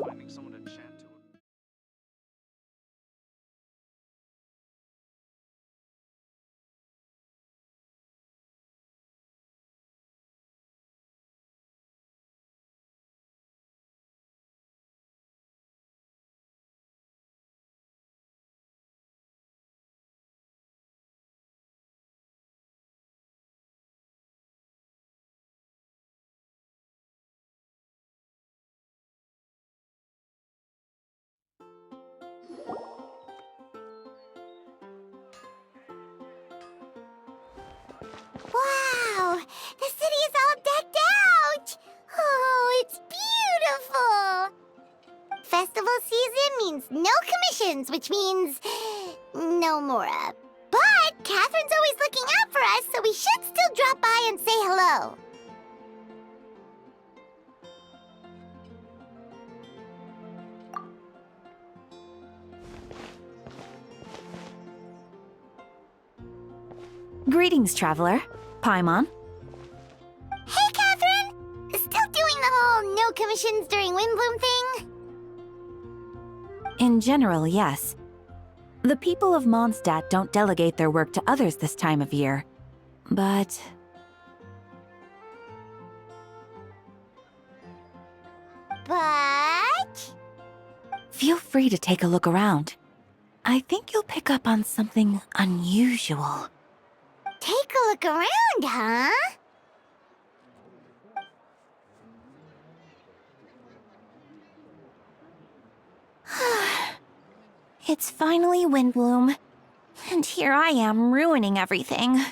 Finding someone to chat to. Wow! The city is all decked out! Oh, it's beautiful! Festival season means no commissions, which means no Mora. But Catherine's always looking out for us, so we should still drop by and say hello. Greetings, traveler. Paimon. Hey, Catherine! Still doing the whole no commissions during windblume thing? In general, yes. The people of Mondstadt don't delegate their work to others this time of year. But... Feel free to take a look around. I think you'll pick up on something unusual. Take a look around, huh? It's finally windblume. And here I am ruining everything.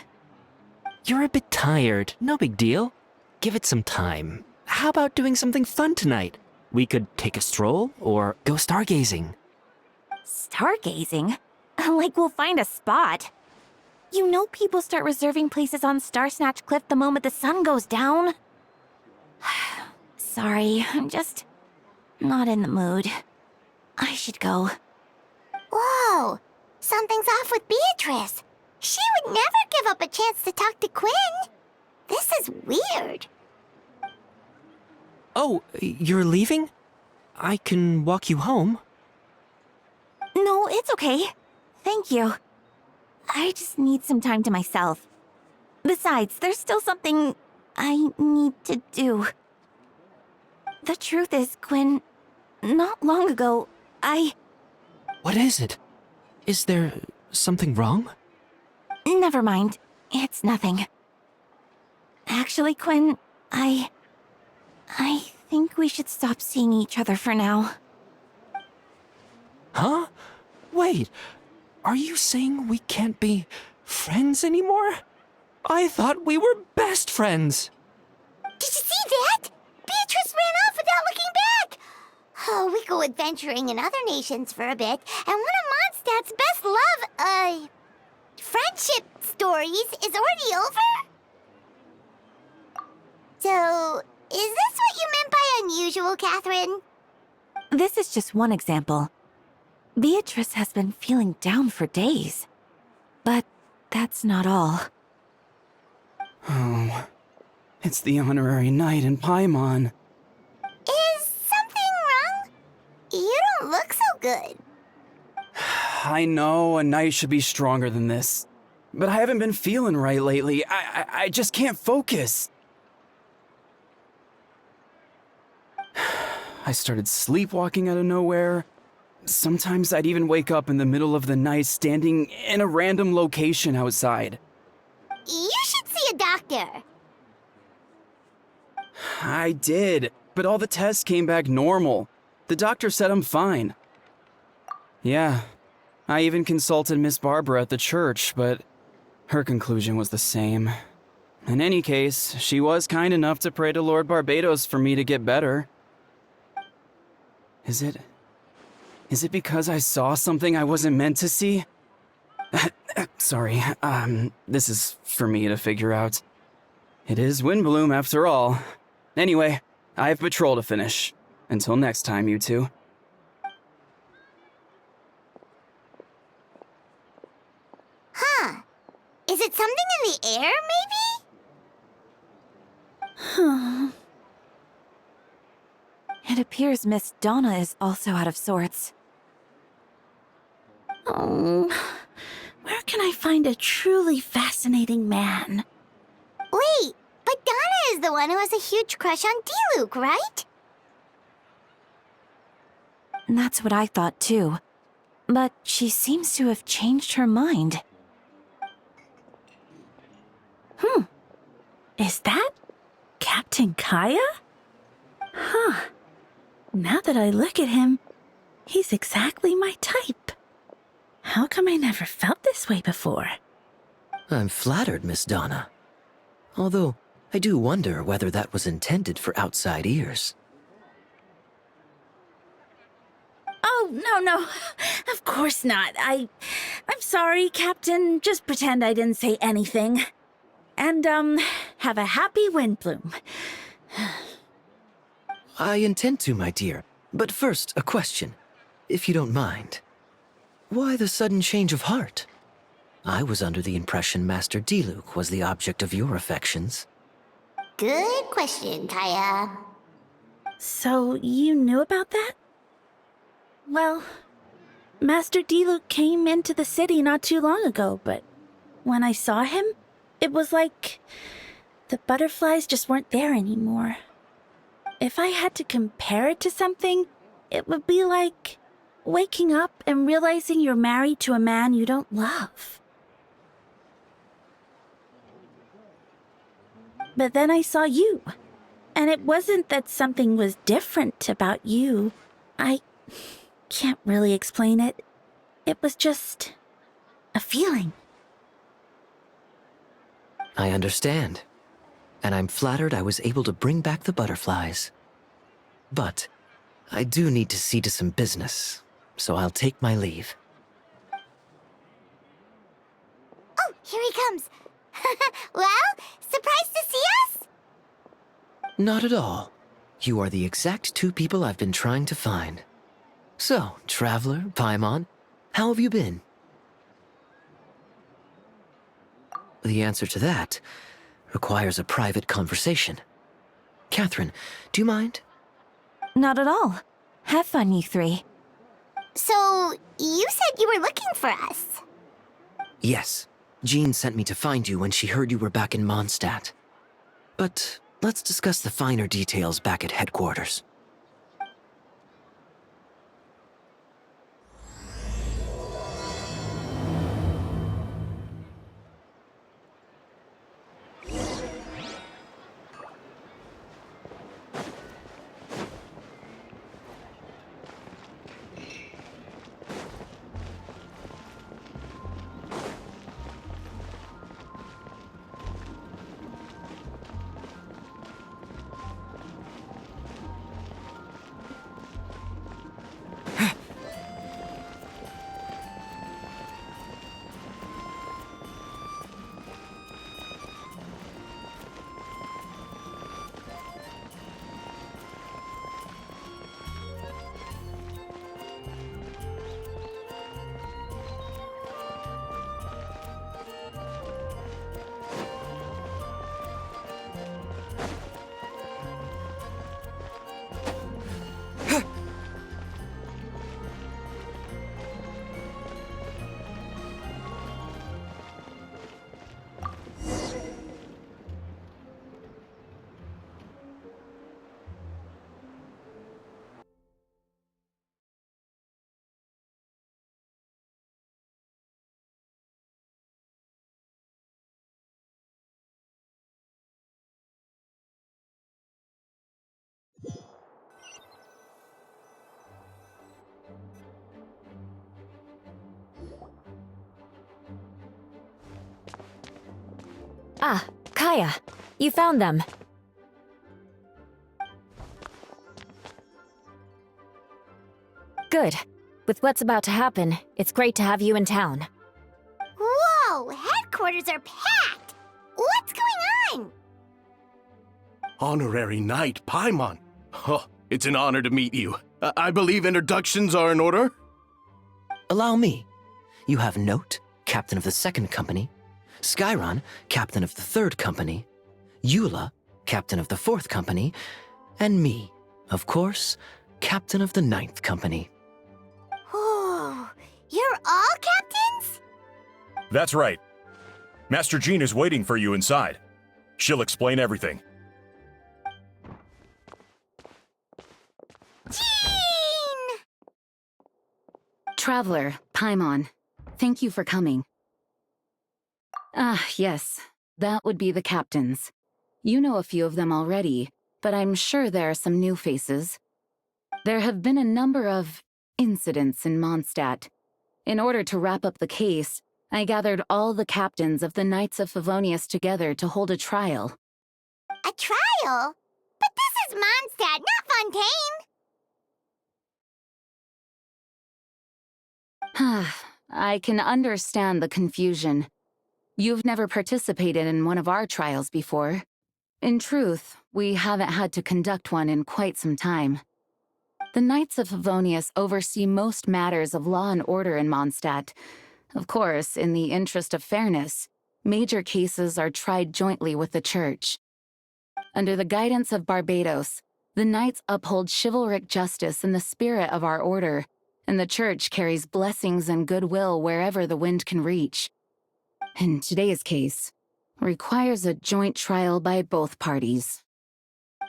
You're a bit tired. No big deal. Give it some time. How about doing something fun tonight? We could take a stroll or go stargazing. Stargazing? Like we'll find a spot. You know people start reserving places on Star Snatch Cliff the moment the sun goes down. Sorry, I'm just not in the mood. I should go. Whoa! Something's off with Beatrice. She would never give up a chance to talk to Quinn. This is weird. Oh, you're leaving? I can walk you home. No, it's okay. Thank you. I just need some time to myself. Besides, there's still something I need to do. The truth is, Quinn, not long ago, What is it? Is there something wrong? Never mind. It's nothing. Actually, Quinn, I think we should stop seeing each other for now. Huh? Wait, are you saying we can't be friends anymore? I thought we were best friends. Did you see that? Beatrice ran off without looking back. Oh, we go adventuring in other nations for a bit, and one of Mondstadt's best friendship stories is already over? So, is this what you meant by unusual, Catherine? This is just one example. Beatrice has been feeling down for days. But that's not all. Oh, it's the honorary knight in Paimon. Is something wrong? You don't look so good. I know a knight should be stronger than this, but I haven't been feeling right lately. I just can't focus. I started sleepwalking out of nowhere. Sometimes I'd even wake up in the middle of the night standing in a random location outside. You should see a doctor. I did, but all the tests came back normal. The doctor said I'm fine. Yeah, I even consulted Miss Barbara at the church, but her conclusion was the same. In any case, she was kind enough to pray to Lord Barbados for me to get better. Is it because I saw something I wasn't meant to see? Sorry, this is for me to figure out. It is windblume after all. Anyway, I have patrol to finish. Until next time, you two. Huh. Is it something in the air, maybe? It appears Miss Donna is also out of sorts. Oh, where can I find a truly fascinating man? Wait, but Donna is the one who has a huge crush on D-Luke, right? That's what I thought too. But she seems to have changed her mind. Is that Captain Kaya? Huh. Now that I look at him, he's exactly my type. How come I never felt this way before? I'm flattered, Miss Donna. Although, I do wonder whether that was intended for outside ears. Oh, no. Of course not. I'm sorry, Captain. Just pretend I didn't say anything. And, have a happy windblume. I intend to, my dear. But first, a question, if you don't mind. Why the sudden change of heart? I was under the impression Master D-Luke was the object of your affections. Good question, Kaya. So, you knew about that? Well, Master D-Luke came into the city not too long ago, but when I saw him, it was like the butterflies just weren't there anymore. If I had to compare it to something, it would be like waking up and realizing you're married to a man you don't love. But then I saw you, and it wasn't that something was different about you. I can't really explain it. It was just a feeling. I understand. And I'm flattered I was able to bring back the butterflies. But I do need to see to some business, so I'll take my leave. Oh, here he comes. Well, surprised to see us? Not at all. You are the exact two people I've been trying to find. So, Traveler, Paimon, how have you been? The answer to that requires a private conversation. Catherine, do you mind? Not at all. Have fun, you three. So, you said you were looking for us. Yes. Jean sent me to find you when she heard you were back in Mondstadt. But let's discuss the finer details back at headquarters. Ah, Kaya, you found them. Good. With what's about to happen, it's great to have you in town. Whoa, headquarters are packed! What's going on? Honorary Knight Paimon. Oh, it's an honor to meet you. I believe introductions are in order? Allow me. You have Note, captain of the 2nd company, Skyron, captain of the 3rd company, Eula, captain of the 4th company, and me, of course, captain of the 9th company. Oh, you're all captains? That's right. Master Jean is waiting for you inside. She'll explain everything. Jean! Traveler, Paimon, thank you for coming. Ah, yes, that would be the captains. You know a few of them already, but I'm sure there are some new faces. There have been a number of incidents in Mondstadt. In order to wrap up the case, I gathered all the captains of the Knights of Favonius together to hold a trial. A trial? But this is Mondstadt, not Fontaine! I can understand the confusion. You've never participated in one of our trials before. In truth, we haven't had to conduct one in quite some time. The Knights of Favonius oversee most matters of law and order in Mondstadt. Of course, in the interest of fairness, major cases are tried jointly with the Church. Under the guidance of Barbados, the Knights uphold chivalric justice in the spirit of our order, and the Church carries blessings and goodwill wherever the wind can reach. In today's case, requires a joint trial by both parties.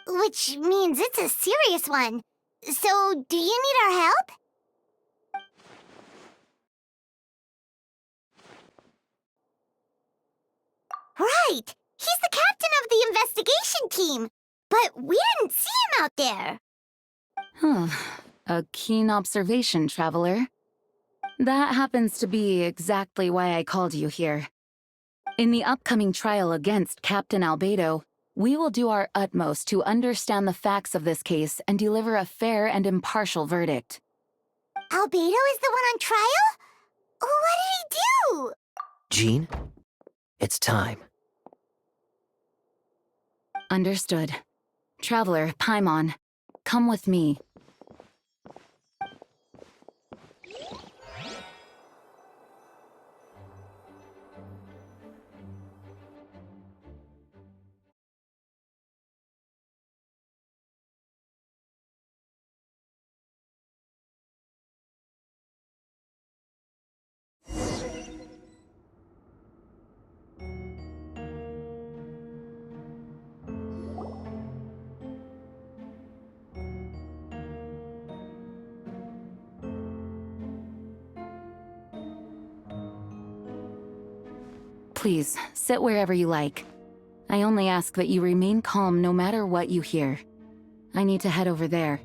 Which means it's a serious one. So, do you need our help? Right! He's the captain of the investigation team! But we didn't see him out there! A keen observation, Traveler. That happens to be exactly why I called you here. In the upcoming trial against Captain Albedo, we will do our utmost to understand the facts of this case and deliver a fair and impartial verdict. Albedo is the one on trial? What did he do? Jean, it's time. Understood. Traveler, Paimon, come with me. Please, sit wherever you like. I only ask that you remain calm no matter what you hear. I need to head over there.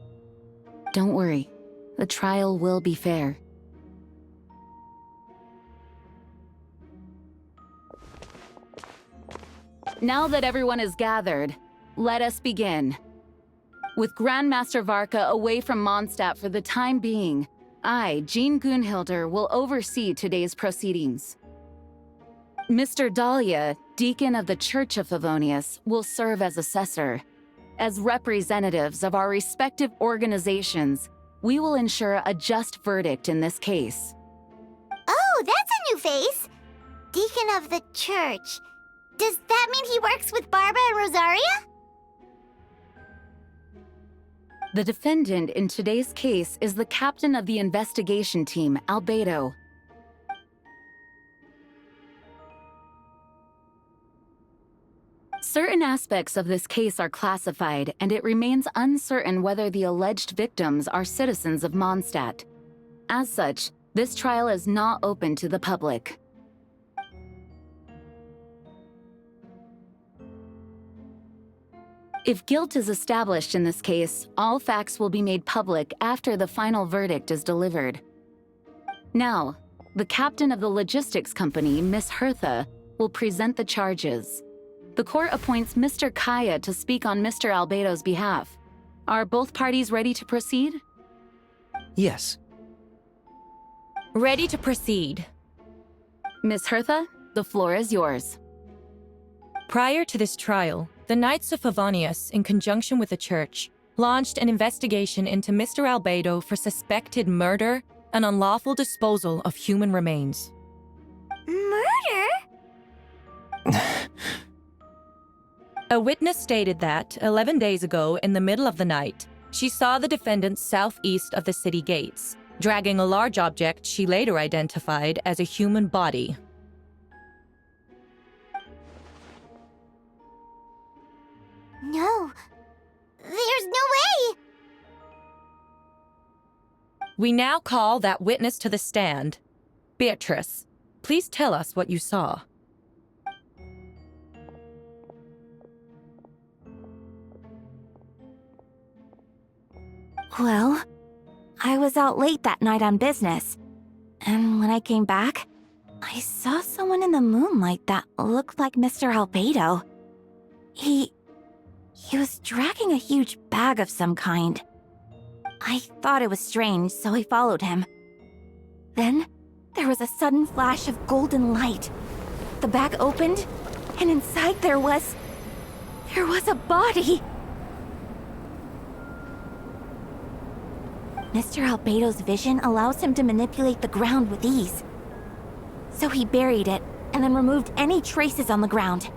Don't worry. The trial will be fair. Now that everyone is gathered, let us begin. With Grandmaster Varka away from Mondstadt for the time being, I, Jean Gunhilder, will oversee today's proceedings. Mr. Dahlia, Deacon of the Church of Favonius, will serve as assessor. As representatives of our respective organizations, we will ensure a just verdict in this case. Oh, that's a new face! Deacon of the Church. Does that mean he works with Barbara and Rosaria? The defendant in today's case is the captain of the investigation team, Albedo. Certain aspects of this case are classified, and it remains uncertain whether the alleged victims are citizens of Mondstadt. As such, this trial is not open to the public. If guilt is established in this case, all facts will be made public after the final verdict is delivered. Now, the captain of the logistics company, Miss Hertha, will present the charges. The court appoints Mr. Kaya to speak on Mr. Albedo's behalf. Are both parties ready to proceed? Yes. Ready to proceed. Miss Hertha, the floor is yours. Prior to this trial, the Knights of Favonius, in conjunction with the Church, launched an investigation into Mr. Albedo for suspected murder and unlawful disposal of human remains. Murder? A witness stated that, 11 days ago, in the middle of the night, she saw the defendant southeast of the city gates, dragging a large object she later identified as a human body. No. There's no way! We now call that witness to the stand. Beatrice, please tell us what you saw. Well, I was out late that night on business. And when I came back, I saw someone in the moonlight that looked like Mr. Albedo. He was dragging a huge bag of some kind. I thought it was strange, so I followed him. Then, there was a sudden flash of golden light. The bag opened, and inside there was a body! Mr. Albedo's vision allows him to manipulate the ground with ease. So he buried it, and then removed any traces on the ground.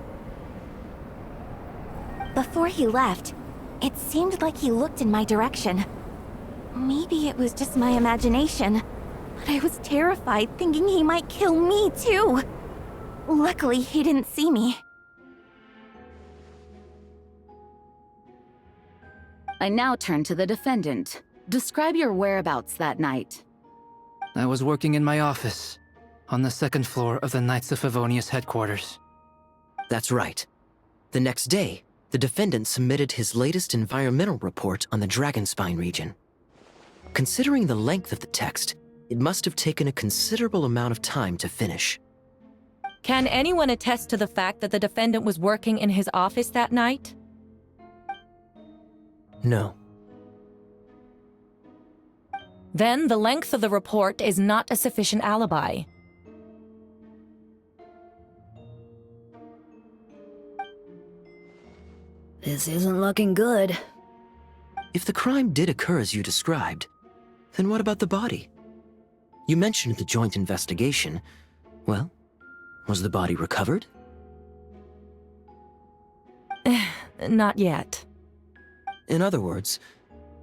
Before he left, it seemed like he looked in my direction. Maybe it was just my imagination, but I was terrified thinking he might kill me too. Luckily, he didn't see me. I now turn to the defendant. Describe your whereabouts that night. I was working in my office, on the second floor of the Knights of Favonius headquarters. That's right. The next day, the defendant submitted his latest environmental report on the Dragonspine region. Considering the length of the text, it must have taken a considerable amount of time to finish. Can anyone attest to the fact that the defendant was working in his office that night? No. Then the length of the report is not a sufficient alibi. This isn't looking good. If the crime did occur as you described, then what about the body? You mentioned the joint investigation. Well, was the body recovered? Not yet. In other words,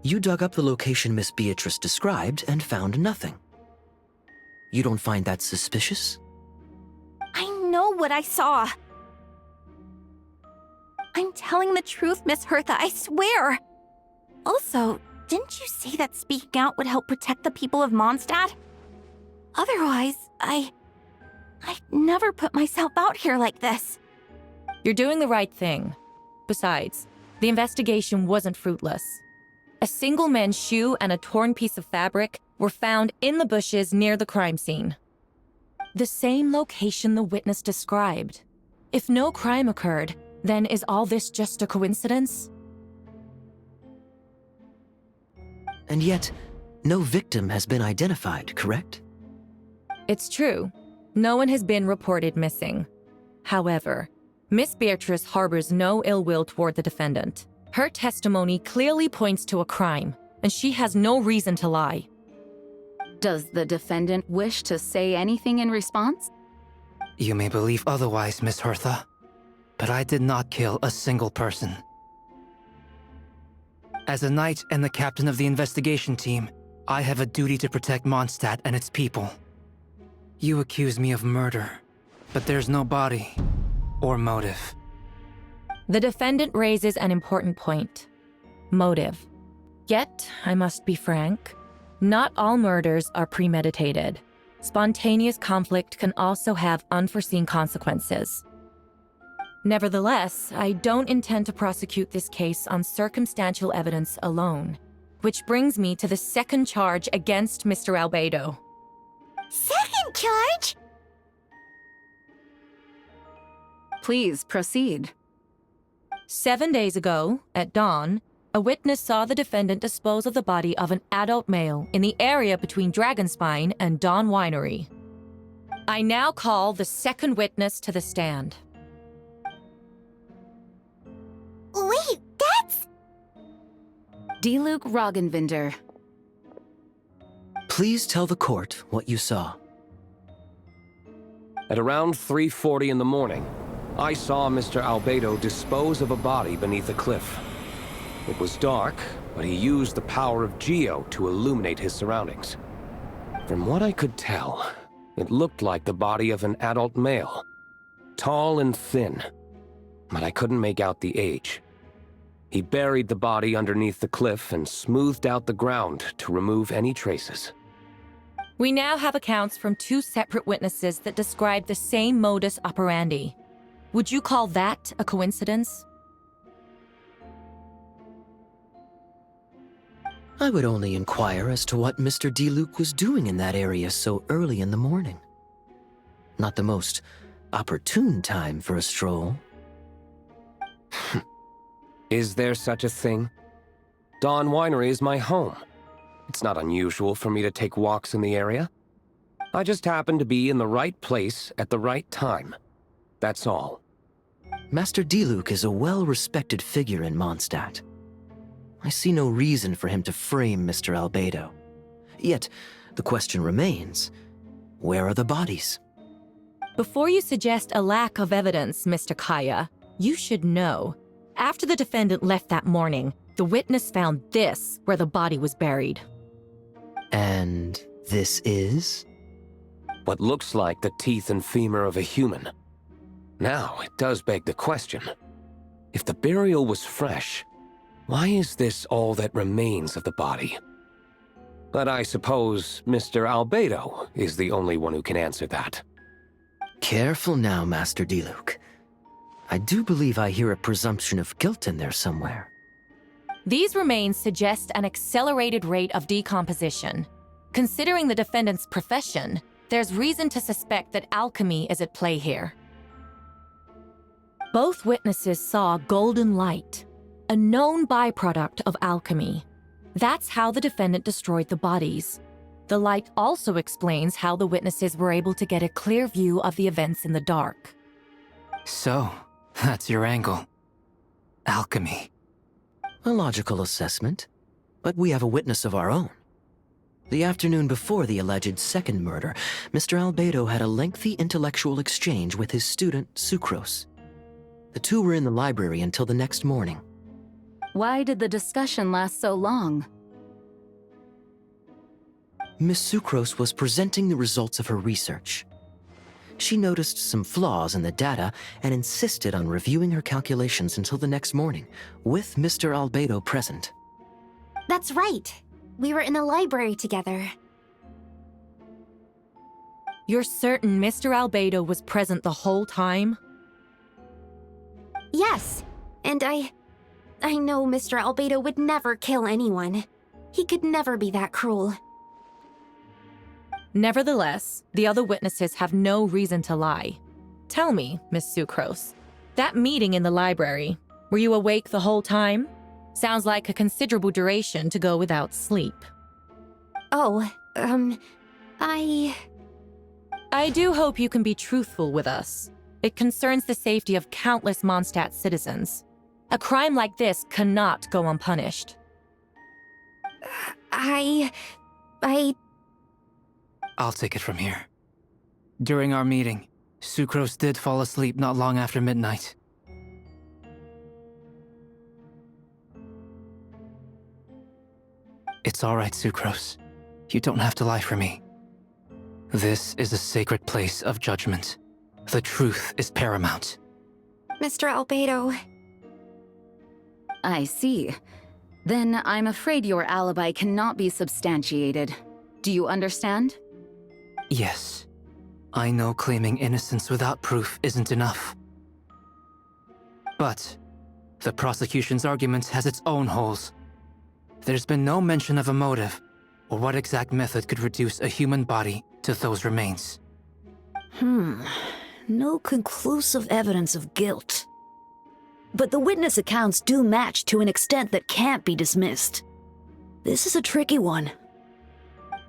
you dug up the location Miss Beatrice described and found nothing. You don't find that suspicious? I know what I saw. I'm telling the truth, Miss Hertha, I swear. Also, didn't you say that speaking out would help protect the people of Mondstadt? Otherwise, I'd never put myself out here like this. You're doing the right thing. Besides, the investigation wasn't fruitless. A single man's shoe and a torn piece of fabric were found in the bushes near the crime scene. The same location the witness described. If no crime occurred, then is all this just a coincidence? And yet, no victim has been identified, correct? It's true. No one has been reported missing. However, Miss Beatrice harbors no ill will toward the defendant. Her testimony clearly points to a crime, and she has no reason to lie. Does the defendant wish to say anything in response? You may believe otherwise, Miss Hertha, but I did not kill a single person. As a knight and the captain of the investigation team, I have a duty to protect Mondstadt and its people. You accuse me of murder, but there's no body or motive. The defendant raises an important point. Motive. Yet, I must be frank, not all murders are premeditated. Spontaneous conflict can also have unforeseen consequences. Nevertheless, I don't intend to prosecute this case on circumstantial evidence alone. Which brings me to the second charge against Mr. Albedo. Second charge? Please proceed. 7 days ago, at dawn, a witness saw the defendant dispose of the body of an adult male in the area between Dragonspine and Dawn Winery. I now call the second witness to the stand. Wait, that's... Diluc Roggenvinder. Please tell the court what you saw. At around 3:40 in the morning, I saw Mr. Albedo dispose of a body beneath a cliff. It was dark, but he used the power of Geo to illuminate his surroundings. From what I could tell, it looked like the body of an adult male, tall and thin, but I couldn't make out the age. He buried the body underneath the cliff and smoothed out the ground to remove any traces. We now have accounts from 2 separate witnesses that describe the same modus operandi. Would you call that a coincidence? I would only inquire as to what Mr. Diluc was doing in that area so early in the morning. Not the most opportune time for a stroll. Is there such a thing? Dawn Winery is my home. It's not unusual for me to take walks in the area. I just happen to be in the right place at the right time. That's all. Master Diluc is a well-respected figure in Mondstadt. I see no reason for him to frame Mr. Albedo. Yet, the question remains, where are the bodies? Before you suggest a lack of evidence, Mr. Kaya, you should know. After the defendant left that morning, the witness found this where the body was buried. And this is? What looks like the teeth and femur of a human. Now, it does beg the question. If the burial was fresh, why is this all that remains of the body? But I suppose Mr. Albedo is the only one who can answer that. Careful now, Master Diluc. I do believe I hear a presumption of guilt in there somewhere. These remains suggest an accelerated rate of decomposition. Considering the defendant's profession, there's reason to suspect that alchemy is at play here. Both witnesses saw golden light, a known byproduct of alchemy. That's how the defendant destroyed the bodies. The light also explains how the witnesses were able to get a clear view of the events in the dark. So, that's your angle. Alchemy. A logical assessment, but we have a witness of our own. The afternoon before the alleged second murder, Mr. Albedo had a lengthy intellectual exchange with his student, Sucrose. The two were in the library until the next morning. Why did the discussion last so long? Miss Sucrose was presenting the results of her research. She noticed some flaws in the data and insisted on reviewing her calculations until the next morning, with Mr. Albedo present. That's right. We were in the library together. You're certain Mr. Albedo was present the whole time? Yes, and I know Mr. Albedo would never kill anyone. He could never be that cruel. Nevertheless, the other witnesses have no reason to lie. Tell me, Miss Sucrose, that meeting in the library, were you awake the whole time? Sounds like a considerable duration to go without sleep. Oh, I do hope you can be truthful with us. It concerns the safety of countless Mondstadt citizens. A crime like this cannot go unpunished. I'll take it from here. During our meeting, Sucrose did fall asleep not long after midnight. It's all right, Sucrose. You don't have to lie for me. This is a sacred place of judgment. The truth is paramount. Mr. Albedo. I see. Then I'm afraid your alibi cannot be substantiated. Do you understand? Yes. I know claiming innocence without proof isn't enough. But the prosecution's argument has its own holes. There's been no mention of a motive, or what exact method could reduce a human body to those remains. No conclusive evidence of guilt. but the witness accounts do match to an extent that can't be dismissed. This is a tricky one.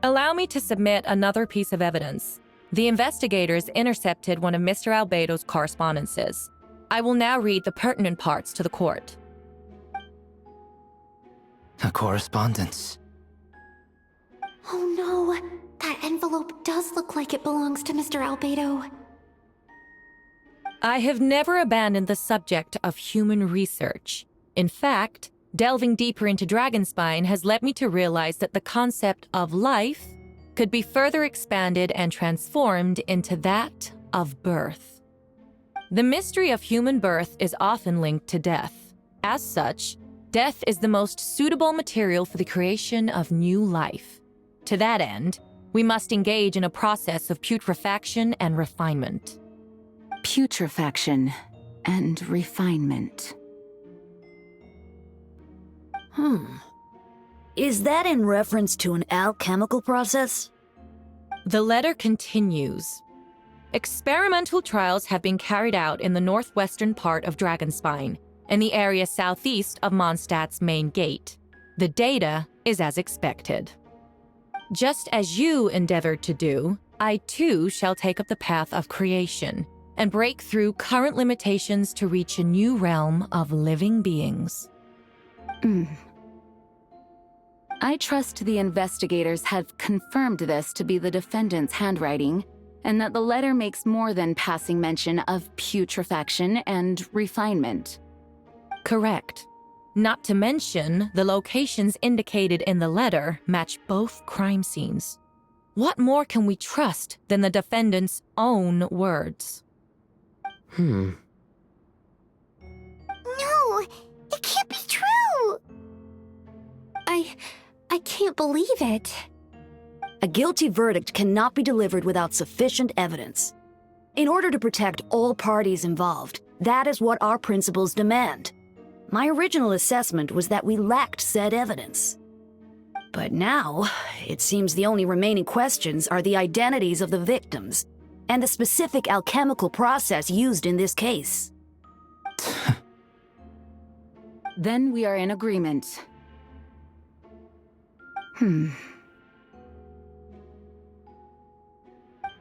Allow me to submit another piece of evidence. The investigators intercepted one of Mr. Albedo's correspondences. I will now read the pertinent parts to the court. A correspondence. Oh no, that envelope does look like it belongs to Mr. Albedo. I have never abandoned the subject of human research. In fact, delving deeper into Dragonspine has led me to realize that the concept of life could be further expanded and transformed into that of birth. The mystery of human birth is often linked to death. As such, death is the most suitable material for the creation of new life. To that end, we must engage in a process of putrefaction and refinement. Putrefaction and refinement. Is that in reference to an alchemical process? The letter continues. Experimental trials have been carried out in the northwestern part of Dragonspine, in the area southeast of Mondstadt's main gate. The data is as expected. Just as you endeavored to do, I too shall take up the path of creation and break through current limitations to reach a new realm of living beings. I trust the investigators have confirmed this to be the defendant's handwriting, and that the letter makes more than passing mention of putrefaction and refinement. Correct. Not to mention, the locations indicated in the letter match both crime scenes. What more can we trust than the defendant's own words? No, it can't be true. I can't believe it. A guilty verdict cannot be delivered without sufficient evidence. In order to protect all parties involved, that is what our principles demand. My original assessment was that we lacked said evidence. But now, it seems the only remaining questions are the identities of the victims and the specific alchemical process used in this case. Then we are in agreement.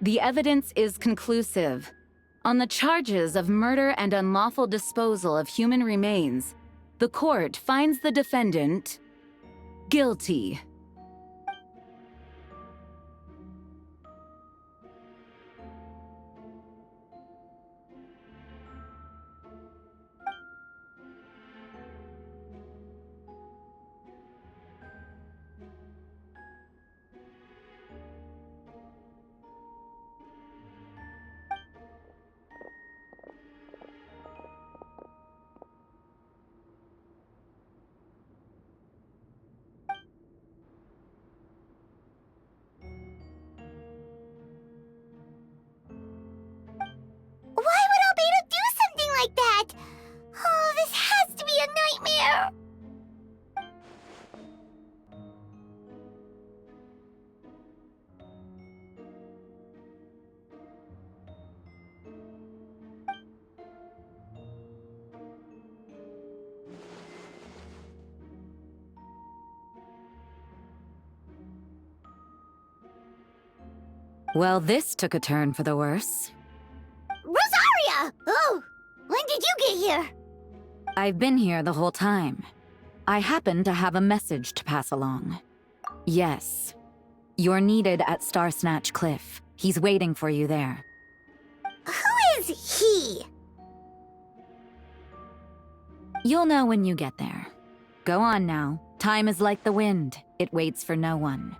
The evidence is conclusive. On the charges of murder and unlawful disposal of human remains, the court finds the defendant guilty. Why would Albedo do something like that? Oh, this has to be a nightmare. Well, this took a turn for the worse. Rosaria! Oh, when did you get here? I've been here the whole time. I happen to have a message to pass along. Yes. You're needed at Star Snatch Cliff. He's waiting for you there. Who is he? You'll know when you get there. Go on now. Time is like the wind. It waits for no one.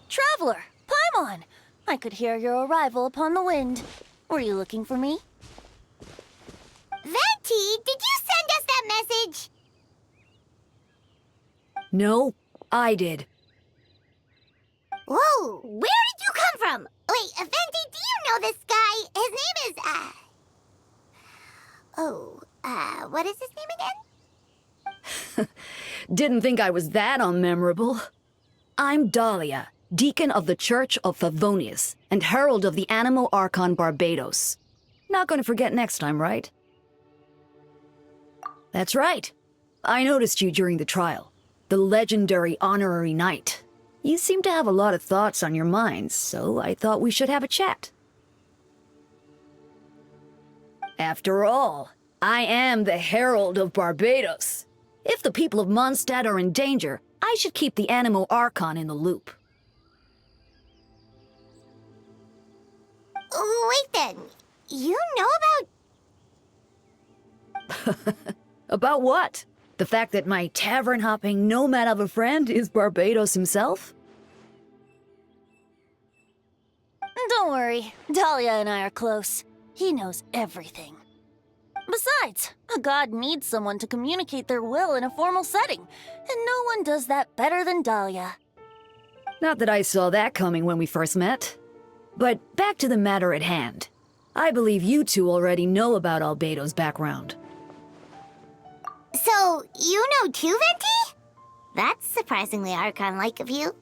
Traveler, Paimon! I could hear your arrival upon the wind. Were you looking for me? Venti, did you send us that message? No, I did. Whoa, where did you come from? Wait, Venti, do you know this guy? His name is, what is his name again? Didn't think I was that unmemorable. I'm Dahlia, Deacon of the Church of Favonius, and Herald of the Animo Archon Barbados. Not gonna forget next time, right? That's right. I noticed you during the trial. The legendary honorary knight. You seem to have a lot of thoughts on your minds, so I thought we should have a chat. After all, I am the Herald of Barbados. If the people of Mondstadt are in danger, I should keep the Animo Archon in the loop. Wait then, you know about... About what? The fact that my tavern-hopping nomad of a friend is Barbados himself? Don't worry, Dahlia and I are close. He knows everything. Besides, a god needs someone to communicate their will in a formal setting, and no one does that better than Dahlia. Not that I saw that coming when we first met. But back to the matter at hand. I believe you two already know about Albedo's background. So, you know too, Venti? That's surprisingly Archon-like of you.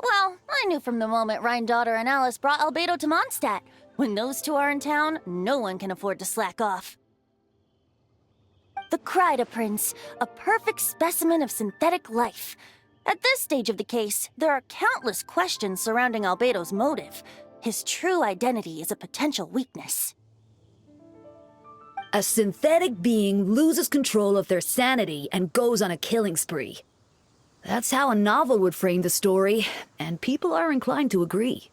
Well, I knew from the moment Rhine-daughter and Alice brought Albedo to Mondstadt. When those two are in town, no one can afford to slack off. The Kryda Prince, a perfect specimen of synthetic life. At this stage of the case, there are countless questions surrounding Albedo's motive. His true identity is a potential weakness. A synthetic being loses control of their sanity and goes on a killing spree. That's how a novel would frame the story, and people are inclined to agree.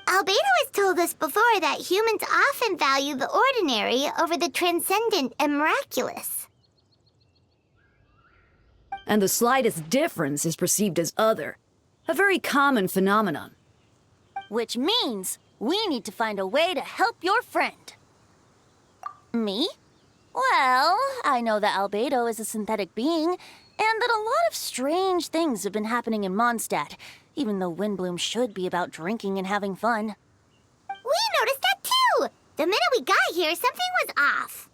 Albedo has told us before that humans often value the ordinary over the transcendent and miraculous. And the slightest difference is perceived as other. A very common phenomenon. Which means we need to find a way to help your friend. Me? Well, I know that Albedo is a synthetic being, and that a lot of strange things have been happening in Mondstadt, even though Windblume should be about drinking and having fun. We noticed that too! The minute we got here, something was off.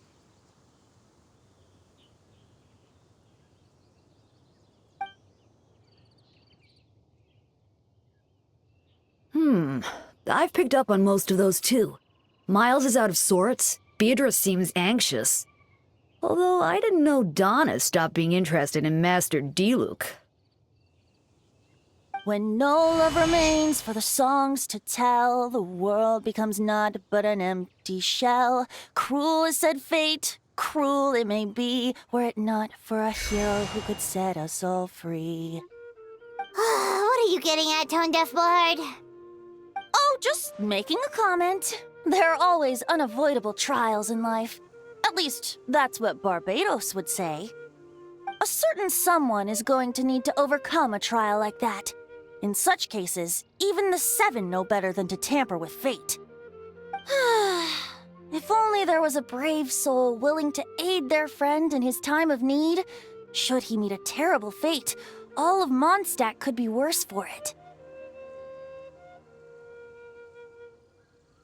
I've picked up on most of those too. Miles is out of sorts. Beatrice seems anxious. Although I didn't know Donna stopped being interested in Master Diluc. When no love remains for the songs to tell, the world becomes naught but an empty shell. Cruel is said fate, cruel it may be, were it not for a hero who could set us all free. What are you getting at, Tone Deaf Bard? Oh, just making a comment. There are always unavoidable trials in life. At least, that's what Barbados would say. A certain someone is going to need to overcome a trial like that. In such cases, even the Seven know better than to tamper with fate. If only there was a brave soul willing to aid their friend in his time of need. Should he meet a terrible fate, all of Mondstadt could be worse for it.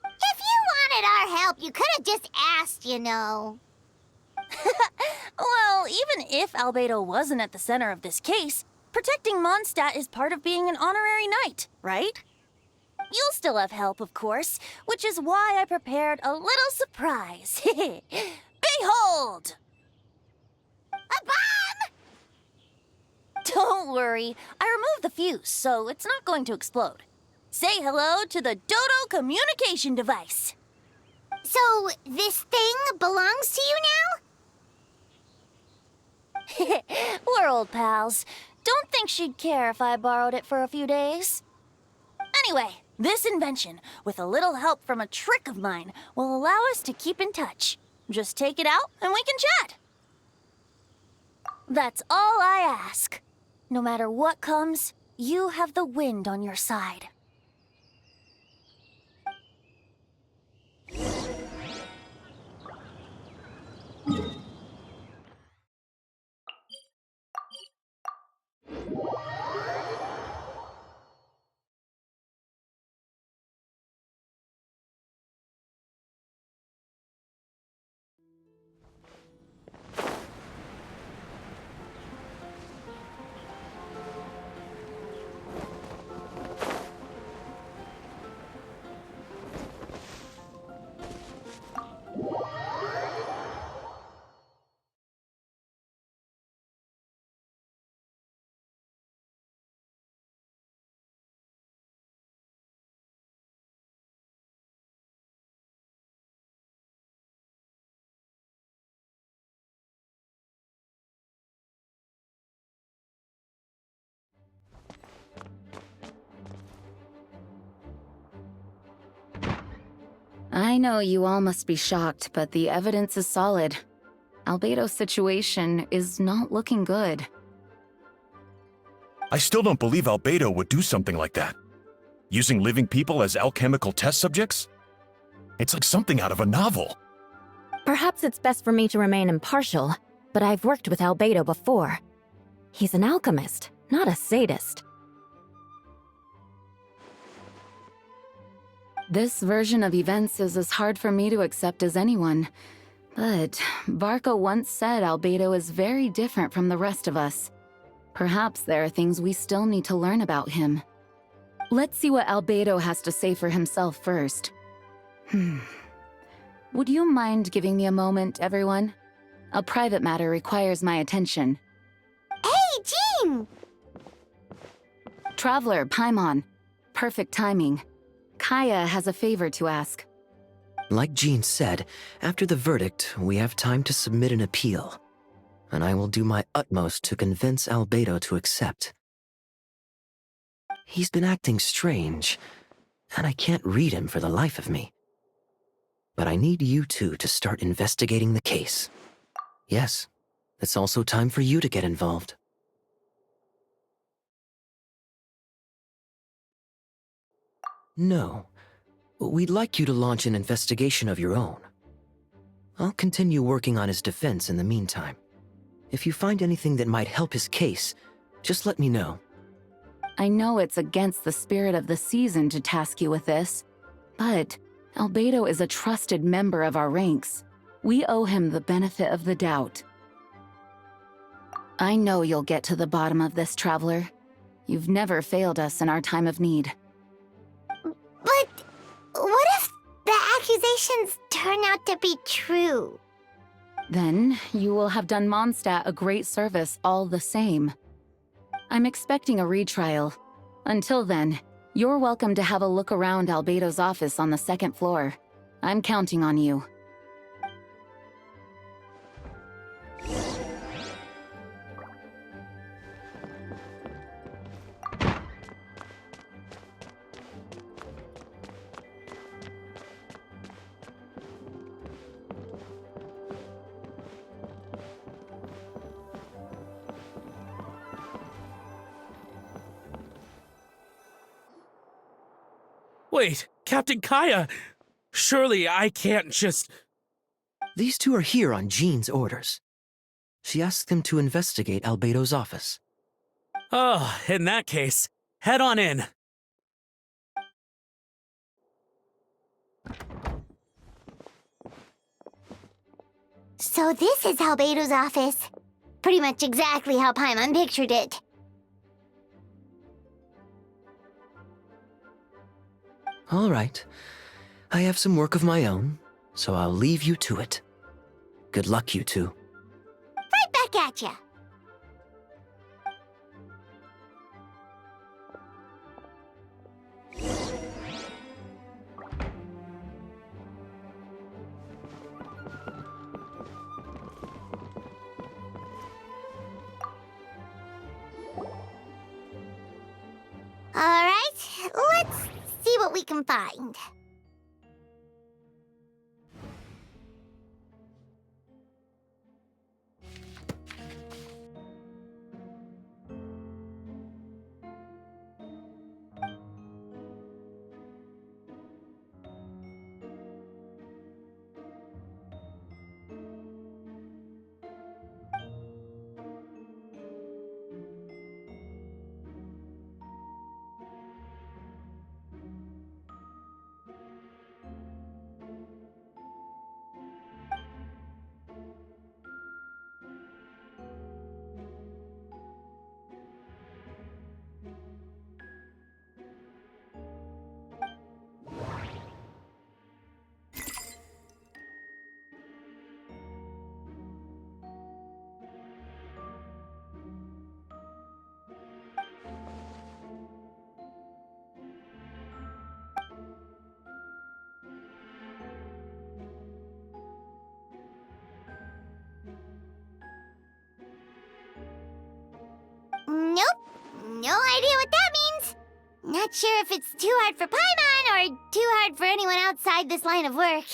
If you wanted our help, you could have just asked, you know. Well, even if Albedo wasn't at the center of this case, protecting Mondstadt is part of being an honorary knight, right? You'll still have help, of course, which is why I prepared a little surprise. Behold! A bomb! Don't worry, I removed the fuse, so it's not going to explode. Say hello to the Dodo communication device. So, this thing belongs to you now? We're old pals. Don't think she'd care if I borrowed it for a few days. Anyway, this invention, with a little help from a trick of mine, will allow us to keep in touch. Just take it out and we can chat. That's all I ask. No matter what comes, you have the wind on your side. I know you all must be shocked, but the evidence is solid. Albedo's situation is not looking good. I still don't believe Albedo would do something like that. Using living people as alchemical test subjects? It's like something out of a novel. Perhaps it's best for me to remain impartial, but I've worked with Albedo before. He's an alchemist, not a sadist. This version of events is as hard for me to accept as anyone. But Varka once said Albedo is very different from the rest of us. Perhaps there are things we still need to learn about him. Let's see what Albedo has to say for himself first. Would you mind giving me a moment, everyone? A private matter requires my attention. Hey, Jean! Traveler, Paimon. Perfect timing. Kaya has a favor to ask. Like Jean said, after the verdict, we have time to submit an appeal. And I will do my utmost to convince Albedo to accept. He's been acting strange, and I can't read him for the life of me. But I need you two to start investigating the case. Yes, it's also time for you to get involved. No. We'd like you to launch an investigation of your own. I'll continue working on his defense in the meantime. If you find anything that might help his case, just let me know. I know it's against the spirit of the season to task you with this, but Albedo is a trusted member of our ranks. We owe him the benefit of the doubt. I know you'll get to the bottom of this, Traveler. You've never failed us in our time of need. But what if the accusations turn out to be true? Then you will have done Mondstadt a great service all the same. I'm expecting a retrial. Until then, you're welcome to have a look around Albedo's office on the second floor. I'm counting on you. Wait, Captain Kaya! Surely I can't just... These two are here on Jean's orders. She asked them to investigate Albedo's office. Oh, in that case, head on in. So this is Albedo's office. Pretty much exactly how Paimon pictured it. All right. I have some work of my own, so I'll leave you to it. Good luck, you two. Right back at ya. All right, let's see what we can find. Nope. No idea what that means. Not sure if it's too hard for Paimon or too hard for anyone outside this line of work.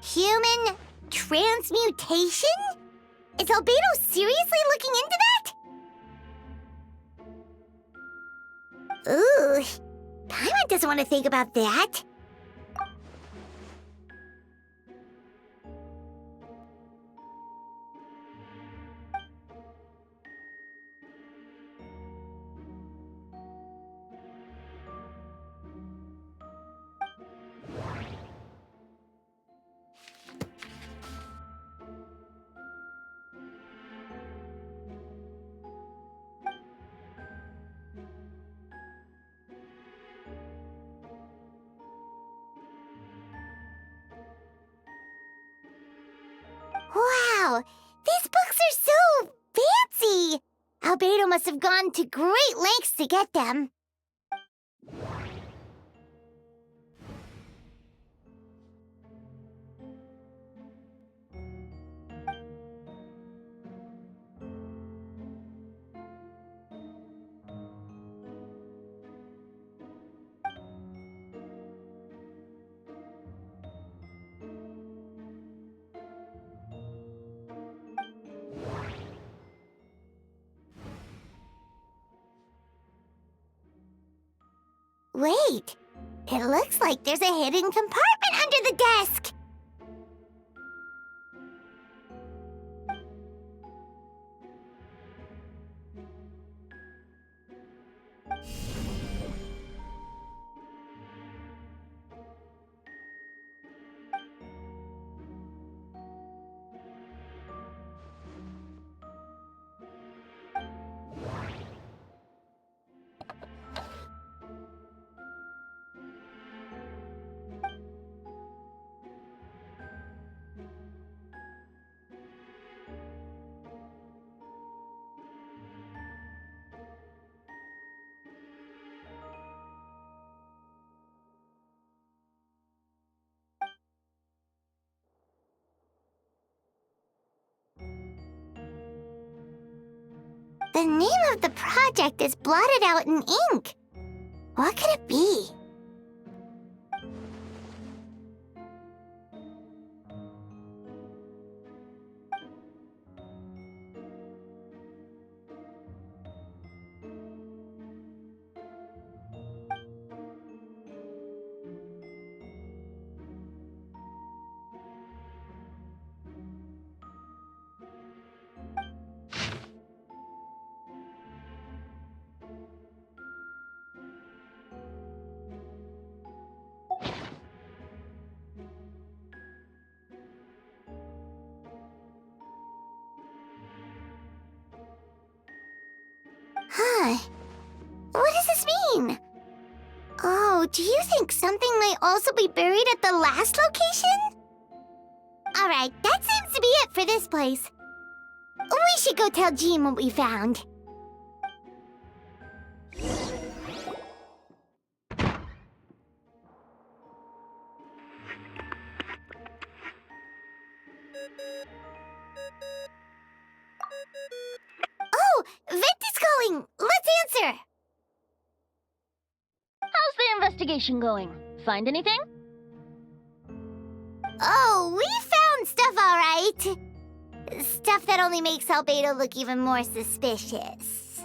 Human transmutation? Is Albedo seriously looking into that? Ooh, Paimon doesn't want to think about that. Wow! These books are so fancy! Albedo must have gone to great lengths to get them. Wait, it looks like there's a hidden compartment under the desk. The name of the project is blotted out in ink. What could it be? Huh. What does this mean? Oh, do you think something might also be buried at the last location? Alright, that seems to be it for this place. We should go tell Jean what we found. Oh, Vent is calling! Let's answer! How's the investigation going? Find anything? Oh, we found stuff alright. Stuff that only makes Albedo look even more suspicious.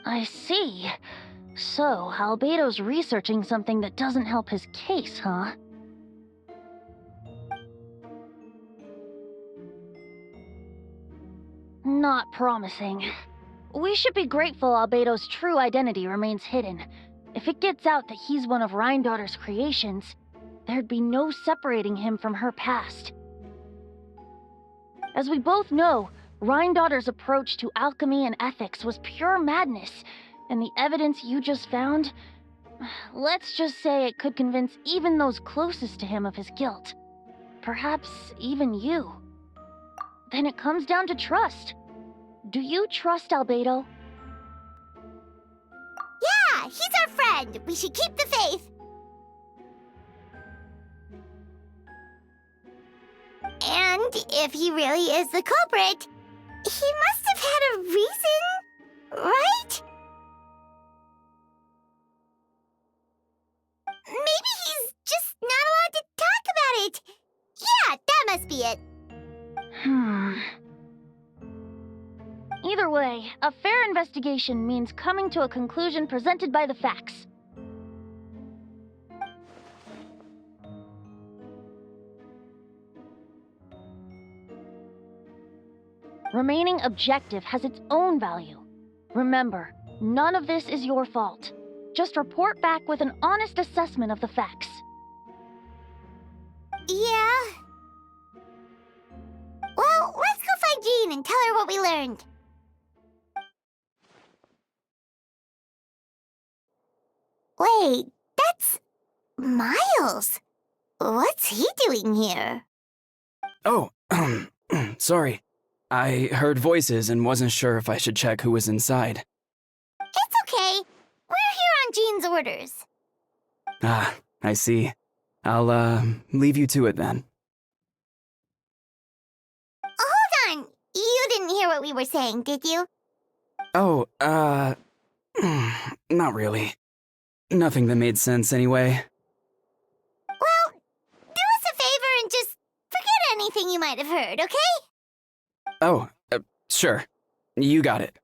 I see. So, Albedo's researching something that doesn't help his case, huh? Not promising. We should be grateful Albedo's true identity remains hidden. If it gets out that he's one of Rhindaughter's creations, there'd be no separating him from her past. As we both know, Rhindaughter's approach to alchemy and ethics was pure madness, and the evidence you just found, let's just say it could convince even those closest to him of his guilt. Perhaps even you. Then it comes down to trust. Do you trust Albedo? Yeah, he's our friend. We should keep the faith. And if he really is the culprit, he must have had a reason, right? Maybe he's just not allowed to talk about it. Yeah, that must be it. Either way, a fair investigation means coming to a conclusion presented by the facts. Remaining objective has its own value. Remember, none of this is your fault. Just report back with an honest assessment of the facts. Yeah. Well, let's go find Jean and tell her what we learned. Wait, that's Miles. What's he doing here? Oh, sorry. I heard voices and wasn't sure if I should check who was inside. It's okay. We're here on Jean's orders. Ah, I see. I'll, leave you to it then. Hold on. You didn't hear what we were saying, did you? Oh, not really. Nothing that made sense anyway. Well, do us a favor and just forget anything you might have heard, okay? Oh, sure. You got it.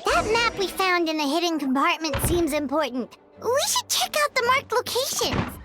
That map we found in the hidden compartment seems important. We should check out the marked locations.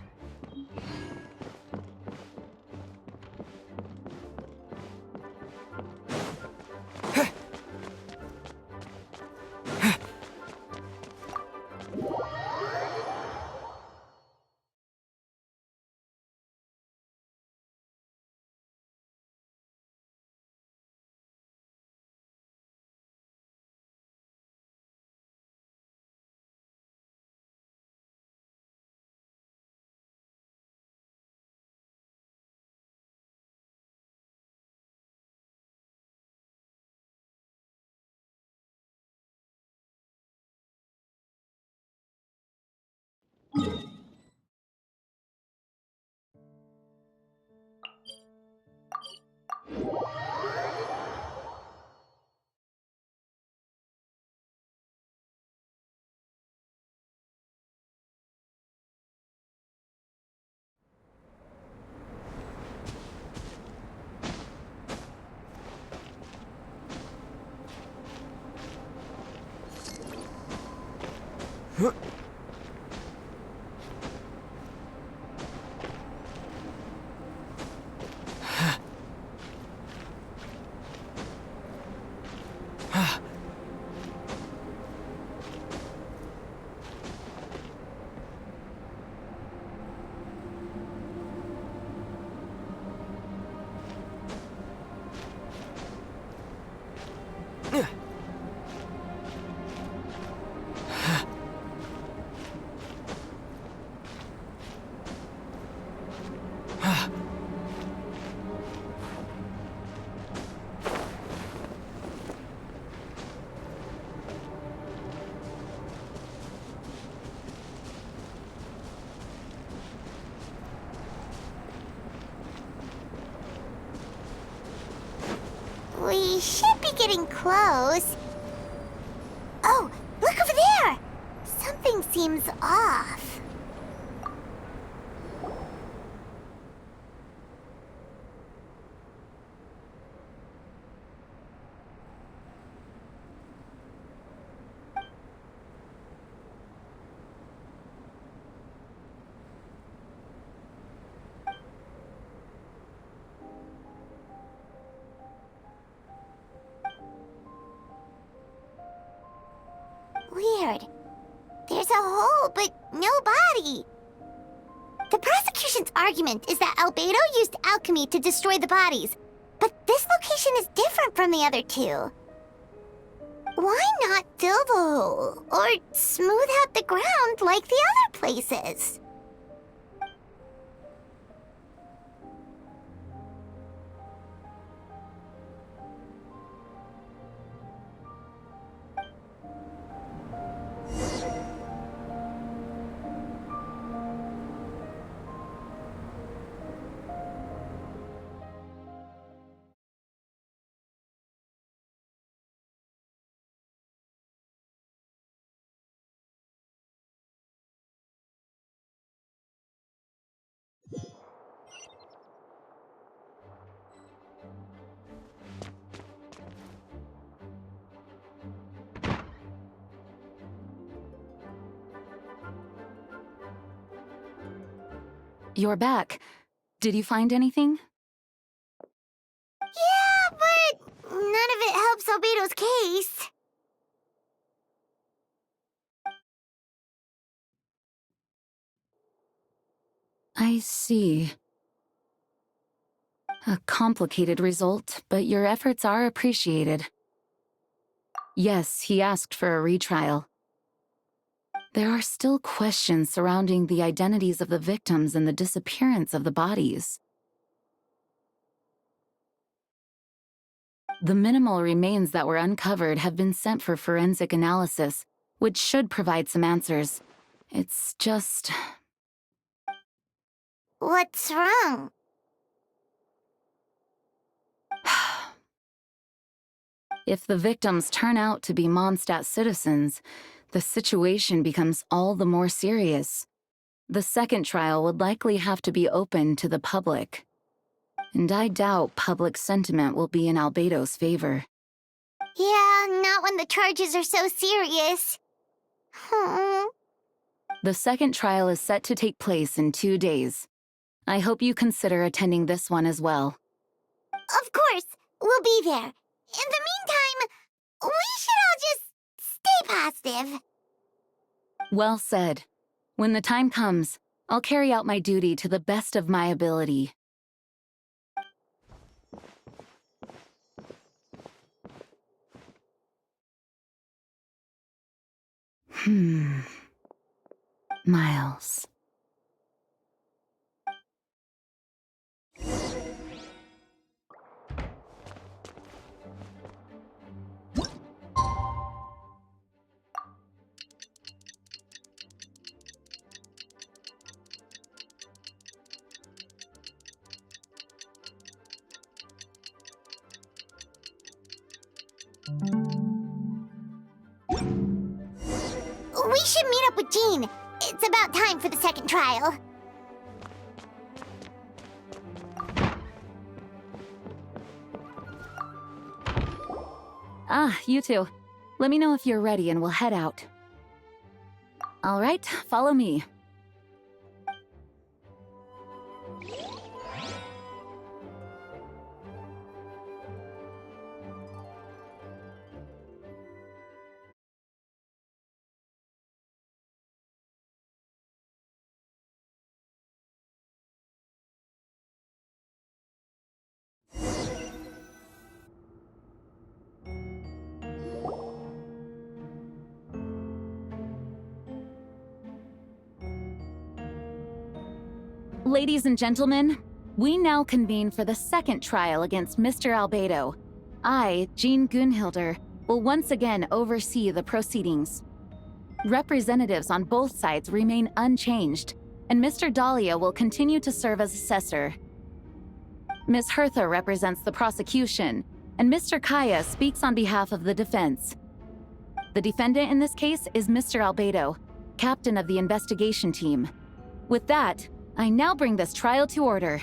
We should be getting close. Oh, look over there! Something seems off. Weird. There's a hole, but no body. The prosecution's argument is that Albedo used alchemy to destroy the bodies, but this location is different from the other two. Why not fill the hole, or smooth out the ground like the other places? You're back. Did you find anything? Yeah, but none of it helps Albedo's case. I see. A complicated result, but your efforts are appreciated. Yes, he asked for a retrial. there are still questions surrounding the identities of the victims and the disappearance of the bodies. The minimal remains that were uncovered have been sent for forensic analysis, which should provide some answers. It's just... What's wrong? If the victims turn out to be Mondstadt citizens, the situation becomes all the more serious. The second trial would likely have to be open to the public. And I doubt public sentiment will be in Albedo's favor. Yeah, not when the charges are so serious. The second trial is set to take place in 2 days. I hope you consider attending this one as well. Of course, we'll be there. In the meantime, we should all just stay positive. Well said. When the time comes, I'll carry out my duty to the best of my ability. Miles. We should meet up with Jean. It's about time for the second trial. Ah, you two. Let me know if you're ready and we'll head out. All right, follow me. Ladies and gentlemen, we now convene for the second trial against Mr. Albedo. I, Jean Gunhilder, will once again oversee the proceedings. Representatives on both sides remain unchanged, and Mr. Dahlia will continue to serve as assessor. Ms. Hertha represents the prosecution, and Mr. Kaya speaks on behalf of the defense. The defendant in this case is Mr. Albedo, captain of the investigation team. With that, I now bring this trial to order.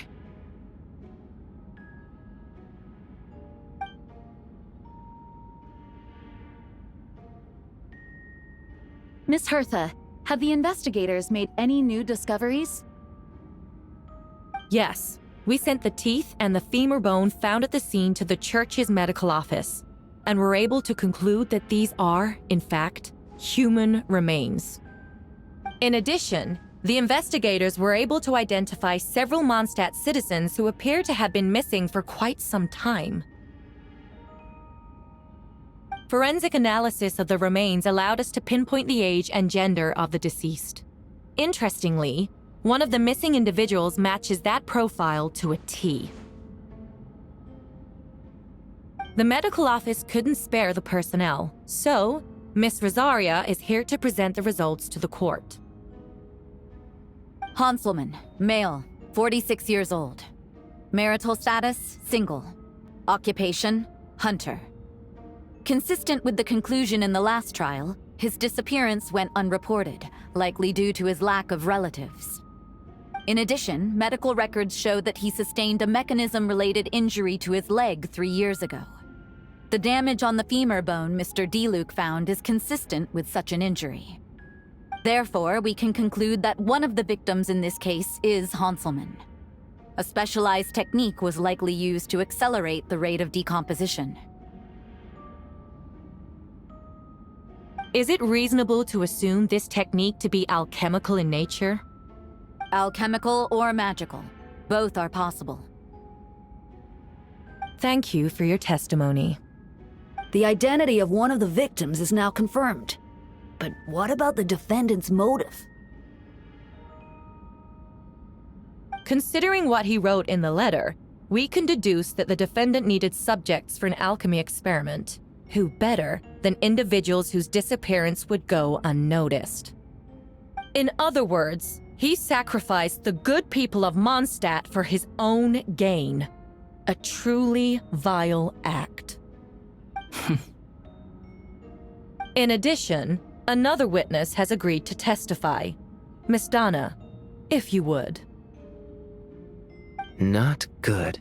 Miss Hertha, have the investigators made any new discoveries? Yes. We sent the teeth and the femur bone found at the scene to the church's medical office, and were able to conclude that these are, in fact, human remains. In addition, the investigators were able to identify several Mondstadt citizens who appear to have been missing for quite some time. Forensic analysis of the remains allowed us to pinpoint the age and gender of the deceased. Interestingly, one of the missing individuals matches that profile to a T. The medical office couldn't spare the personnel, so Miss Rosaria is here to present the results to the court. Hanselman, male, 46 years old. Marital status, single. Occupation, hunter. Consistent with the conclusion in the last trial, his disappearance went unreported, likely due to his lack of relatives. In addition, medical records show that he sustained a mechanism-related injury to his leg 3 years ago. The damage on the femur bone Mr. Diluc found is consistent with such an injury. Therefore, we can conclude that one of the victims in this case is Hanselman. A specialized technique was likely used to accelerate the rate of decomposition. Is it reasonable to assume this technique to be alchemical in nature? Alchemical or magical. Both are possible. Thank you for your testimony. The identity of one of the victims is now confirmed. But what about the defendant's motive? Considering what he wrote in the letter, we can deduce that the defendant needed subjects for an alchemy experiment. Who better than individuals whose disappearance would go unnoticed? In other words, he sacrificed the good people of Mondstadt for his own gain. A truly vile act. In addition, another witness has agreed to testify. Miss Donna, if you would. Not good.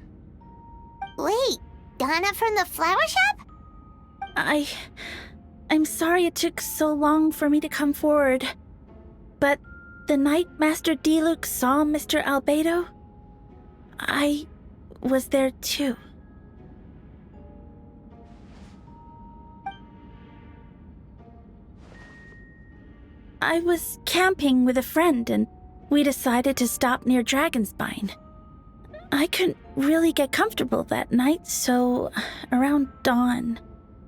Wait, Donna from the flower shop? I'm sorry it took so long for me to come forward. But the night Master Diluc saw Mr. Albedo, I was there too. I was camping with a friend and we decided to stop near Dragonspine. I couldn't really get comfortable that night, so around dawn,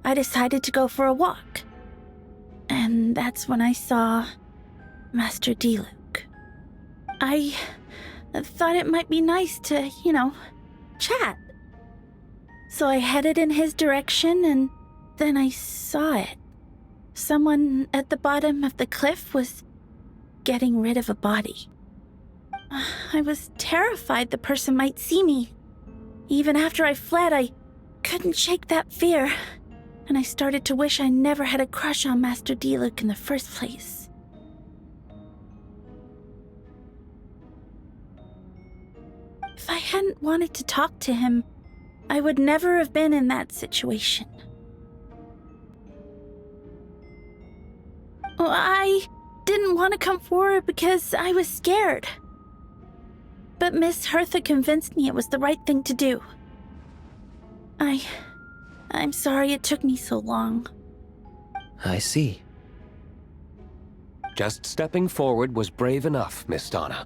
I decided to go for a walk. And that's when I saw Master Diluc. I thought it might be nice to, chat. So I headed in his direction and then I saw it. Someone at the bottom of the cliff was getting rid of a body. I was terrified the person might see me. Even after I fled, I couldn't shake that fear. And I started to wish I never had a crush on Master Diluc in the first place. If I hadn't wanted to talk to him, I would never have been in that situation. Well, I didn't want to come forward because I was scared. But Miss Hertha convinced me it was the right thing to do. I'm sorry it took me so long. I see. Just stepping forward was brave enough, Miss Donna.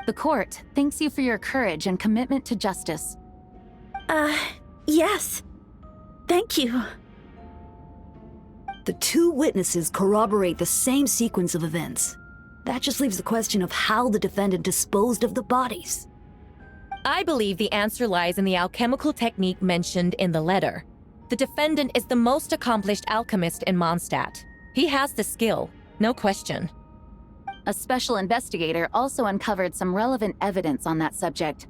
The court thanks you for your courage and commitment to justice. Yes. Thank you. The two witnesses corroborate the same sequence of events. That just leaves the question of how the defendant disposed of the bodies. I believe the answer lies in the alchemical technique mentioned in the letter. The defendant is the most accomplished alchemist in Mondstadt. He has the skill, no question. A special investigator also uncovered some relevant evidence on that subject.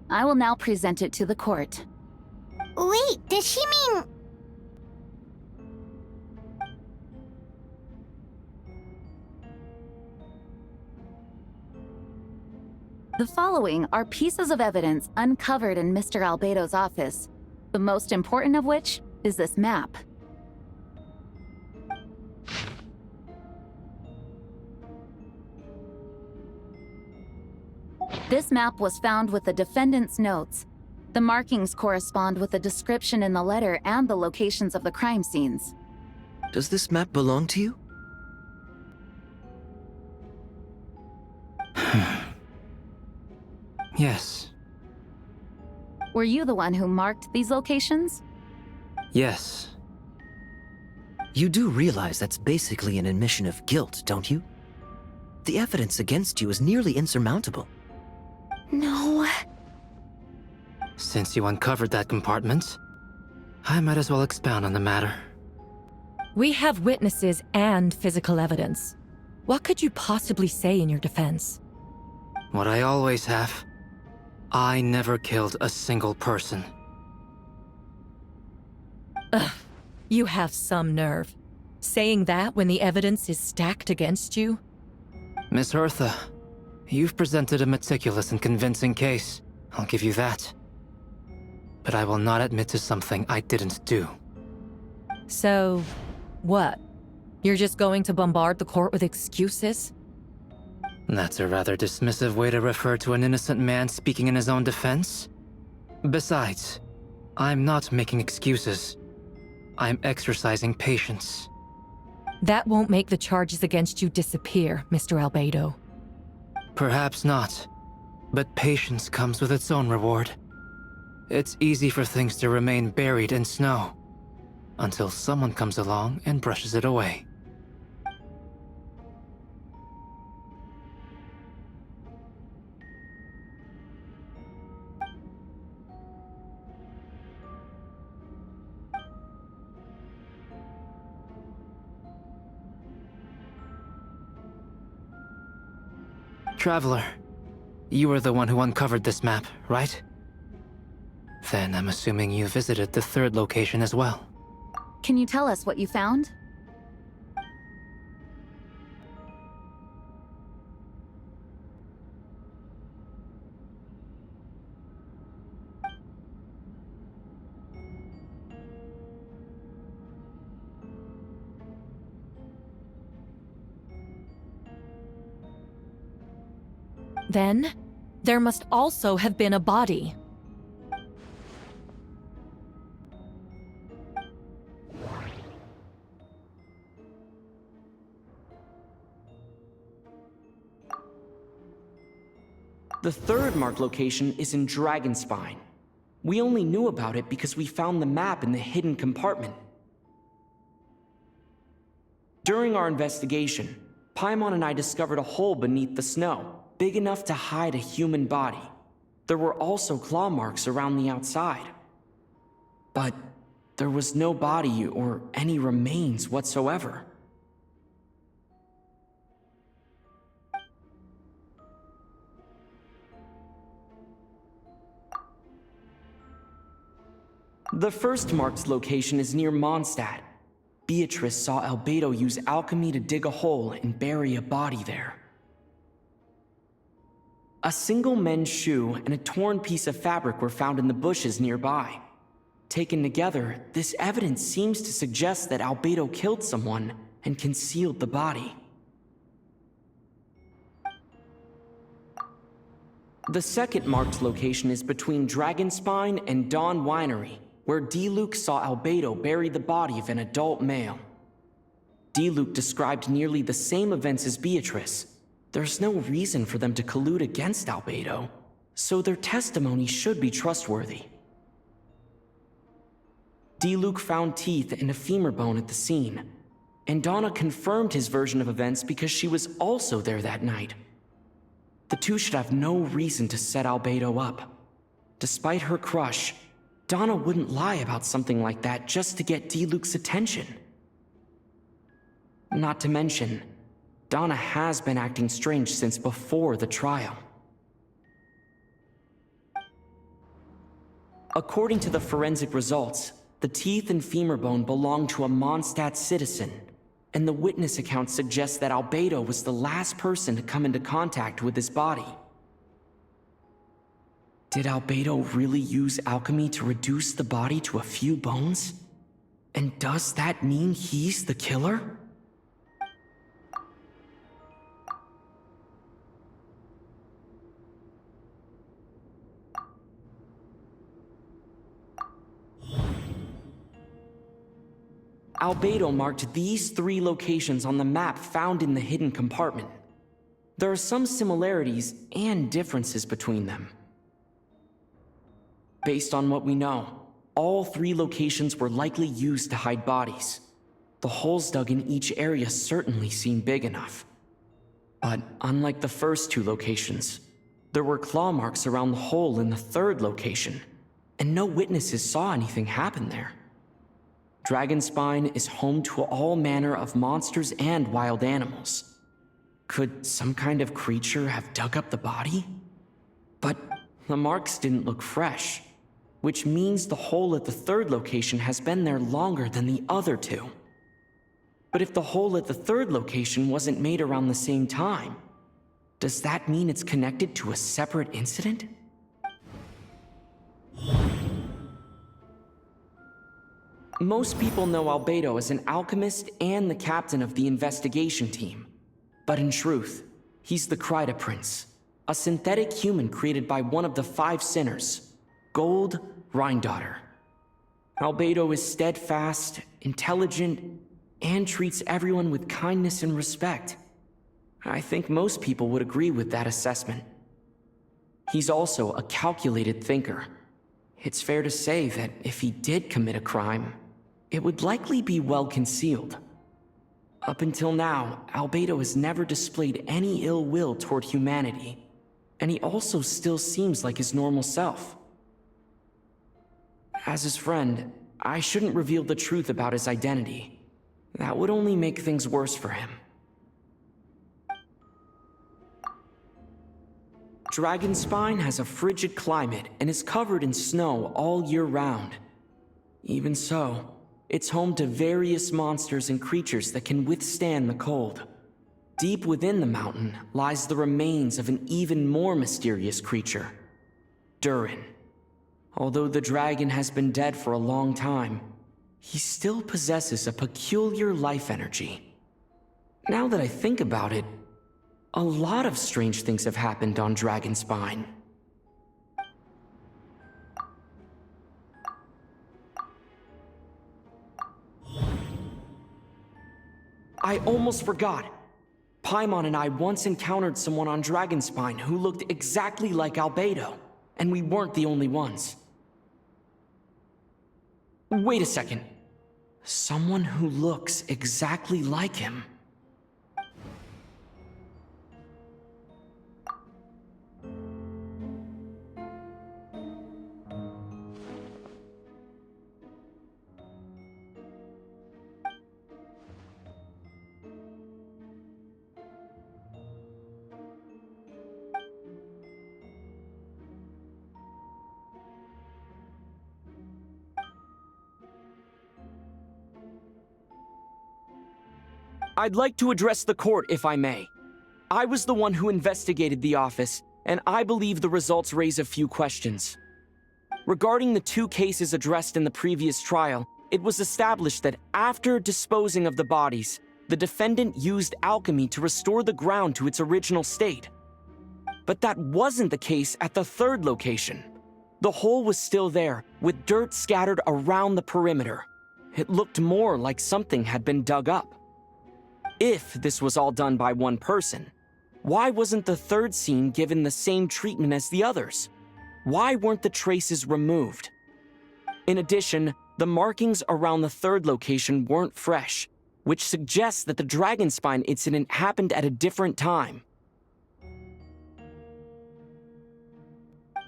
I will now present it to the court. Wait, does she mean... The following are pieces of evidence uncovered in Mr. Albedo's office, the most important of which is this map. This map was found with the defendant's notes. The markings correspond with the description in the letter and the locations of the crime scenes. Does this map belong to you? Yes. Were you the one who marked these locations? Yes. You do realize that's basically an admission of guilt, don't you? The evidence against you is nearly insurmountable. No. Since you uncovered that compartment, I might as well expound on the matter. We have witnesses and physical evidence. What could you possibly say in your defense? What I always have. I never killed a single person. Ugh, you have some nerve. Saying that when the evidence is stacked against you? Miss Hertha, you've presented a meticulous and convincing case. I'll give you that. But I will not admit to something I didn't do. So, what? You're just going to bombard the court with excuses? That's a rather dismissive way to refer to an innocent man speaking in his own defense. Besides, I'm not making excuses. I'm exercising patience. That won't make the charges against you disappear, Mr. Albedo. Perhaps not, but patience comes with its own reward. It's easy for things to remain buried in snow. until someone comes along and brushes it away. Traveler, you are the one who uncovered this map, right? Then I'm assuming you visited the third location as well. Can you tell us what you found? Then, there must also have been a body. The third marked location is in Dragonspine. We only knew about it because we found the map in the hidden compartment. During our investigation, Paimon and I discovered a hole beneath the snow, big enough to hide a human body. There were also claw marks around the outside. But there was no body or any remains whatsoever. The first marked location is near Mondstadt. Beatrice saw Albedo use alchemy to dig a hole and bury a body there. A single men's shoe and a torn piece of fabric were found in the bushes nearby. Taken together, this evidence seems to suggest that Albedo killed someone and concealed the body. The second marked location is between Dragonspine and Dawn Winery, where D-Luke saw Albedo bury the body of an adult male. D-Luke described nearly the same events as Beatrice. There's no reason for them to collude against Albedo, so their testimony should be trustworthy. D-Luke found teeth and a femur bone at the scene, and Donna confirmed his version of events because she was also there that night. The two should have no reason to set Albedo up. Despite her crush, Donna wouldn't lie about something like that just to get D-Luke's attention. Not to mention, Donna has been acting strange since before the trial. According to the forensic results, the teeth and femur bone belong to a Mondstadt citizen, and the witness account suggests that Albedo was the last person to come into contact with his body. Did Albedo really use alchemy to reduce the body to a few bones? And does that mean he's the killer? Albedo marked these 3 locations on the map found in the hidden compartment. There are some similarities and differences between them. Based on what we know, all 3 locations were likely used to hide bodies. The holes dug in each area certainly seem big enough. But unlike the first 2 locations, there were claw marks around the hole in the third location, and no witnesses saw anything happen there. Dragonspine is home to all manner of monsters and wild animals. Could some kind of creature have dug up the body? But the marks didn't look fresh, which means the hole at the third location has been there longer than the other 2. But if the hole at the third location wasn't made around the same time, does that mean it's connected to a separate incident? Most people know Albedo as an alchemist and the captain of the investigation team. But in truth, he's the Kryta Prince, a synthetic human created by one of the 5 sinners, Gold Rhindaughter. Albedo is steadfast, intelligent, and treats everyone with kindness and respect. I think most people would agree with that assessment. He's also a calculated thinker. It's fair to say that if he did commit a crime, it would likely be well concealed. Up until now, Albedo has never displayed any ill will toward humanity, and he also still seems like his normal self. As his friend, I shouldn't reveal the truth about his identity. That would only make things worse for him. Dragonspine has a frigid climate and is covered in snow all year round. Even so, it's home to various monsters and creatures that can withstand the cold. Deep within the mountain lies the remains of an even more mysterious creature, Durin. Although the dragon has been dead for a long time, he still possesses a peculiar life energy. Now that I think about it, a lot of strange things have happened on Dragonspine. I almost forgot. Paimon and I once encountered someone on Dragonspine who looked exactly like Albedo, and we weren't the only ones. Wait a second. Someone who looks exactly like him. I'd like to address the court, if I may. I was the one who investigated the office, and I believe the results raise a few questions. Regarding the 2 cases addressed in the previous trial, it was established that after disposing of the bodies, the defendant used alchemy to restore the ground to its original state. But that wasn't the case at the 3rd location. The hole was still there, with dirt scattered around the perimeter. It looked more like something had been dug up. If this was all done by one person, why wasn't the 3rd scene given the same treatment as the others? Why weren't the traces removed? In addition, the markings around the 3rd location weren't fresh, which suggests that the Dragonspine incident happened at a different time.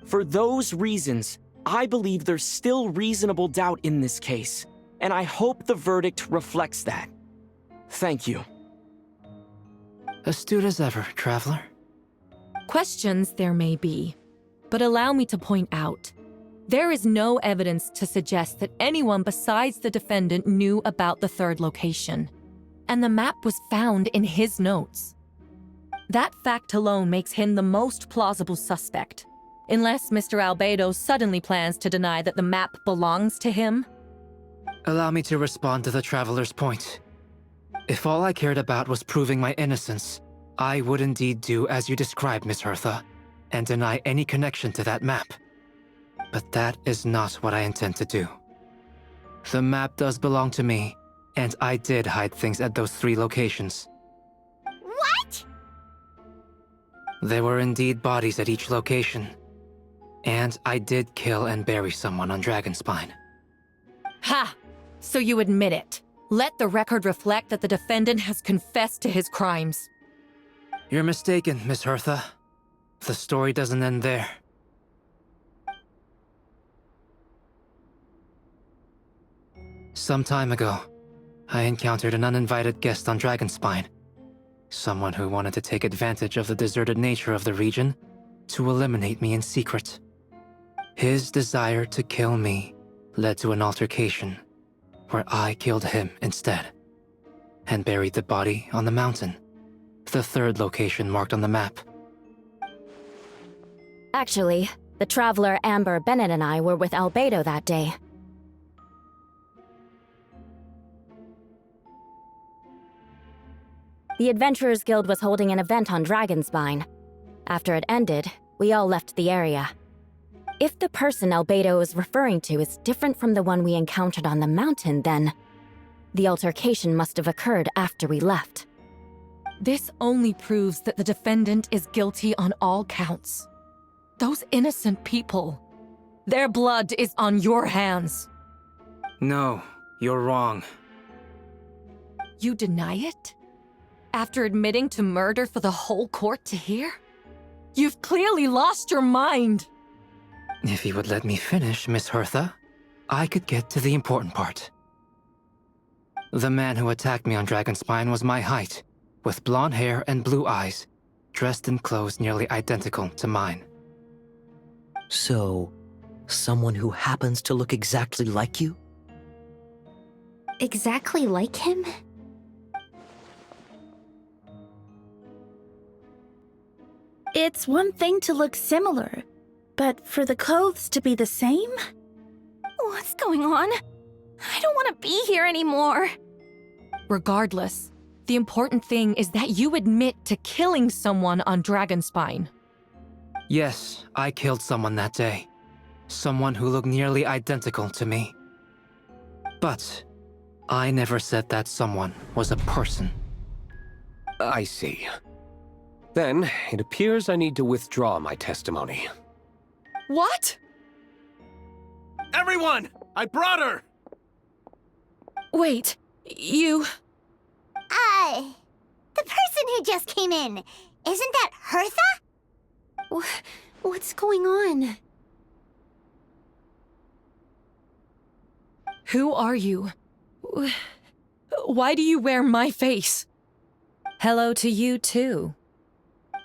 For those reasons, I believe there's still reasonable doubt in this case, and I hope the verdict reflects that. Thank you. Astute as ever, Traveler. Questions there may be, but allow me to point out, there is no evidence to suggest that anyone besides the defendant knew about the 3rd location, and the map was found in his notes. That fact alone makes him the most plausible suspect, unless Mr. Albedo suddenly plans to deny that the map belongs to him. Allow me to respond to the Traveler's point. If all I cared about was proving my innocence, I would indeed do as you described, Miss Hertha, and deny any connection to that map. But that is not what I intend to do. The map does belong to me, and I did hide things at those 3 locations. What? There were indeed bodies at each location, and I did kill and bury someone on Dragonspine. Ha! So you admit it. Let the record reflect that the defendant has confessed to his crimes. You're mistaken, Miss Hertha. The story doesn't end there. Some time ago, I encountered an uninvited guest on Dragonspine. Someone who wanted to take advantage of the deserted nature of the region to eliminate me in secret. His desire to kill me led to an altercation where I killed him instead, and buried the body on the mountain, the 3rd location marked on the map. Actually, the traveler Amber Bennett and I were with Albedo that day. The Adventurers Guild was holding an event on Dragonspine. After it ended, we all left the area. If the person Albedo is referring to is different from the one we encountered on the mountain, then the altercation must have occurred after we left. This only proves that the defendant is guilty on all counts. Those innocent people, their blood is on your hands. No, You're wrong. You deny it? After admitting to murder for the whole court to hear? You've clearly lost your mind! If you would let me finish, Miss Hertha, I could get to the important part. The man who attacked me on Dragonspine was my height, with blonde hair and blue eyes, dressed in clothes nearly identical to mine. So, someone who happens to look exactly like you? Exactly like him? It's one thing to look similar, but for the clothes to be the same? What's going on? I don't want to be here anymore. Regardless, the important thing is that you admit to killing someone on Dragonspine. Yes, I killed someone that day. Someone who looked nearly identical to me. But I never said that someone was a person. I see. Then, it appears I need to withdraw my testimony. What? Everyone! I brought her! Wait, you... The person who just came in, isn't that Hertha? What's going on? Who are you? Why do you wear my face? Hello to you, too.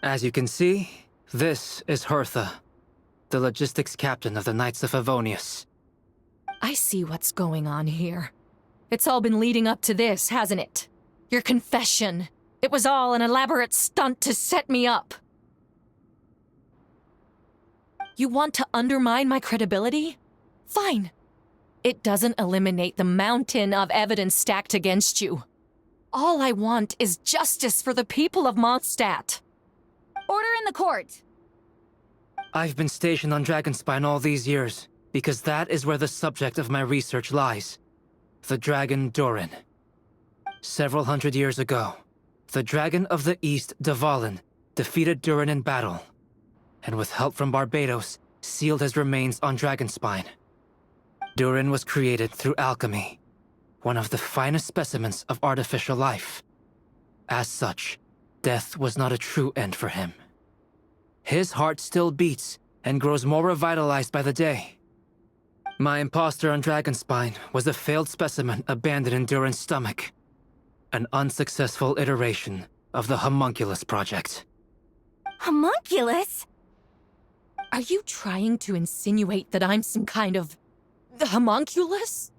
As you can see, this is Hertha, the logistics captain of the Knights of Favonius. I see what's going on here. It's all been leading up to this, hasn't it? Your confession. It was all an elaborate stunt to set me up. You want to undermine my credibility? Fine. It doesn't eliminate the mountain of evidence stacked against you. All I want is justice for the people of Mondstadt. Order in the court! I've been stationed on Dragonspine all these years, because that is where the subject of my research lies. The dragon Durin. Several hundred years ago, the dragon of the East, Dvalin, defeated Durin in battle, and with help from Barbados, sealed his remains on Dragonspine. Durin was created through alchemy, one of the finest specimens of artificial life. As such, death was not a true end for him. His heart still beats and grows more revitalized by the day. My imposter on Dragonspine was a failed specimen abandoned in Durin's stomach. An unsuccessful iteration of the Homunculus project. Homunculus? Are you trying to insinuate that I'm some kind of... the homunculus?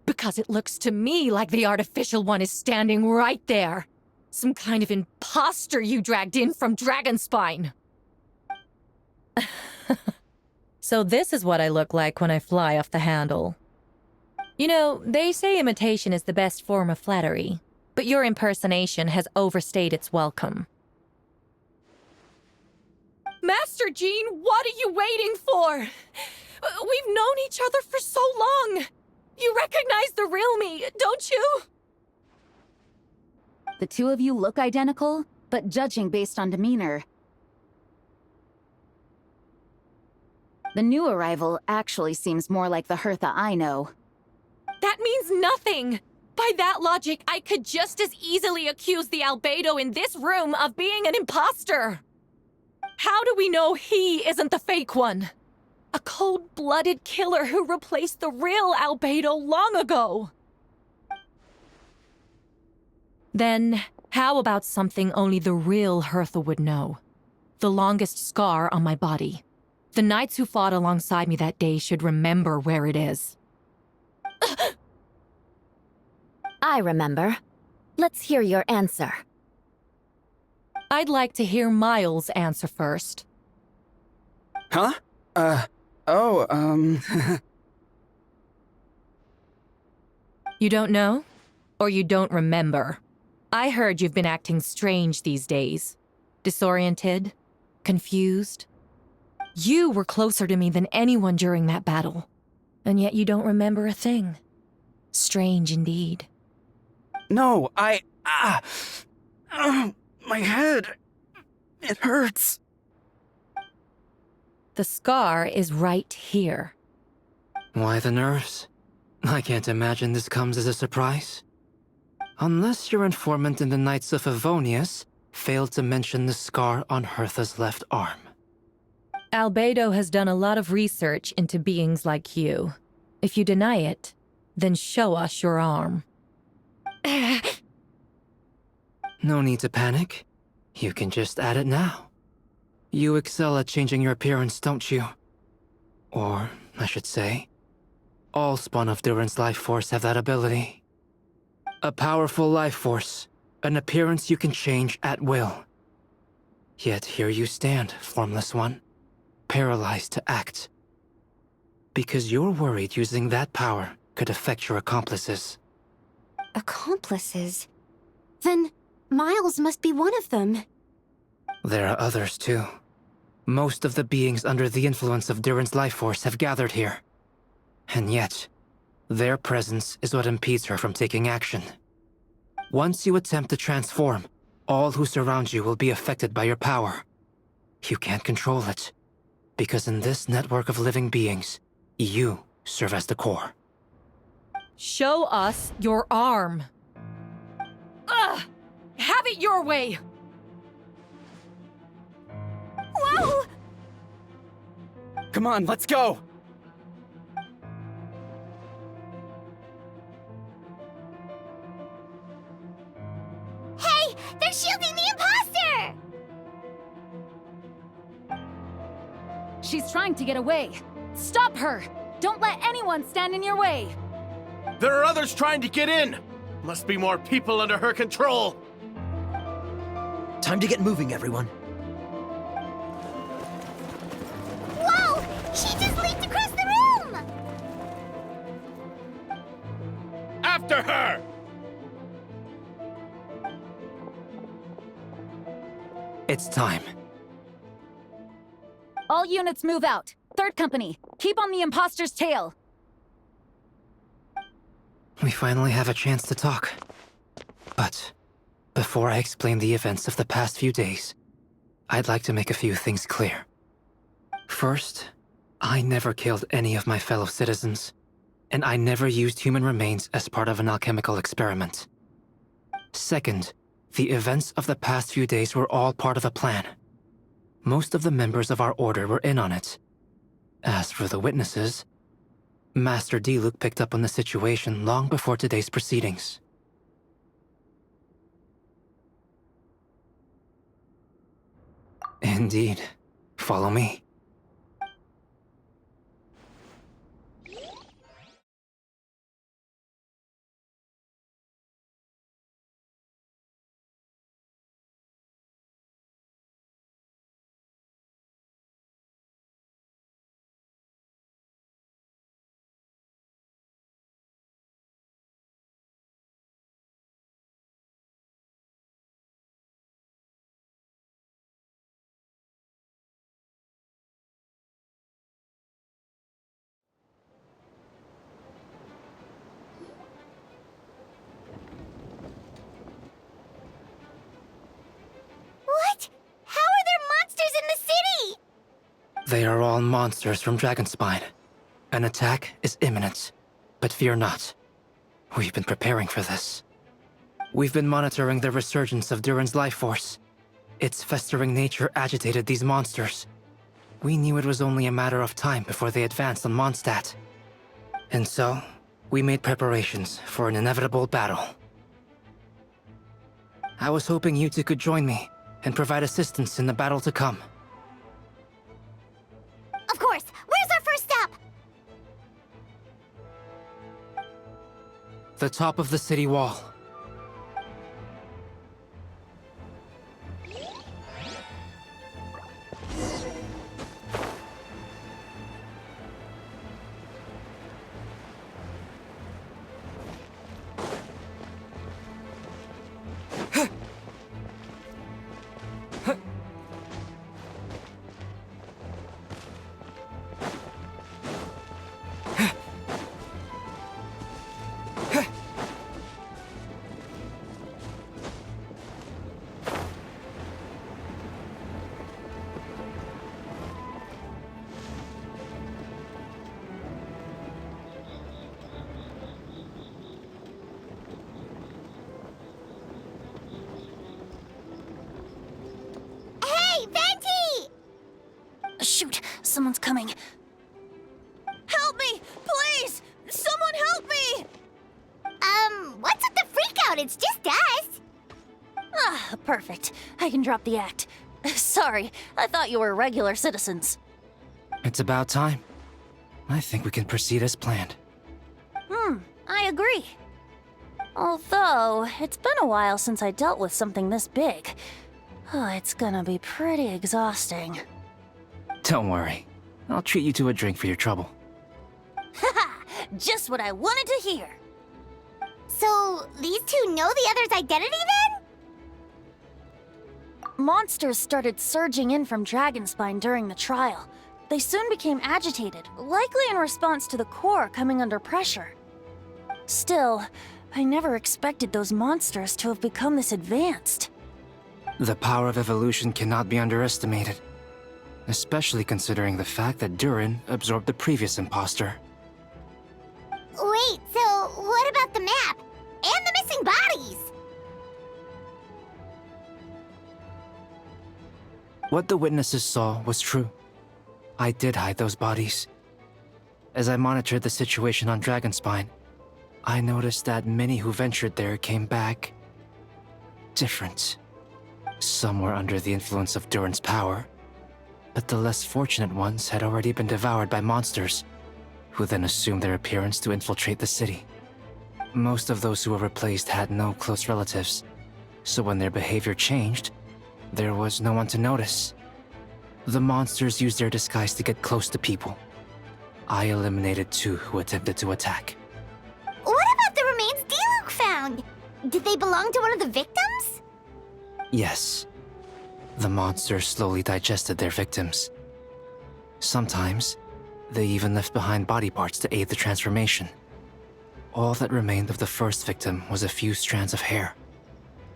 Because it looks to me like the artificial one is standing right there. Some kind of imposter you dragged in from Dragonspine. So this is what I look like when I fly off the handle. You know, they say imitation is the best form of flattery, but your impersonation has overstayed its welcome. Master Jean, what are you waiting for? We've known each other for so long. You recognize the real me, don't you? The two of you look identical, but judging based on demeanor, the new arrival actually seems more like the Hertha I know. That means nothing! By that logic, I could just as easily accuse the albedo in this room of being an imposter! How do we know he isn't the fake one? A cold-blooded killer who replaced the real albedo long ago! Then, how about something only the real Hertha would know? The longest scar on my body. The knights who fought alongside me that day should remember where it is. I remember. Let's hear your answer. I'd like to hear Miles' answer first. Huh? You don't know? Or you don't remember? I heard you've been acting strange these days. Disoriented? Confused? You were closer to me than anyone during that battle. And yet you don't remember a thing. Strange indeed. No, my head. It hurts. The scar is right here. Why the nerves? I can't imagine this comes as a surprise. Unless your informant in the Knights of Favonius failed to mention the scar on Hertha's left arm. Albedo has done a lot of research into beings like you. If you deny it, then show us your arm. No need to panic. You can just add it now. You excel at changing your appearance, don't you? Or, I should say, all spawn of Durin's life force have that ability. A powerful life force, an appearance you can change at will. Yet here you stand, formless one, paralyzed to act. Because you're worried using that power could affect your accomplices. Accomplices? Then Miles must be one of them. There are others too. Most of the beings under the influence of Durin's life force have gathered here. And yet, their presence is what impedes her from taking action. Once you attempt to transform, all who surround you will be affected by your power. You can't control it, because in this network of living beings, you serve as the core. Show us your arm. Ugh! Have it your way! Whoa! Come on, let's go! Hey! They're shielding the imposter! She's trying to get away. Stop her! Don't let anyone stand in your way! There are others trying to get in! Must be more people under her control! Time to get moving, everyone. Whoa! She just leaped across the room! After her! It's time. All units move out. Third company, keep on the imposter's tail. We finally have a chance to talk. But before I explain the events of the past few days, I'd like to make a few things clear. First, I never killed any of my fellow citizens, and I never used human remains as part of an alchemical experiment. Second, the events of the past few days were all part of a plan. Most of the members of our order were in on it. As for the witnesses, Master Diluc picked up on the situation long before today's proceedings. Indeed. Follow me. What? How are there monsters in the city? They are all monsters from Dragonspine. An attack is imminent, but fear not. We've been preparing for this. We've been monitoring the resurgence of Durin's life force. Its festering nature agitated these monsters. We knew it was only a matter of time before they advanced on Mondstadt. And so, we made preparations for an inevitable battle. I was hoping you two could join me and provide assistance in the battle to come. Of course. Where's our first stop? The top of the city wall. Fenty! Shoot, someone's coming. Help me! Please! Someone help me! What's with the freakout? It's just us. Ah, perfect. I can drop the act. Sorry, I thought you were regular citizens. It's about time. I think we can proceed as planned. I agree. Although, it's been a while since I dealt with something this big. Oh, it's gonna be pretty exhausting. Don't worry. I'll treat you to a drink for your trouble. Haha! Just what I wanted to hear. So, these two know the other's identity then? Monsters started surging in from Dragonspine during the trial. They soon became agitated, likely in response to the core coming under pressure. Still, I never expected those monsters to have become this advanced. The power of evolution cannot be underestimated, especially considering the fact that Durin absorbed the previous imposter. Wait, so what about the map? And the missing bodies? What the witnesses saw was true. I did hide those bodies. As I monitored the situation on Dragonspine, I noticed that many who ventured there came back different. Some were under the influence of Durin's power, but the less fortunate ones had already been devoured by monsters, who then assumed their appearance to infiltrate the city. Most of those who were replaced had no close relatives, so when their behavior changed, there was no one to notice. The monsters used their disguise to get close to people. I eliminated 2 who attempted to attack. What about the remains D-Luke found? Did they belong to one of the victims? Yes. The monsters slowly digested their victims. Sometimes, they even left behind body parts to aid the transformation. All that remained of the first victim was a few strands of hair,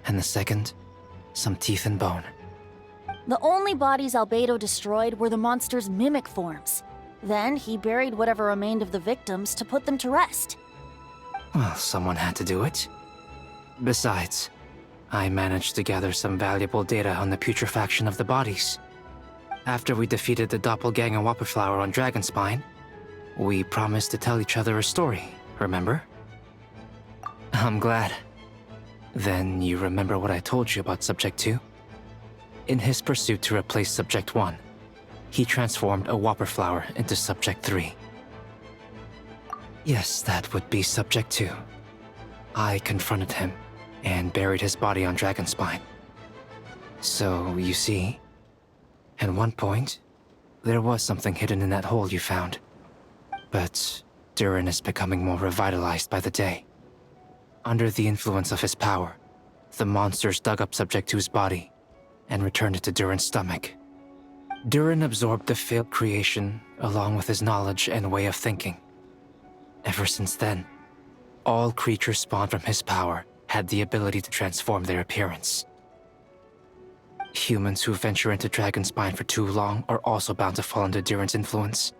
and the second, some teeth and bone. The only bodies Albedo destroyed were the monster's mimic forms. Then he buried whatever remained of the victims to put them to rest. Well, someone had to do it. Besides, I managed to gather some valuable data on the putrefaction of the bodies. After we defeated the doppelganger Whopperflower on Dragonspine, we promised to tell each other a story, remember? I'm glad. Then you remember what I told you about Subject 2? In his pursuit to replace Subject 1, he transformed a Whopperflower into Subject 3. Yes, that would be Subject 2. I confronted him and buried his body on Dragonspine. So, you see, at one point, there was something hidden in that hole you found. But Durin is becoming more revitalized by the day. Under the influence of his power, the monsters dug up Subject 2's body and returned it to Durin's stomach. Durin absorbed the failed creation along with his knowledge and way of thinking. Ever since then, all creatures spawned from his power had the ability to transform their appearance. Humans who venture into Dragonspine for too long are also bound to fall under Durin's influence.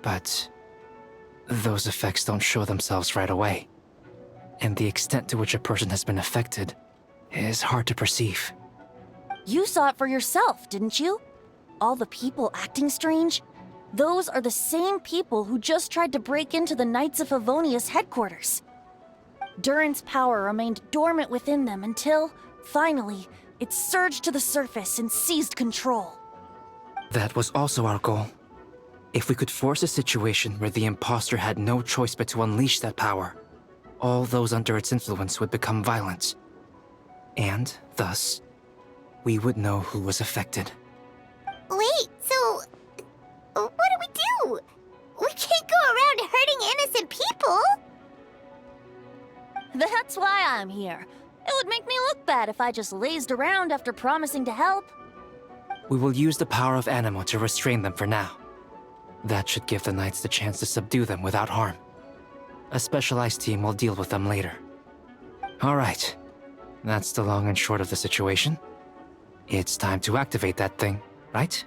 But those effects don't show themselves right away, and the extent to which a person has been affected is hard to perceive. You saw it for yourself, didn't you? All the people acting strange? Those are the same people who just tried to break into the Knights of Favonius headquarters. Durin's power remained dormant within them until, finally, it surged to the surface and seized control. That was also our goal. If we could force a situation where the imposter had no choice but to unleash that power, all those under its influence would become violent. And, thus, we would know who was affected. Wait, so what do we do? We can't go around hurting innocent people! That's why I'm here. It would make me look bad if I just lazed around after promising to help. We will use the power of Animo to restrain them for now. That should give the Knights the chance to subdue them without harm. A specialized team will deal with them later. Alright, that's the long and short of the situation. It's time to activate that thing, right?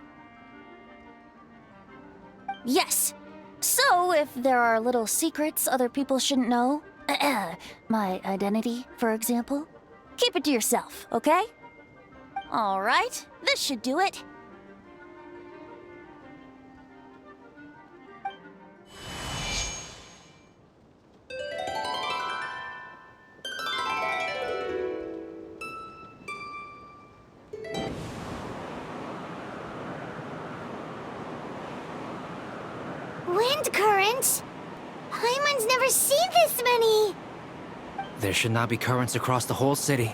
Yes. So, if there are little secrets other people shouldn't know, my identity, for example, keep it to yourself, okay? All right, this should do it. Wind currents? Paimon's never seen this many! There should not be currents across the whole city.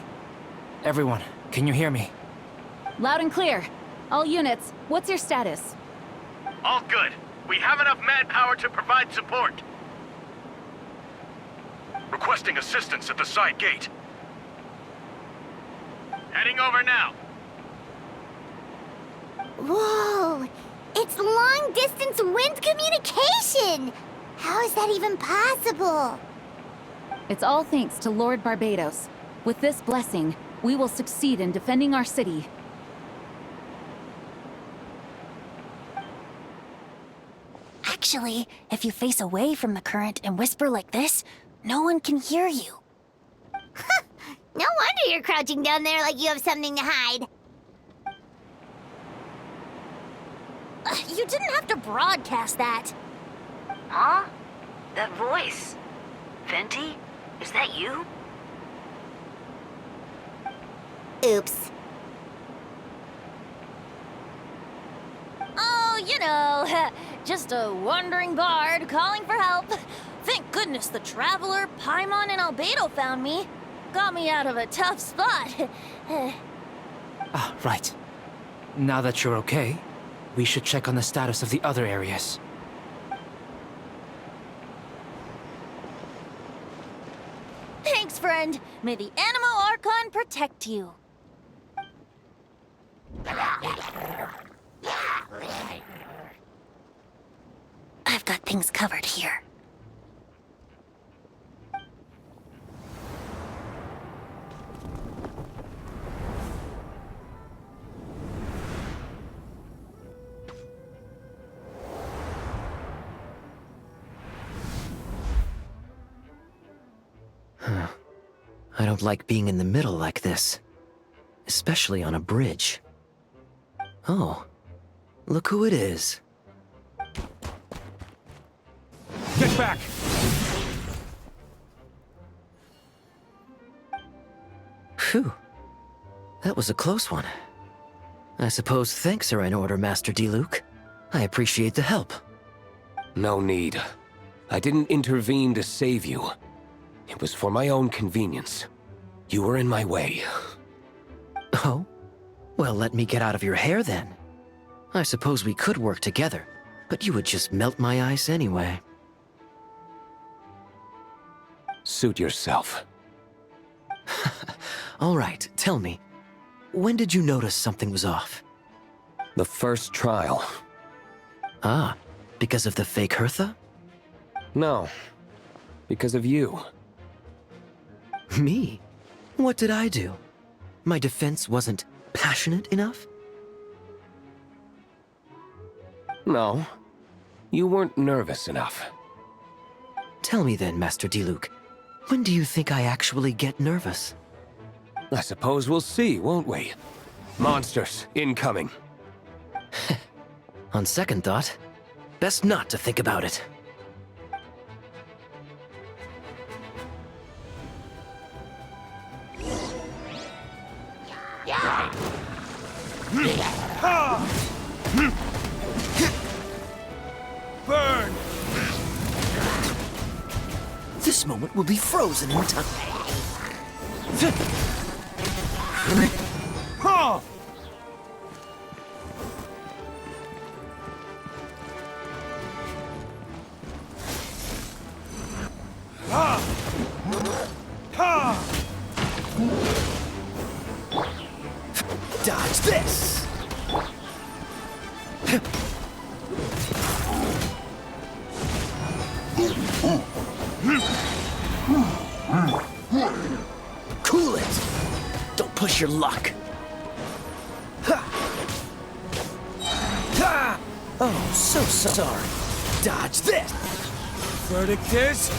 Everyone, can you hear me? Loud and clear. All units, what's your status? All good. We have enough manpower to provide support. Requesting assistance at the side gate. Heading over now. Whoa! It's long-distance wind communication! How is that even possible? It's all thanks to Lord Barbados. With this blessing, we will succeed in defending our city. Actually, if you face away from the current and whisper like this, no one can hear you. No wonder you're crouching down there like you have something to hide. You didn't have to broadcast that. Huh? That voice? Venti? Is that you? Oops. Oh, you know, just a wandering bard calling for help. Thank goodness the Traveler, Paimon, and Albedo found me. Got me out of a tough spot. Ah, right. Now that you're okay, we should check on the status of the other areas. Thanks, friend. May the Animo Archon protect you. I've got things covered here. I don't like being in the middle like this. Especially on a bridge. Oh, look who it is. Get back! Phew. That was a close one. I suppose thanks are in order, Master Diluc. I appreciate the help. No need. I didn't intervene to save you. It was for my own convenience. You were in my way. Oh? Well, let me get out of your hair then. I suppose we could work together, but you would just melt my ice anyway. Suit yourself. All right, tell me. When did you notice something was off? The first trial. Ah, because of the fake Hertha? No. Because of you. Me? What did I do? My defense wasn't passionate enough? No. You weren't nervous enough. Tell me then, Master Diluc. When do you think I actually get nervous? I suppose we'll see, won't we? Monsters, incoming. On second thought, best not to think about it. Burn! This moment will be frozen in time. Ha! Ha! Ha! Dodge this! Cool it! Don't push your luck. Ha! Oh, so sorry. Dodge this! Verdict is...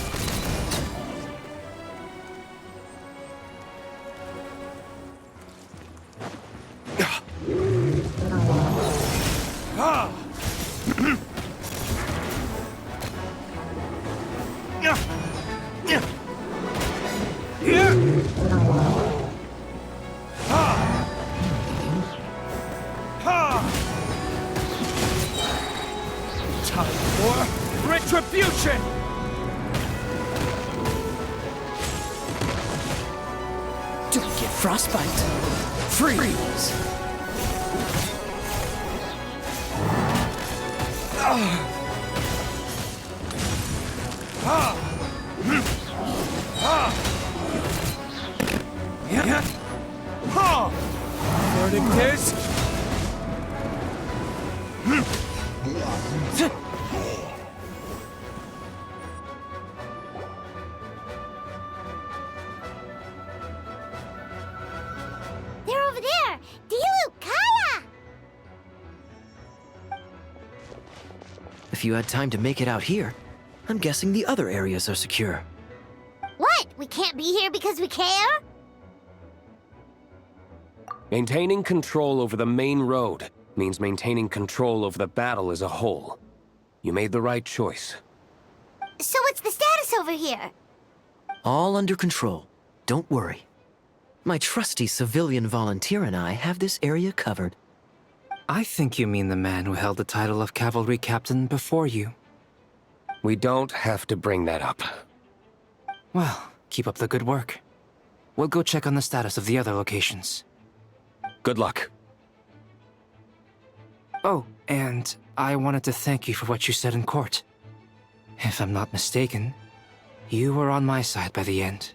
Retribution! Don't get frostbite. Freeze! Burning this! They're over there! Dilu, Kaya! If you had time to make it out here, I'm guessing the other areas are secure. What? We can't be here because we care? Maintaining control over the main road means maintaining control over the battle as a whole. You made the right choice. So what's the status over here? All under control. Don't worry. My trusty civilian volunteer and I have this area covered. I think you mean the man who held the title of cavalry captain before you. We don't have to bring that up. Well, keep up the good work. We'll go check on the status of the other locations. Good luck. Oh, and I wanted to thank you for what you said in court. If I'm not mistaken, you were on my side by the end.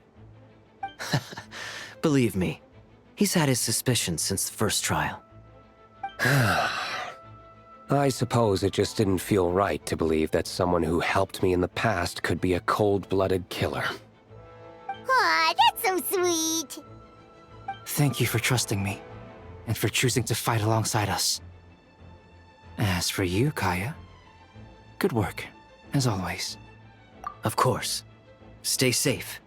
Believe me, he's had his suspicions since the first trial. I suppose it just didn't feel right to believe that someone who helped me in the past could be a cold-blooded killer. Aw, that's so sweet. Thank you for trusting me, and for choosing to fight alongside us. As for you, Kaya, good work, as always. Of course. Stay safe.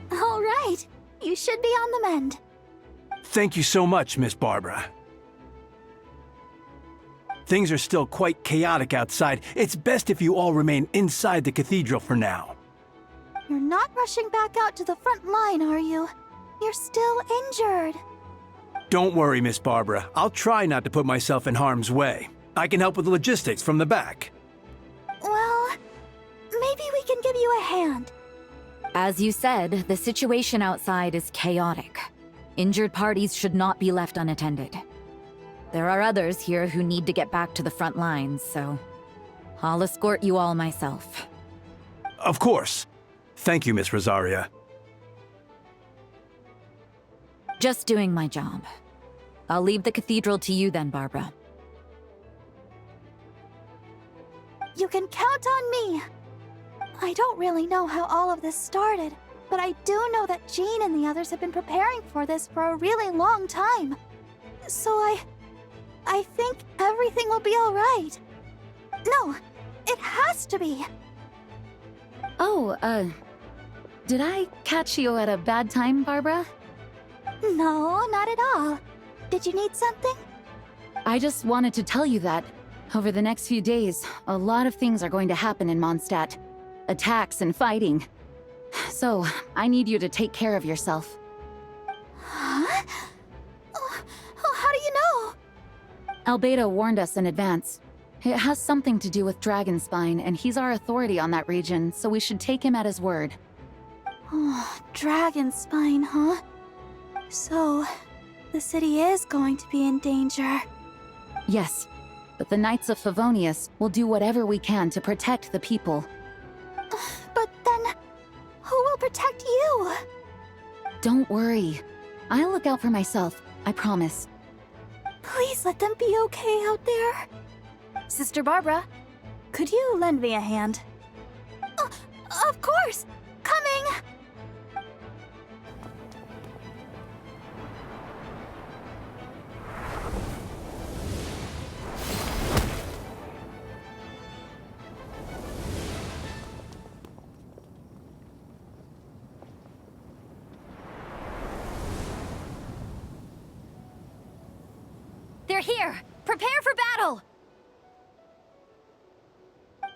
All right. You should be on the mend. Thank you so much, Miss Barbara. Things are still quite chaotic outside. It's best if you all remain inside the cathedral for now. You're not rushing back out to the front line, are you? You're still injured. Don't worry, Miss Barbara. I'll try not to put myself in harm's way. I can help with the logistics from the back. Well, maybe we can give you a hand. As you said, the situation outside is chaotic. Injured parties should not be left unattended. There are others here who need to get back to the front lines, so I'll escort you all myself. Of course. Thank you, Miss Rosaria. Just doing my job. I'll leave the cathedral to you then, Barbara. You can count on me. I don't really know how all of this started, but I do know that Jean and the others have been preparing for this for a really long time. So I think everything will be all right. No, it has to be. Oh, did I catch you at a bad time, Barbara? No, not at all. Did you need something? I just wanted to tell you that, over the next few days, a lot of things are going to happen in Mondstadt. Attacks and fighting. So, I need you to take care of yourself. Huh? Oh, how do you know? Albedo warned us in advance. It has something to do with Dragonspine, and he's our authority on that region, so we should take him at his word. Oh, dragon spine, huh? So, the city is going to be in danger. Yes, but the Knights of Favonius will do whatever we can to protect the people. But then, who will protect you? Don't worry. I'll look out for myself, I promise. Please let them be okay out there. Sister Barbara, could you lend me a hand? Of course! Coming! They're here! Prepare for battle!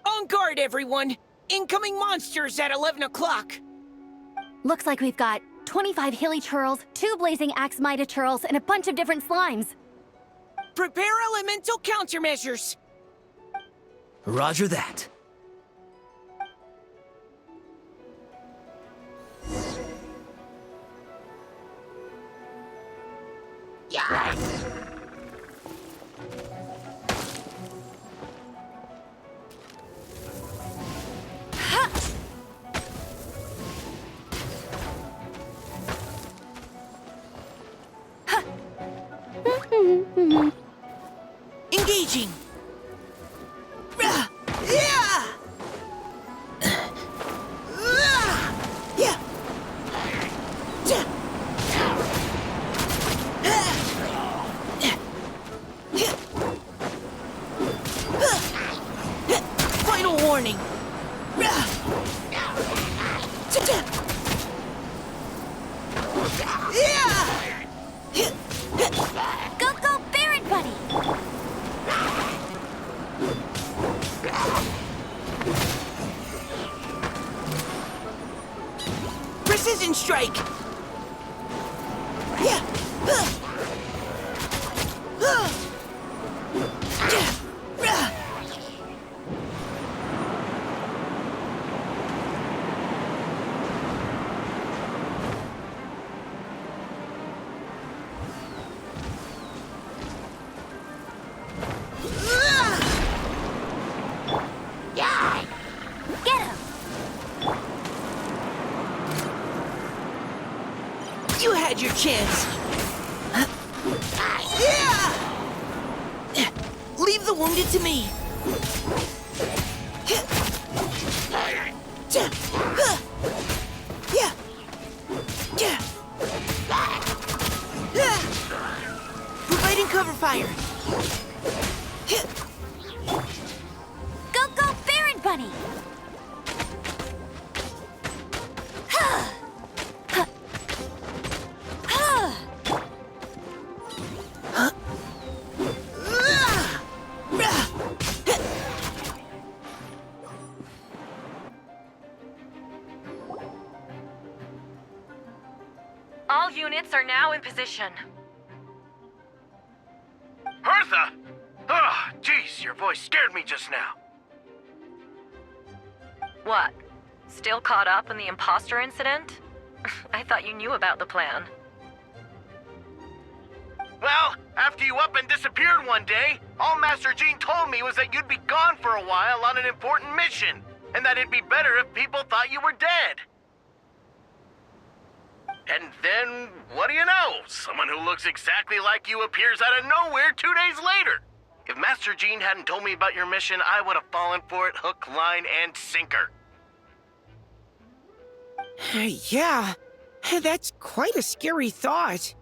On guard, everyone! Incoming monsters at 11 o'clock! Looks like we've got 25 hilly churls, 2 blazing axe mighty churls, and a bunch of different slimes. Prepare elemental countermeasures! Roger that. Yeah! Engaging! Final warning! Go, go, Baron Buddy! Precision strike! Get him! You had your chance! Leave the wounded to me! Providing cover fire! Go, go, Baron Bunny! All units are now in position. Hertha! Oh, jeez, your voice scared me just now. What? Still caught up in the imposter incident? I thought you knew about the plan. Well, after you up and disappeared one day, all Master Jean told me was that you'd be gone for a while on an important mission, and that it'd be better if people thought you were dead. And then, what do you know? Someone who looks exactly like you appears out of nowhere 2 days later. If Master Jean hadn't told me about your mission, I would have fallen for it hook, line, and sinker. Yeah, that's quite a scary thought.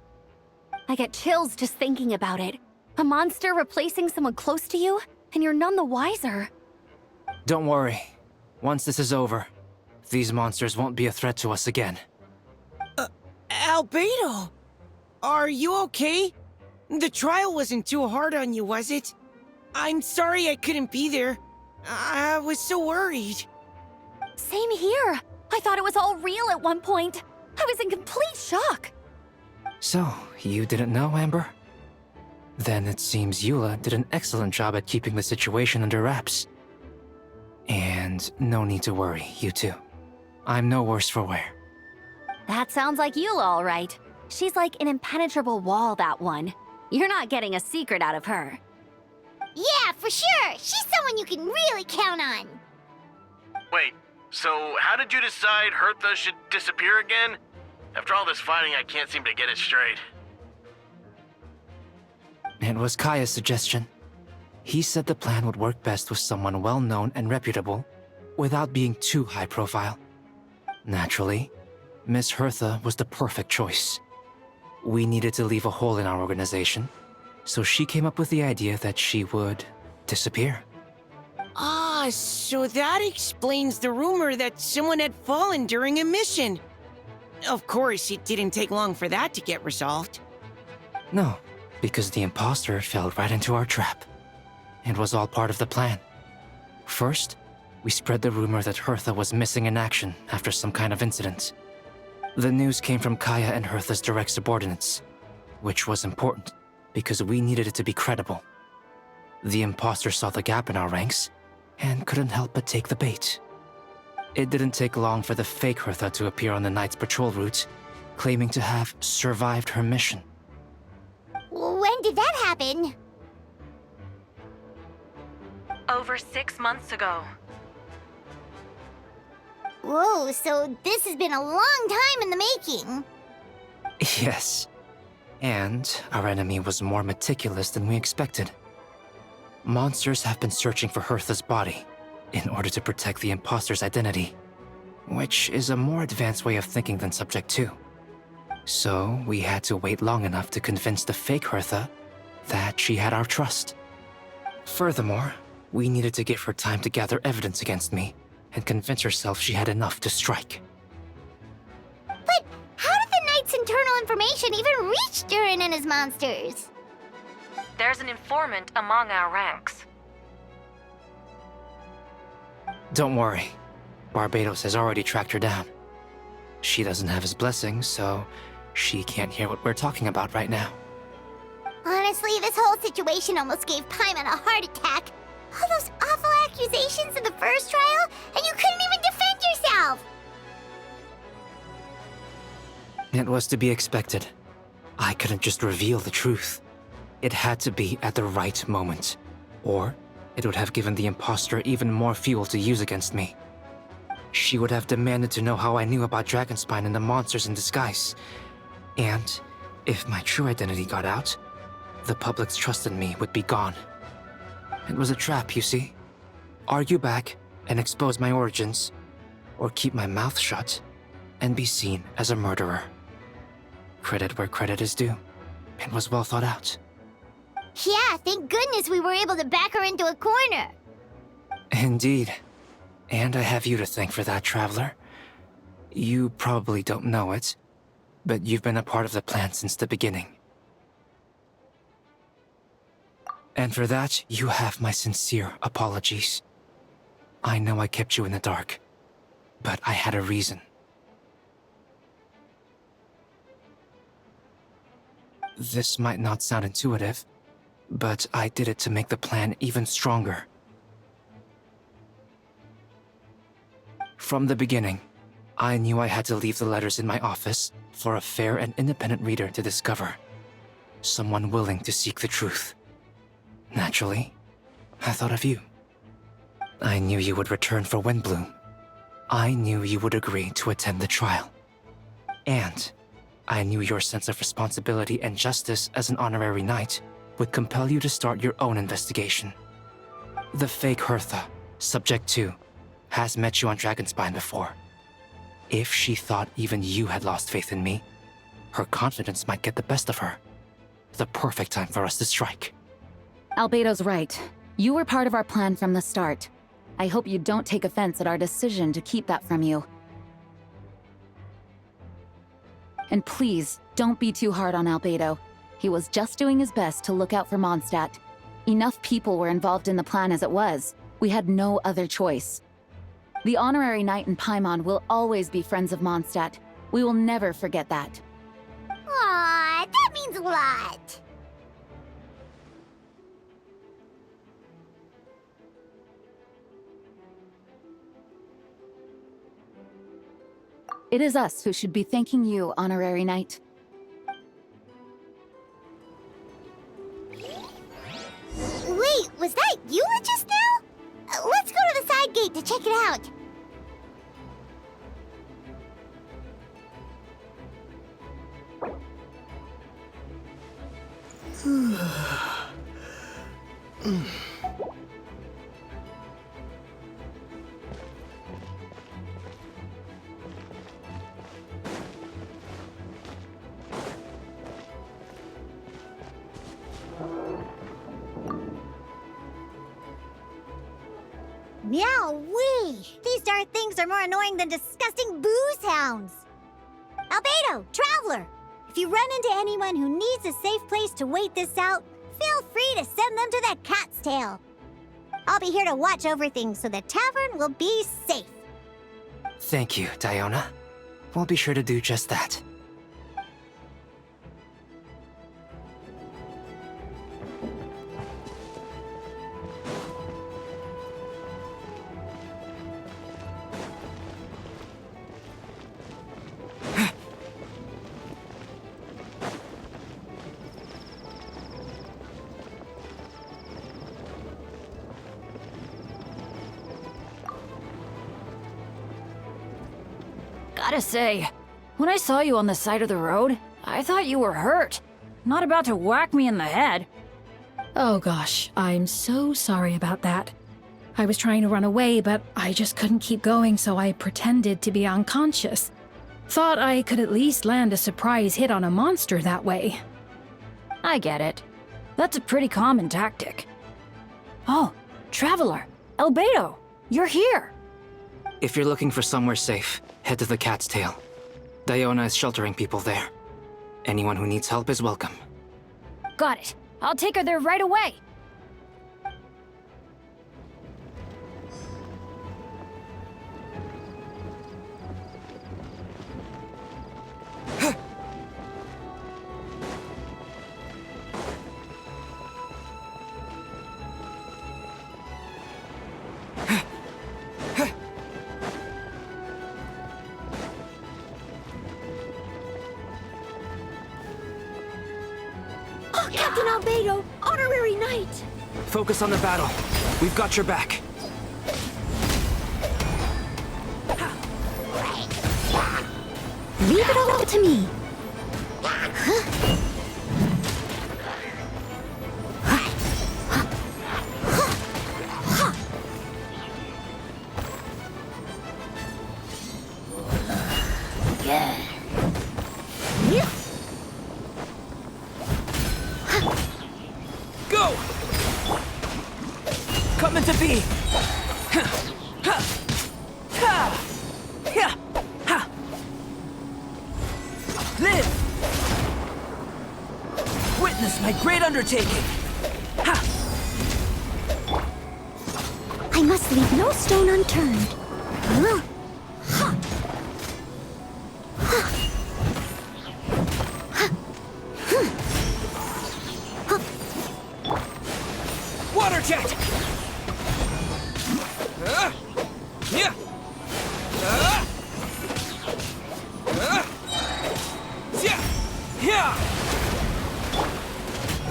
I get chills just thinking about it. A monster replacing someone close to you, and you're none the wiser. Don't worry. Once this is over, these monsters won't be a threat to us again. Albedo! Are you okay? The trial wasn't too hard on you, was it? I'm sorry I couldn't be there. I was so worried. Same here. I thought it was all real at one point. I was in complete shock. So, you didn't know, Amber? Then it seems Eula did an excellent job at keeping the situation under wraps. And no need to worry, you two. I'm no worse for wear. That sounds like you, all right. She's like an impenetrable wall, that one. You're not getting a secret out of her. Yeah, for sure. She's someone you can really count on. Wait, so how did you decide Hertha should disappear again? After all this fighting, I can't seem to get it straight. It was Kaya's suggestion. He said the plan would work best with someone well-known and reputable, without being too high profile. Naturally, Miss Hertha was the perfect choice. We needed to leave a hole in our organization, so she came up with the idea that she would disappear. Ah, so that explains the rumor that someone had fallen during a mission. Of course, it didn't take long for that to get resolved. No, because the imposter fell right into our trap. It was all part of the plan. First, we spread the rumor that Hertha was missing in action after some kind of incident. The news came from Kaya and Hertha's direct subordinates, which was important because we needed it to be credible. The imposter saw the gap in our ranks and couldn't help but take the bait. It didn't take long for the fake Hertha to appear on the night's patrol route, claiming to have survived her mission. When did that happen? Over 6 months ago. Whoa, so this has been a long time in the making. Yes. And our enemy was more meticulous than we expected. Monsters have been searching for Hertha's body in order to protect the imposter's identity, which is a more advanced way of thinking than Subject 2. So we had to wait long enough to convince the fake Hertha that she had our trust. Furthermore, we needed to give her time to gather evidence against me and convince herself she had enough to strike. But how did the Knight's internal information even reach Durin and his monsters? There's an informant among our ranks. Don't worry. Barbados has already tracked her down. She doesn't have his blessing, so she can't hear what we're talking about right now. Honestly, this whole situation almost gave Paimon a heart attack. All those awful accusations in the first trial, and you couldn't even defend yourself! It was to be expected. I couldn't just reveal the truth. It had to be at the right moment, or it would have given the imposter even more fuel to use against me. She would have demanded to know how I knew about Dragonspine and the monsters in disguise. And if my true identity got out, the public's trust in me would be gone. It was a trap, you see. Argue back and expose my origins, or keep my mouth shut and be seen as a murderer. Credit where credit is due. It was well thought out. Yeah, thank goodness we were able to back her into a corner. Indeed. And I have you to thank for that, Traveler. You probably don't know it, but you've been a part of the plan since the beginning. And for that, you have my sincere apologies. I know I kept you in the dark, but I had a reason. This might not sound intuitive, but I did it to make the plan even stronger. From the beginning, I knew I had to leave the letters in my office for a fair and independent reader to discover. Someone willing to seek the truth. Naturally, I thought of you. I knew you would return for Windblume. I knew you would agree to attend the trial. And I knew your sense of responsibility and justice as an honorary knight would compel you to start your own investigation. The fake Hertha, Subject 2, has met you on Dragonspine before. If she thought even you had lost faith in me, her confidence might get the best of her. The perfect time for us to strike. Albedo's right. You were part of our plan from the start. I hope you don't take offense at our decision to keep that from you. And please, don't be too hard on Albedo. He was just doing his best to look out for Mondstadt. Enough people were involved in the plan as it was. We had no other choice. The Honorary Knight and Paimon will always be friends of Mondstadt. We will never forget that. Aw, that means a lot. It is us who should be thanking you, Honorary Knight. Wait, was that you just now? Let's go to the side gate to check it out. Meow-wee! These darn things are more annoying than disgusting booze hounds! Albedo, Traveler! If you run into anyone who needs a safe place to wait this out, feel free to send them to that cat's tail. I'll be here to watch over things so the tavern will be safe. Thank you, Diona. We'll be sure to do just that. Gotta say, when I saw you on the side of the road, I thought you were hurt. Not about to whack me in the head. Oh gosh, I'm so sorry about that. I was trying to run away, but I just couldn't keep going, so I pretended to be unconscious. Thought I could at least land a surprise hit on a monster that way. I get it. That's a pretty common tactic. Oh, Traveler, Albedo, you're here. If you're looking for somewhere safe, head to the Cat's Tail. Diona is sheltering people there. Anyone who needs help is welcome. Got it. I'll take her there right away. Captain Albedo, Honorary Knight! Focus on the battle. We've got your back. Leave it all to me. Go! Coming to be! Live! Witness my great undertaking! I must leave no stone unturned. Water jet!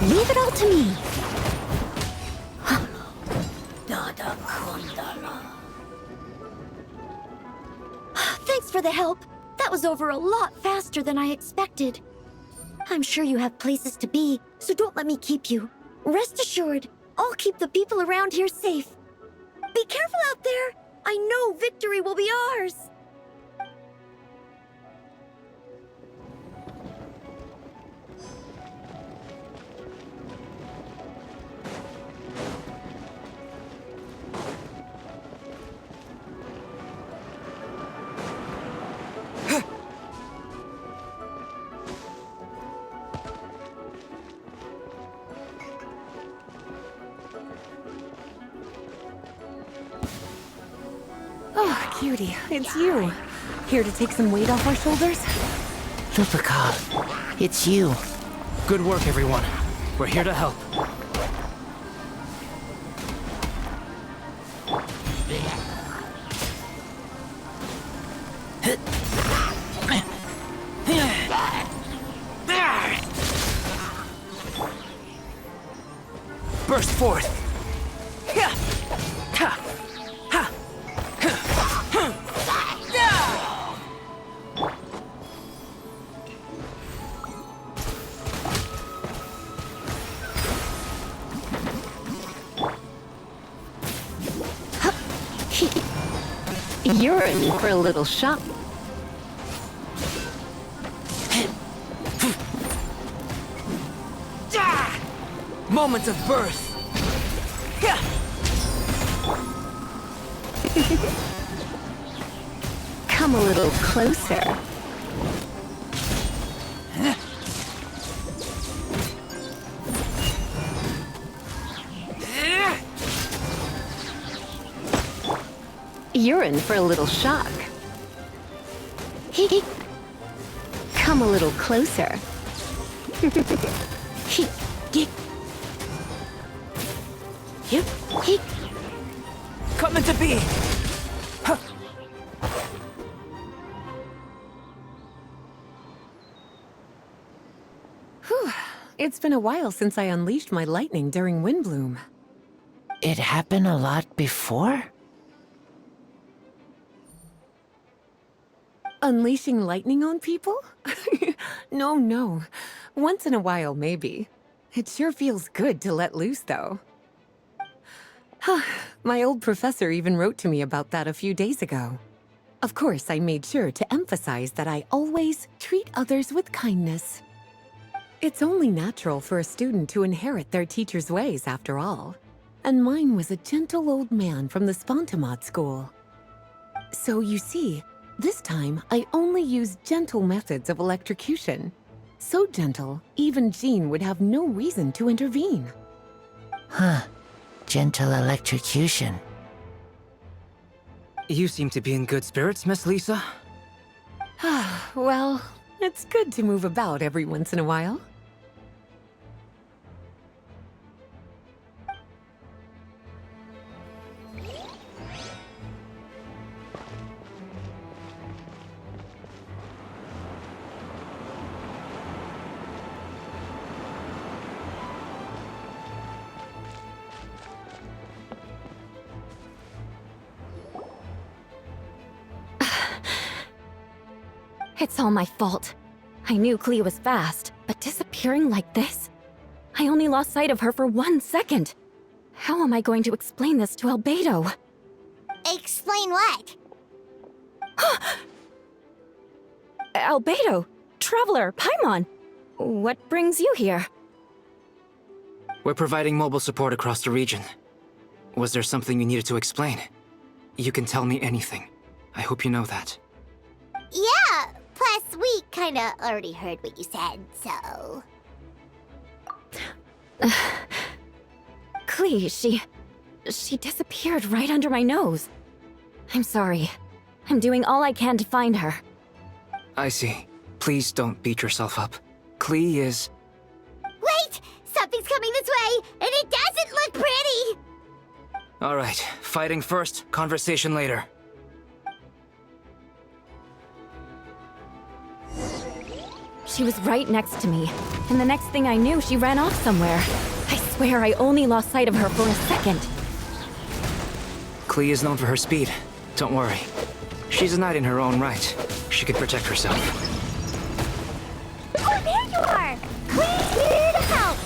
Leave it all to me. Thanks for the help. That was over a lot faster than I expected. I'm sure you have places to be, so don't let me keep you. Rest assured, I'll keep the people around here safe. Be careful out there. I know victory will be ours. Oh, cutie, it's you. Here to take some weight off our shoulders? Lupical, it's you. Good work, everyone. We're here to help. forth. Yeah. Ha. Ha. You're in for a little shock. Moment of birth. Come a little closer. You're in for a little shock. Come a little closer. Coming to be. Whew. It's been a while since I unleashed my lightning during windblume. It happened a lot before? Unleashing lightning on people? No. Once in a while, maybe. It sure feels good to let loose, though. My old professor even wrote to me about that a few days ago. Of course, I made sure to emphasize that I always treat others with kindness. It's only natural for a student to inherit their teacher's ways, after all. And mine was a gentle old man from the Spontamod school. So you see, this time I only used gentle methods of electrocution. So gentle, even Jean would have no reason to intervene. Huh. Gentle electrocution. You seem to be in good spirits, Miss Lisa. Well, it's good to move about every once in a while. It's all my fault. I knew Clea was fast, but disappearing like this? I only lost sight of her for 1 second. How am I going to explain this to Albedo? Explain what? Albedo! Traveler! Paimon! What brings you here? We're providing mobile support across the region. Was there something you needed to explain? You can tell me anything. I hope you know that. Yeah, plus we kinda already heard what you said, so... Clea, she disappeared right under my nose. I'm sorry. I'm doing all I can to find her. I see. Please don't beat yourself up. Clea is... Wait! Something's coming this way, and it doesn't look pretty! Alright, fighting first, conversation later. She was right next to me, and the next thing I knew, she ran off somewhere. I swear I only lost sight of her for a second. Clea is known for her speed. Don't worry. She's a knight in her own right. She can protect herself. Oh, there you are! Clea's here to help!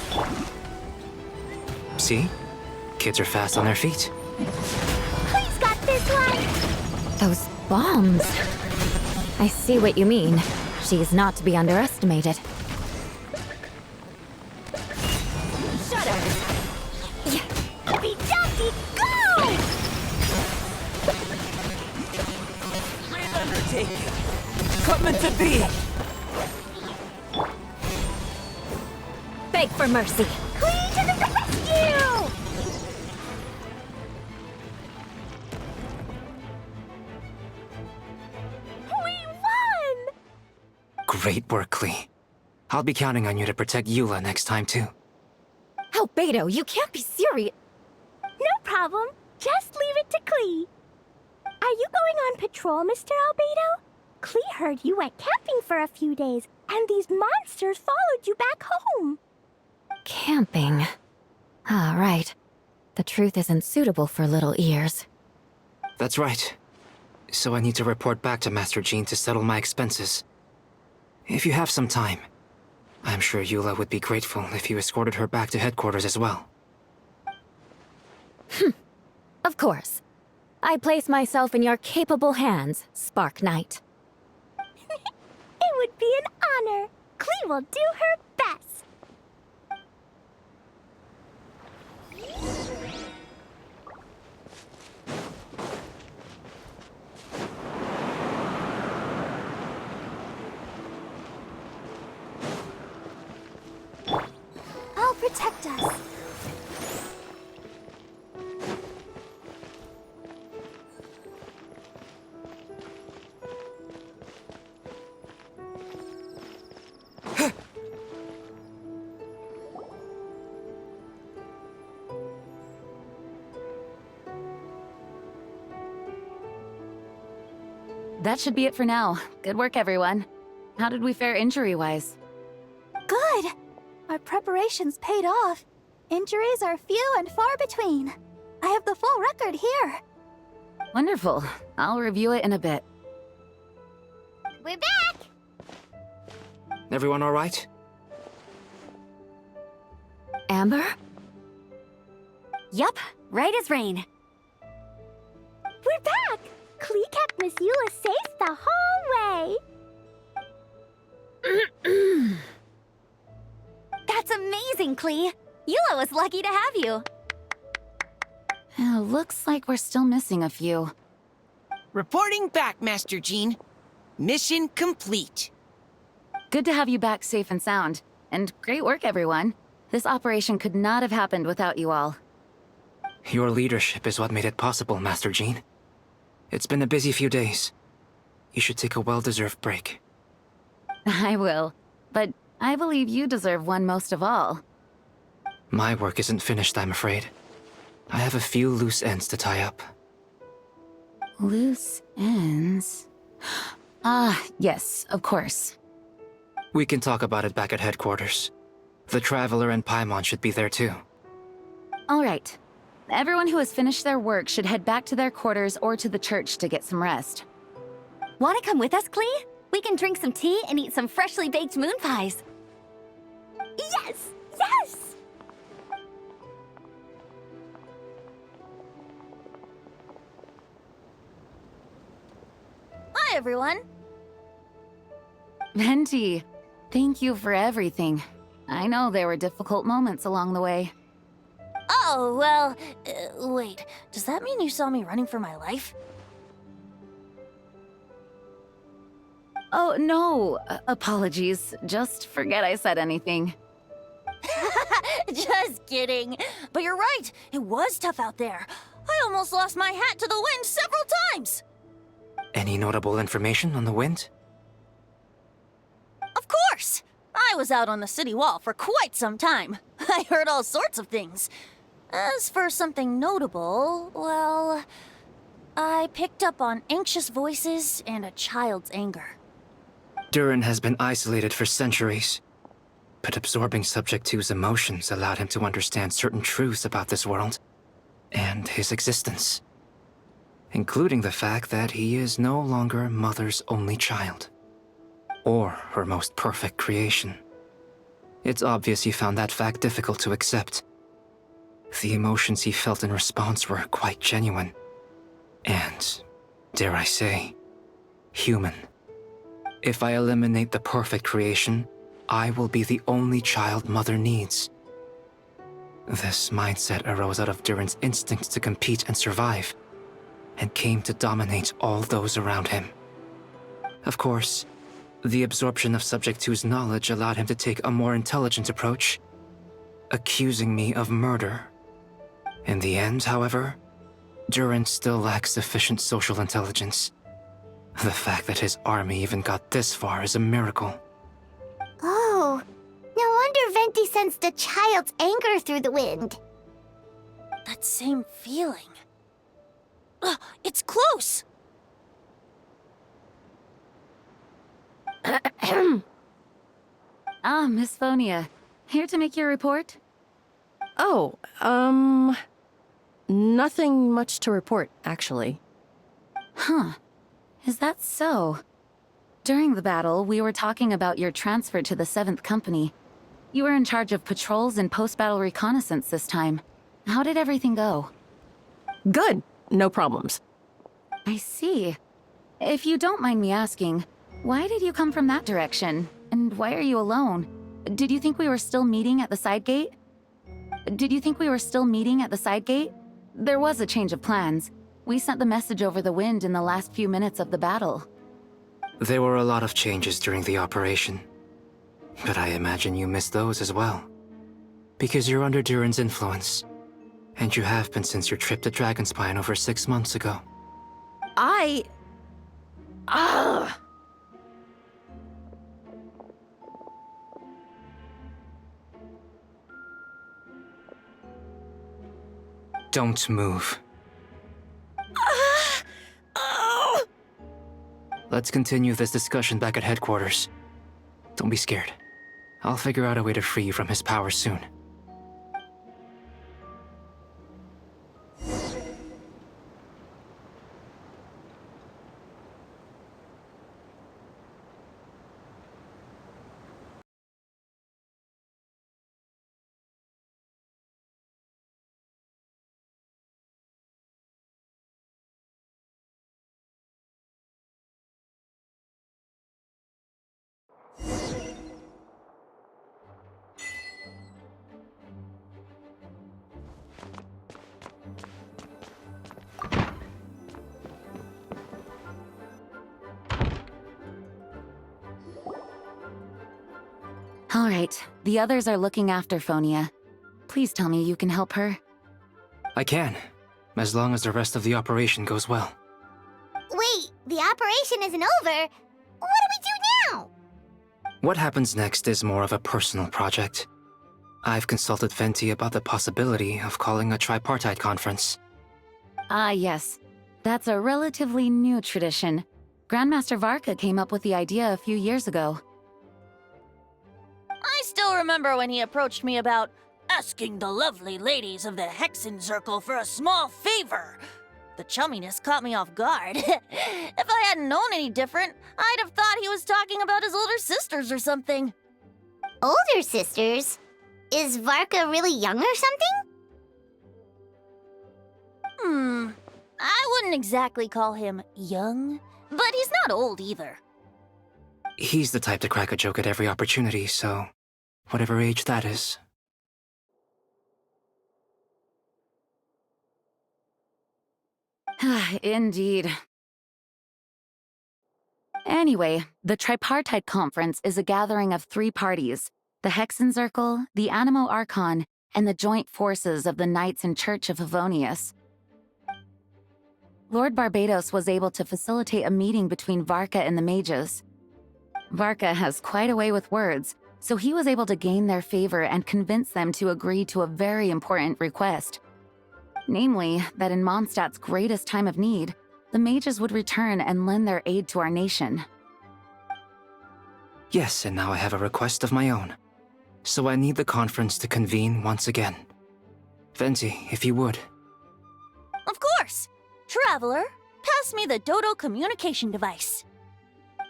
See? Kids are fast on their feet. Clea's got this one! Those bombs. I see what you mean. She is not to be underestimated. Shut her! Be jumpy, go! Undertaking! Coming to be! Beg for mercy. Clee to the rescue! We won! Great work, Clea. I'll be counting on you to protect Eula next time, too. Albedo, you can't be serious. No problem. Just leave it to Clee. Are you going on patrol, Mr. Albedo? Clee heard you went camping for a few days, and these monsters followed you back home. Camping. Ah, right. The truth isn't suitable for little ears. That's right. So I need to report back to Master Jean to settle my expenses. If you have some time, I'm sure Eula would be grateful if you escorted her back to headquarters as well. Of course. I place myself in your capable hands, Spark Knight. It would be an honor. Klee will do her best. I'll protect us. That should be it for now. Good work, everyone. How did we fare injury-wise? Good. Our preparations paid off. Injuries are few and far between. I have the full record here. Wonderful. I'll review it in a bit. We're back! Everyone all right? Amber? Yup, right as rain. We're back! Klee kept Miss Eula safe the whole way. That's amazing, Klee. Eula was lucky to have you. Looks like we're still missing a few. Reporting back, Master Jean. Mission complete. Good to have you back safe and sound. And great work, everyone. This operation could not have happened without you all. Your leadership is what made it possible, Master Jean. It's been a busy few days. You should take a well-deserved break. I will. But I believe you deserve one most of all. My work isn't finished, I'm afraid. I have a few loose ends to tie up. Loose ends? Ah, yes, of course. We can talk about it back at headquarters. The Traveler and Paimon should be there too. All right. Everyone who has finished their work should head back to their quarters or to the church to get some rest. Want to come with us, Klee? We can drink some tea and eat some freshly baked moon pies. Yes! Yes! Hi, everyone. Venti, thank you for everything. I know there were difficult moments along the way. Oh, well, wait. Does that mean you saw me running for my life? Oh, no. Apologies. Just forget I said anything. Just kidding. But you're right. It was tough out there. I almost lost my hat to the wind several times. Any notable information on the wind? Of course! I was out on the city wall for quite some time. I heard all sorts of things. As for something notable, well, I picked up on anxious voices and a child's anger. Durin has been isolated for centuries, but absorbing Subject 2's emotions allowed him to understand certain truths about this world and his existence, including the fact that he is no longer Mother's only child, or her most perfect creation. It's obvious he found that fact difficult to accept. The emotions he felt in response were quite genuine, and, dare I say, human. If I eliminate the perfect creation, I will be the only child Mother needs. This mindset arose out of Durin's instinct to compete and survive, and came to dominate all those around him. Of course, the absorption of Subject 2's knowledge allowed him to take a more intelligent approach, accusing me of murder. In the end, however, Durin still lacks sufficient social intelligence. The fact that his army even got this far is a miracle. Oh, no wonder Venti sensed a child's anger through the wind. That same feeling. It's close! Ah, Miss Phonia. Here to make your report? Oh, Nothing much to report, actually. Huh. Is that so? During the battle, we were talking about your transfer to the 7th Company. You were in charge of patrols and post-battle reconnaissance this time. How did everything go? Good. No problems. I see. If you don't mind me asking, why did you come from that direction? And why are you alone? Did you think we were still meeting at the side gate? There was a change of plans. We sent the message over the wind in the last few minutes of the battle. There were a lot of changes during the operation. But I imagine you missed those as well. Because you're under Durin's influence. And you have been since your trip to Dragonspine over 6 months ago. Don't move. Let's continue this discussion back at headquarters. Don't be scared. I'll figure out a way to free you from his power soon. All right, the others are looking after Phonia. Please tell me you can help her. I can, as long as the rest of the operation goes well. Wait, the operation isn't over. What do we do now? What happens next is more of a personal project. I've consulted Venti about the possibility of calling a tripartite conference. Ah, yes. That's a relatively new tradition. Grandmaster Varka came up with the idea a few years ago. I still remember when he approached me about asking the lovely ladies of the Hexen Circle for a small favor. The chumminess caught me off guard. If I hadn't known any different, I'd have thought he was talking about his older sisters or something. Older sisters? Is Varka really young or something? I wouldn't exactly call him young, but he's not old either. He's the type to crack a joke at every opportunity, so whatever age that is. Indeed. Anyway, the Tripartite Conference is a gathering of 3 parties: the Hexen Circle, the Animo Archon, and the joint forces of the Knights and Church of Favonius. Lord Barbados was able to facilitate a meeting between Varka and the mages. Varka has quite a way with words, so he was able to gain their favor and convince them to agree to a very important request. Namely, that in Mondstadt's greatest time of need, the mages would return and lend their aid to our nation. Yes, and now I have a request of my own. So I need the conference to convene once again. Venti, if you would. Of course! Traveler, pass me the Dodo communication device.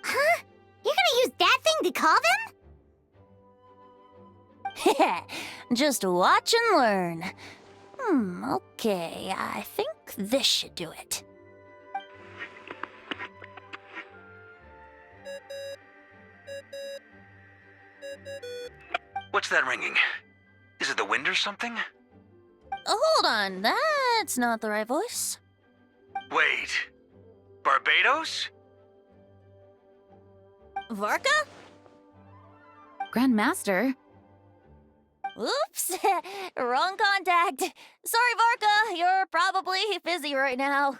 Huh? You're gonna use that thing to call them? Just watch and learn. Okay, I think this should do it. What's that ringing? Is it the wind or something? Hold on, that's not the right voice. Wait. Barbados? Varka? Grandmaster? Oops, wrong contact. Sorry, Varka, you're probably busy right now.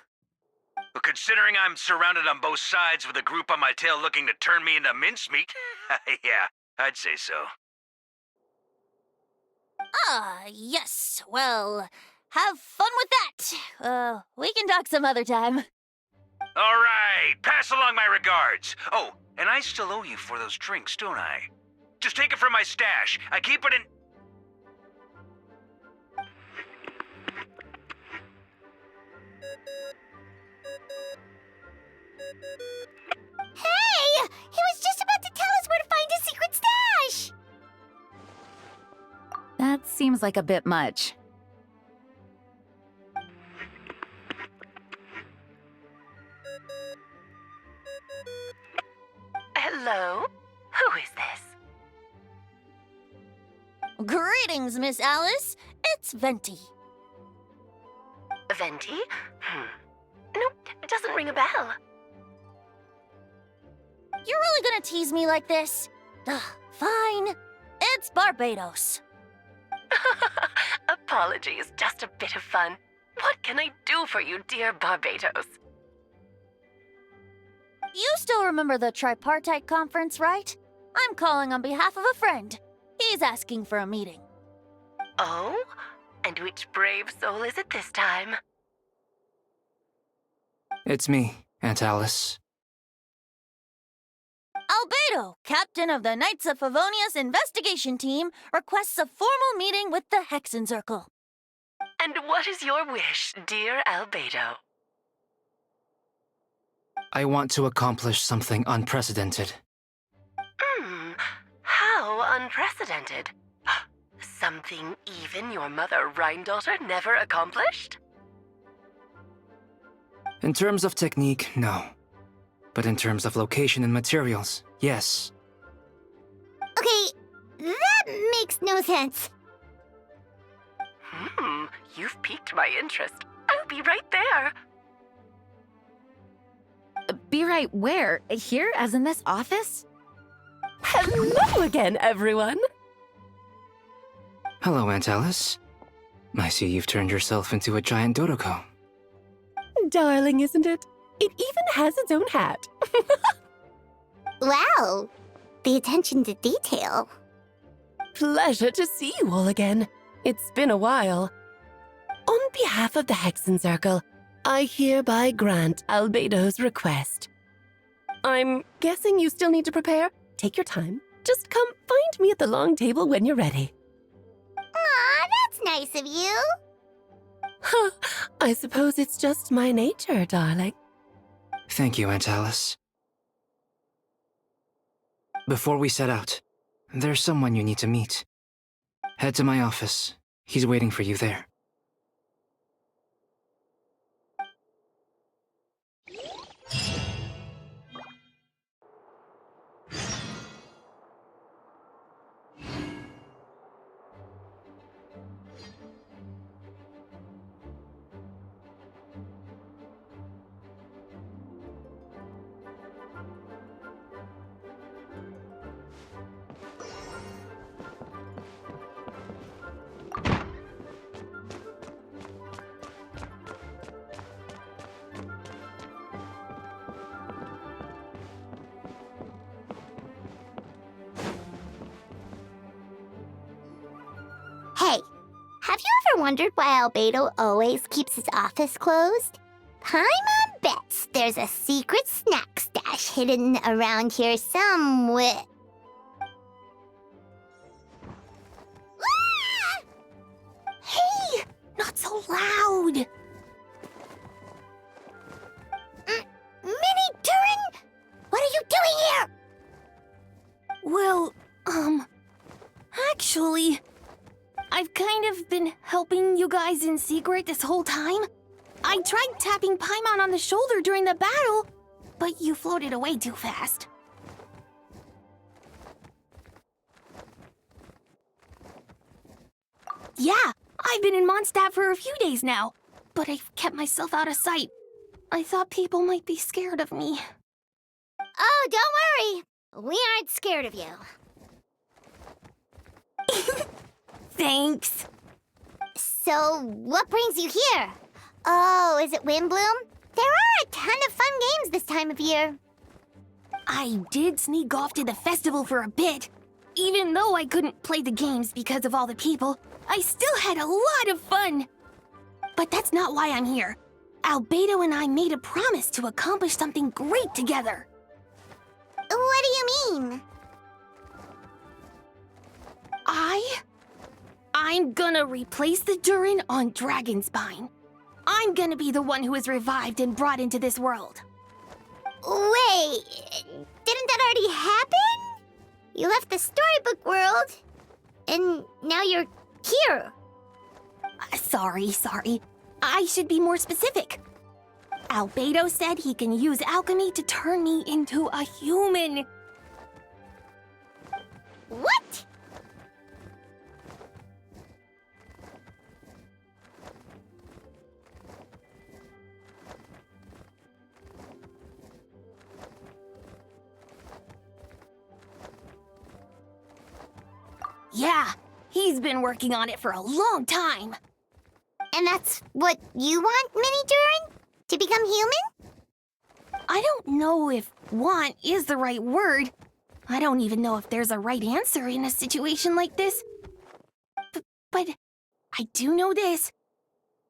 But considering I'm surrounded on both sides with a group on my tail looking to turn me into mincemeat, yeah, I'd say so. Yes, well, have fun with that. We can talk some other time. All right, pass along my regards. Oh, and I still owe you for those drinks, don't I? Just take it from my stash. I keep it in... Hey! He was just about to tell us where to find his secret stash! That seems like a bit much. Hello? Who is this? Greetings, Miss Alice. It's Venti. Venti? Nope, it doesn't ring a bell. You're really gonna tease me like this? Ugh, fine. It's Barbados. Apologies, just a bit of fun. What can I do for you, dear Barbados? You still remember the tripartite conference, right? I'm calling on behalf of a friend. He's asking for a meeting. Oh? And which brave soul is it this time? It's me, Aunt Alice. Albedo, captain of the Knights of Favonia's investigation team, requests a formal meeting with the Hexencircle. And what is your wish, dear Albedo? I want to accomplish something unprecedented. How unprecedented. Something even your mother Rhine-daughter never accomplished? In terms of technique, no. But in terms of location and materials, yes. Okay, that makes no sense. You've piqued my interest. I'll be right there. Be right where? Here, as in this office? Hello again, everyone. Hello, Aunt Alice. I see you've turned yourself into a giant Dodoko. Darling, isn't it? It even has its own hat. Wow, the attention to detail. Pleasure to see you all again. It's been a while. On behalf of the Hexencircle, I hereby grant Albedo's request. I'm guessing you still need to prepare? Take your time. Just come find me at the long table when you're ready. Aw, that's nice of you. Huh, I suppose it's just my nature, darling. Thank you, Aunt Alice. Before we set out, there's someone you need to meet. Head to my office. He's waiting for you there. Hey, have you ever wondered why Albedo always keeps his office closed? Paimon bets there's a secret snack stash hidden around here somewhere. Ah! Hey, not so loud! Minnie Turin, what are you doing here? Well, actually, I've kind of been helping you guys in secret this whole time. I tried tapping Paimon on the shoulder during the battle, but you floated away too fast. Yeah, I've been in Mondstadt for a few days now, but I've kept myself out of sight. I thought people might be scared of me. Oh, don't worry. We aren't scared of you. Thanks. So, what brings you here? Oh, is it windblume? There are a ton of fun games this time of year. I did sneak off to the festival for a bit. Even though I couldn't play the games because of all the people, I still had a lot of fun. But that's not why I'm here. Albedo and I made a promise to accomplish something great together. What do you mean? I'm gonna replace the Durin on Dragonspine. I'm gonna be the one who is revived and brought into this world. Wait, didn't that already happen? You left the storybook world, and now you're here. Sorry. I should be more specific. Albedo said he can use alchemy to turn me into a human. What? Yeah, he's been working on it for a long time. And that's what you want, Mini Durin? To become human? I don't know if want is the right word. I don't even know if there's a right answer in a situation like this. But I do know this.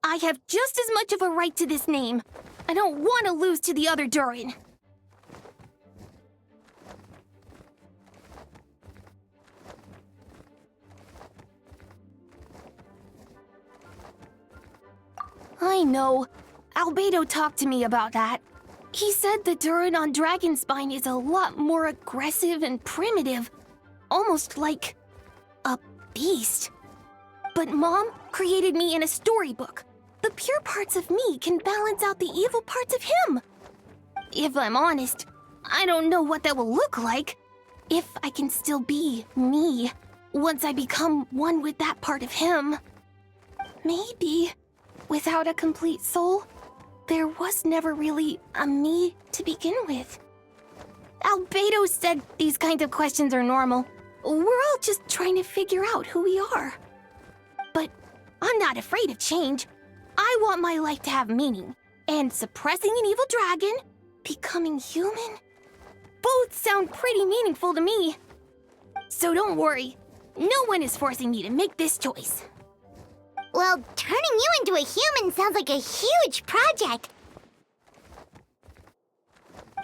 I have just as much of a right to this name. I don't want to lose to the other Durin. I know. Albedo talked to me about that. He said the Durin on Dragonspine is a lot more aggressive and primitive. Almost like a beast. But Mom created me in a storybook. The pure parts of me can balance out the evil parts of him. If I'm honest, I don't know what that will look like. If I can still be me once I become one with that part of him. Maybe without a complete soul, there was never really a me to begin with. Albedo said these kinds of questions are normal. We're all just trying to figure out who we are. But I'm not afraid of change. I want my life to have meaning. And suppressing an evil dragon, becoming human, both sound pretty meaningful to me. So don't worry. No one is forcing me to make this choice. Well, turning you into a human sounds like a huge project.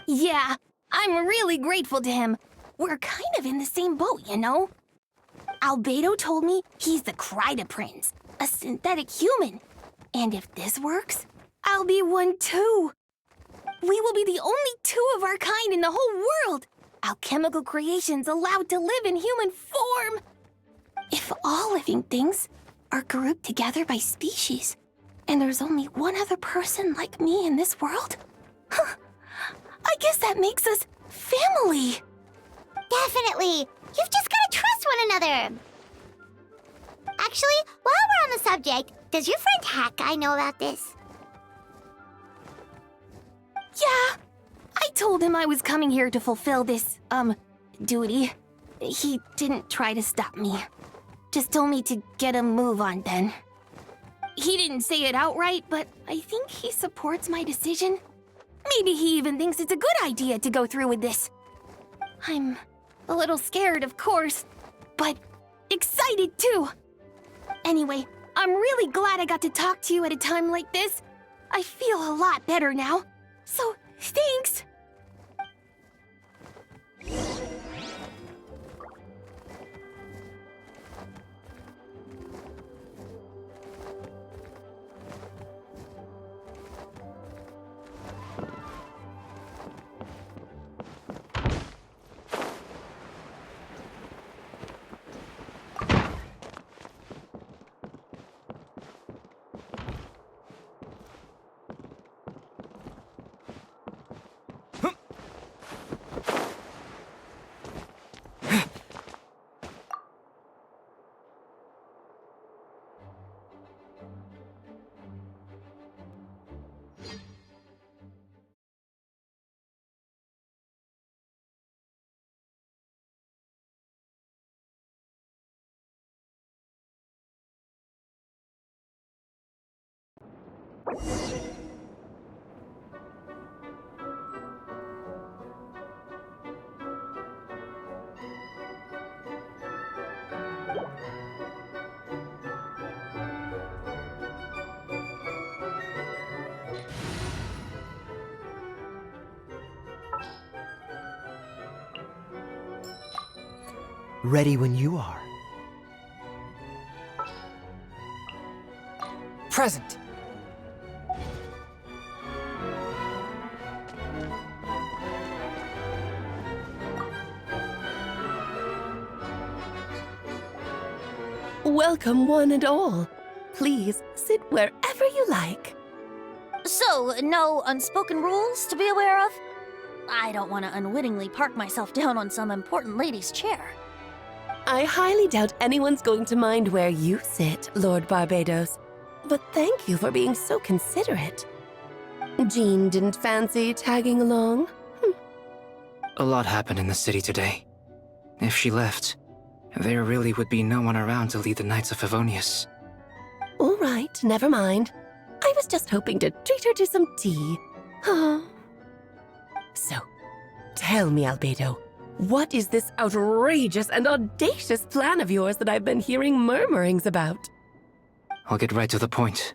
Yeah, I'm really grateful to him. We're kind of in the same boat, you know? Albedo told me he's the Kryda Prince, a synthetic human. And if this works, I'll be one too. We will be the only two of our kind in the whole world. Alchemical creations allowed to live in human form. If all living things are grouped together by species, and there's only one other person like me in this world, I guess that makes us family. Definitely. You've just gotta trust one another. Actually, while we're on the subject, does your friend Hakai know about this? Yeah, I told him I was coming here to fulfill this, duty. He didn't try to stop me. Just told me to get a move on then. He didn't say it outright, but I think he supports my decision. Maybe he even thinks it's a good idea to go through with this. I'm a little scared, of course, but excited too. Anyway, I'm really glad I got to talk to you at a time like this. I feel a lot better now. So, thanks! Ready when you are. Present. Welcome, one and all. Please sit wherever you like. So, no unspoken rules to be aware of? I don't want to unwittingly park myself down on some important lady's chair. I highly doubt anyone's going to mind where you sit, Lord Barbados. But thank you for being so considerate. Jean didn't fancy tagging along? A lot happened in the city today. If she left, there really would be no one around to lead the Knights of Favonius. All right, never mind. I was just hoping to treat her to some tea. So, tell me, Albedo, what is this outrageous and audacious plan of yours that I've been hearing murmurings about? I'll get right to the point.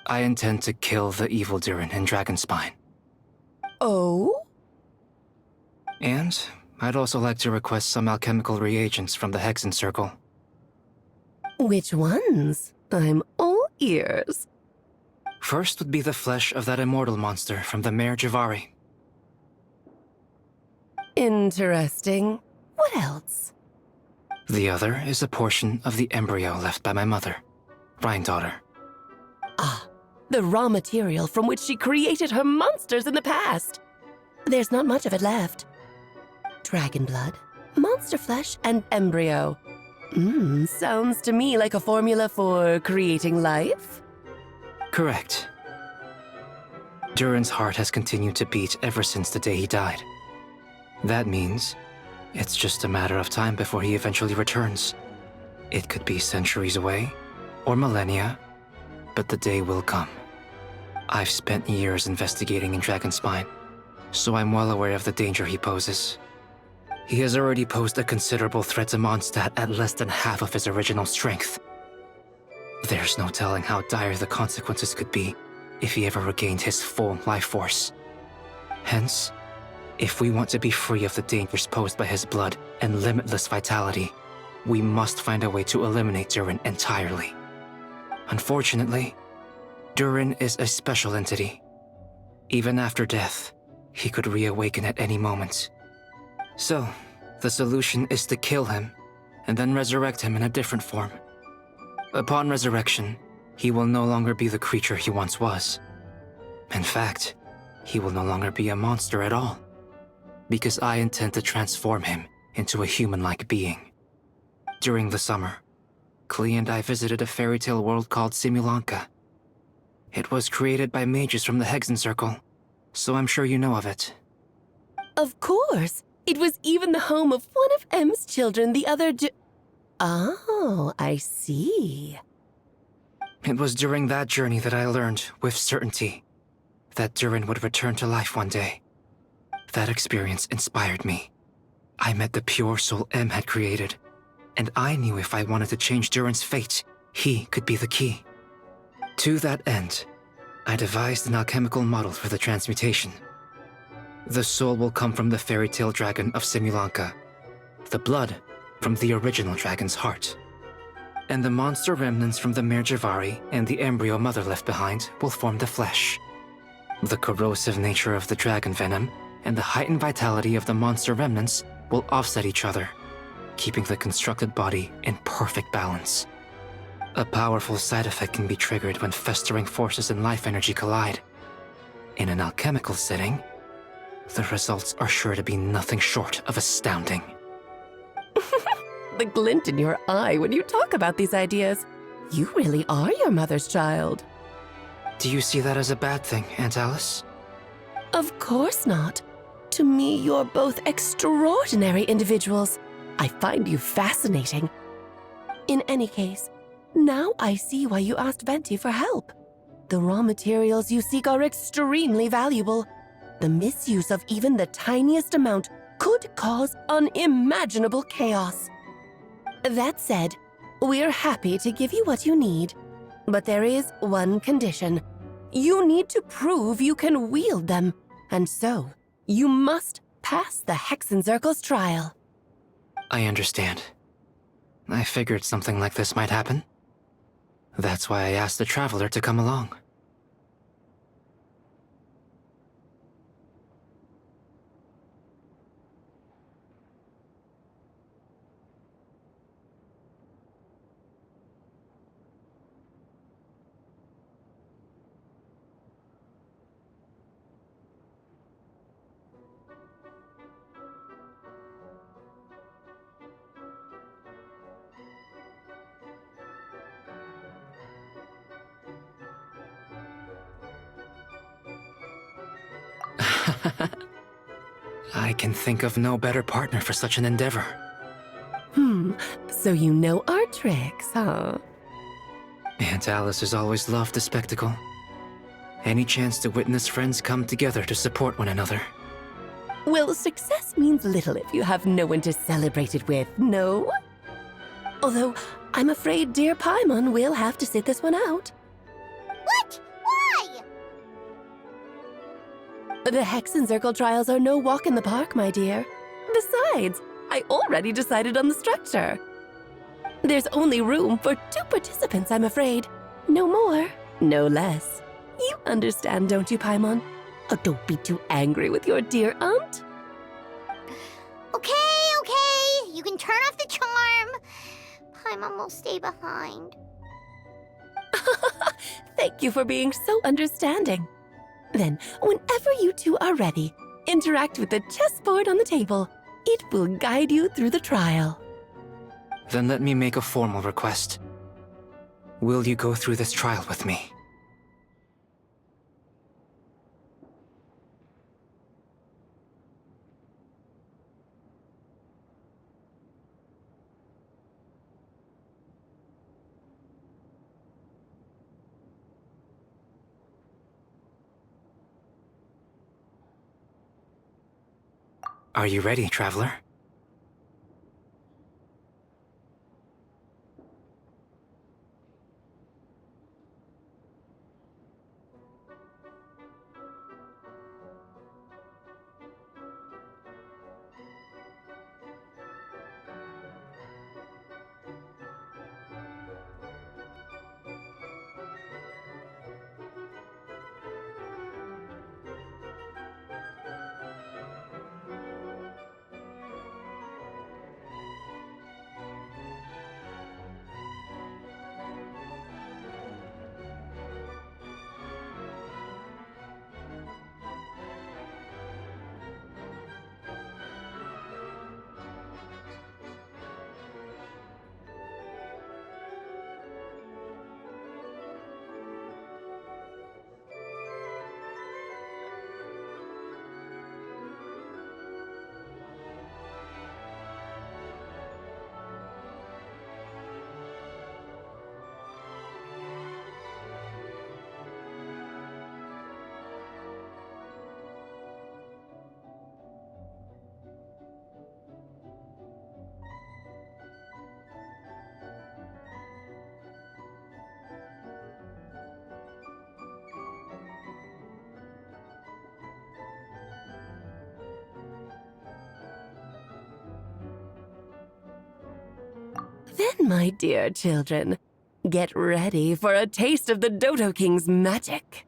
I intend to kill the evil Durin in Dragonspine. Oh? And I'd also like to request some alchemical reagents from the Hexen Circle. Which ones? I'm all ears. First would be the flesh of that immortal monster from the Mare Javari. Interesting. What else? The other is a portion of the embryo left by my mother, Rhine-daughter. Ah, the raw material from which she created her monsters in the past. There's not much of it left. Dragon blood, monster flesh, and embryo. Sounds to me like a formula for creating life. Correct. Durin's heart has continued to beat ever since the day he died. That means it's just a matter of time before he eventually returns. It could be centuries away, or millennia, but the day will come. I've spent years investigating in Dragonspine, so I'm well aware of the danger he poses. He has already posed a considerable threat to Mondstadt at less than half of his original strength. There's no telling how dire the consequences could be if he ever regained his full life force. Hence, if we want to be free of the dangers posed by his blood and limitless vitality, we must find a way to eliminate Durin entirely. Unfortunately, Durin is a special entity. Even after death, he could reawaken at any moment. So, the solution is to kill him, and then resurrect him in a different form. Upon resurrection, he will no longer be the creature he once was. In fact, he will no longer be a monster at all, because I intend to transform him into a human-like being. During the summer, Klee and I visited a fairy tale world called Simulanka. It was created by mages from the Hexen Circle, so I'm sure you know of it. Of course! It was even the home of one of M's children, the other Oh, I see. It was during that journey that I learned, with certainty, that Durin would return to life one day. That experience inspired me. I met the pure soul M had created, and I knew if I wanted to change Durin's fate, he could be the key. To that end, I devised an alchemical model for the transmutation. The soul will come from the fairy tale dragon of Simulanka, the blood from the original dragon's heart. And the monster remnants from the Mare Javari and the embryo mother left behind will form the flesh. The corrosive nature of the dragon venom and the heightened vitality of the monster remnants will offset each other, keeping the constructed body in perfect balance. A powerful side effect can be triggered when festering forces and life energy collide. In an alchemical setting, the results are sure to be nothing short of astounding. The glint in your eye when you talk about these ideas. You really are your mother's child. Do you see that as a bad thing, Aunt Alice? Of course not. To me, you're both extraordinary individuals. I find you fascinating. In any case, now I see why you asked Venti for help. The raw materials you seek are extremely valuable. The misuse of even the tiniest amount could cause unimaginable chaos. That said, we're happy to give you what you need. But there is one condition. You need to prove you can wield them, and so you must pass the Hexenzirkel's trial. I understand. I figured something like this might happen. That's why I asked the Traveler to come along. I can think of no better partner for such an endeavor. So you know our tricks, huh? Aunt Alice has always loved the spectacle. Any chance to witness friends come together to support one another. Well, success means little if you have no one to celebrate it with, no? Although, I'm afraid dear Paimon will have to sit this one out. What? Why? The Hexen Circle trials are no walk in the park, my dear. Besides, I already decided on the structure. There's only room for 2 participants, I'm afraid. No more, no less. You understand, don't you, Paimon? Oh, don't be too angry with your dear aunt. Okay. You can turn off the charm. Paimon will stay behind. Thank you for being so understanding. Then, whenever you two are ready, interact with the chessboard on the table. It will guide you through the trial. Then let me make a formal request. Will you go through this trial with me? Are you ready, traveler? Then, my dear children, get ready for a taste of the Dodo King's magic.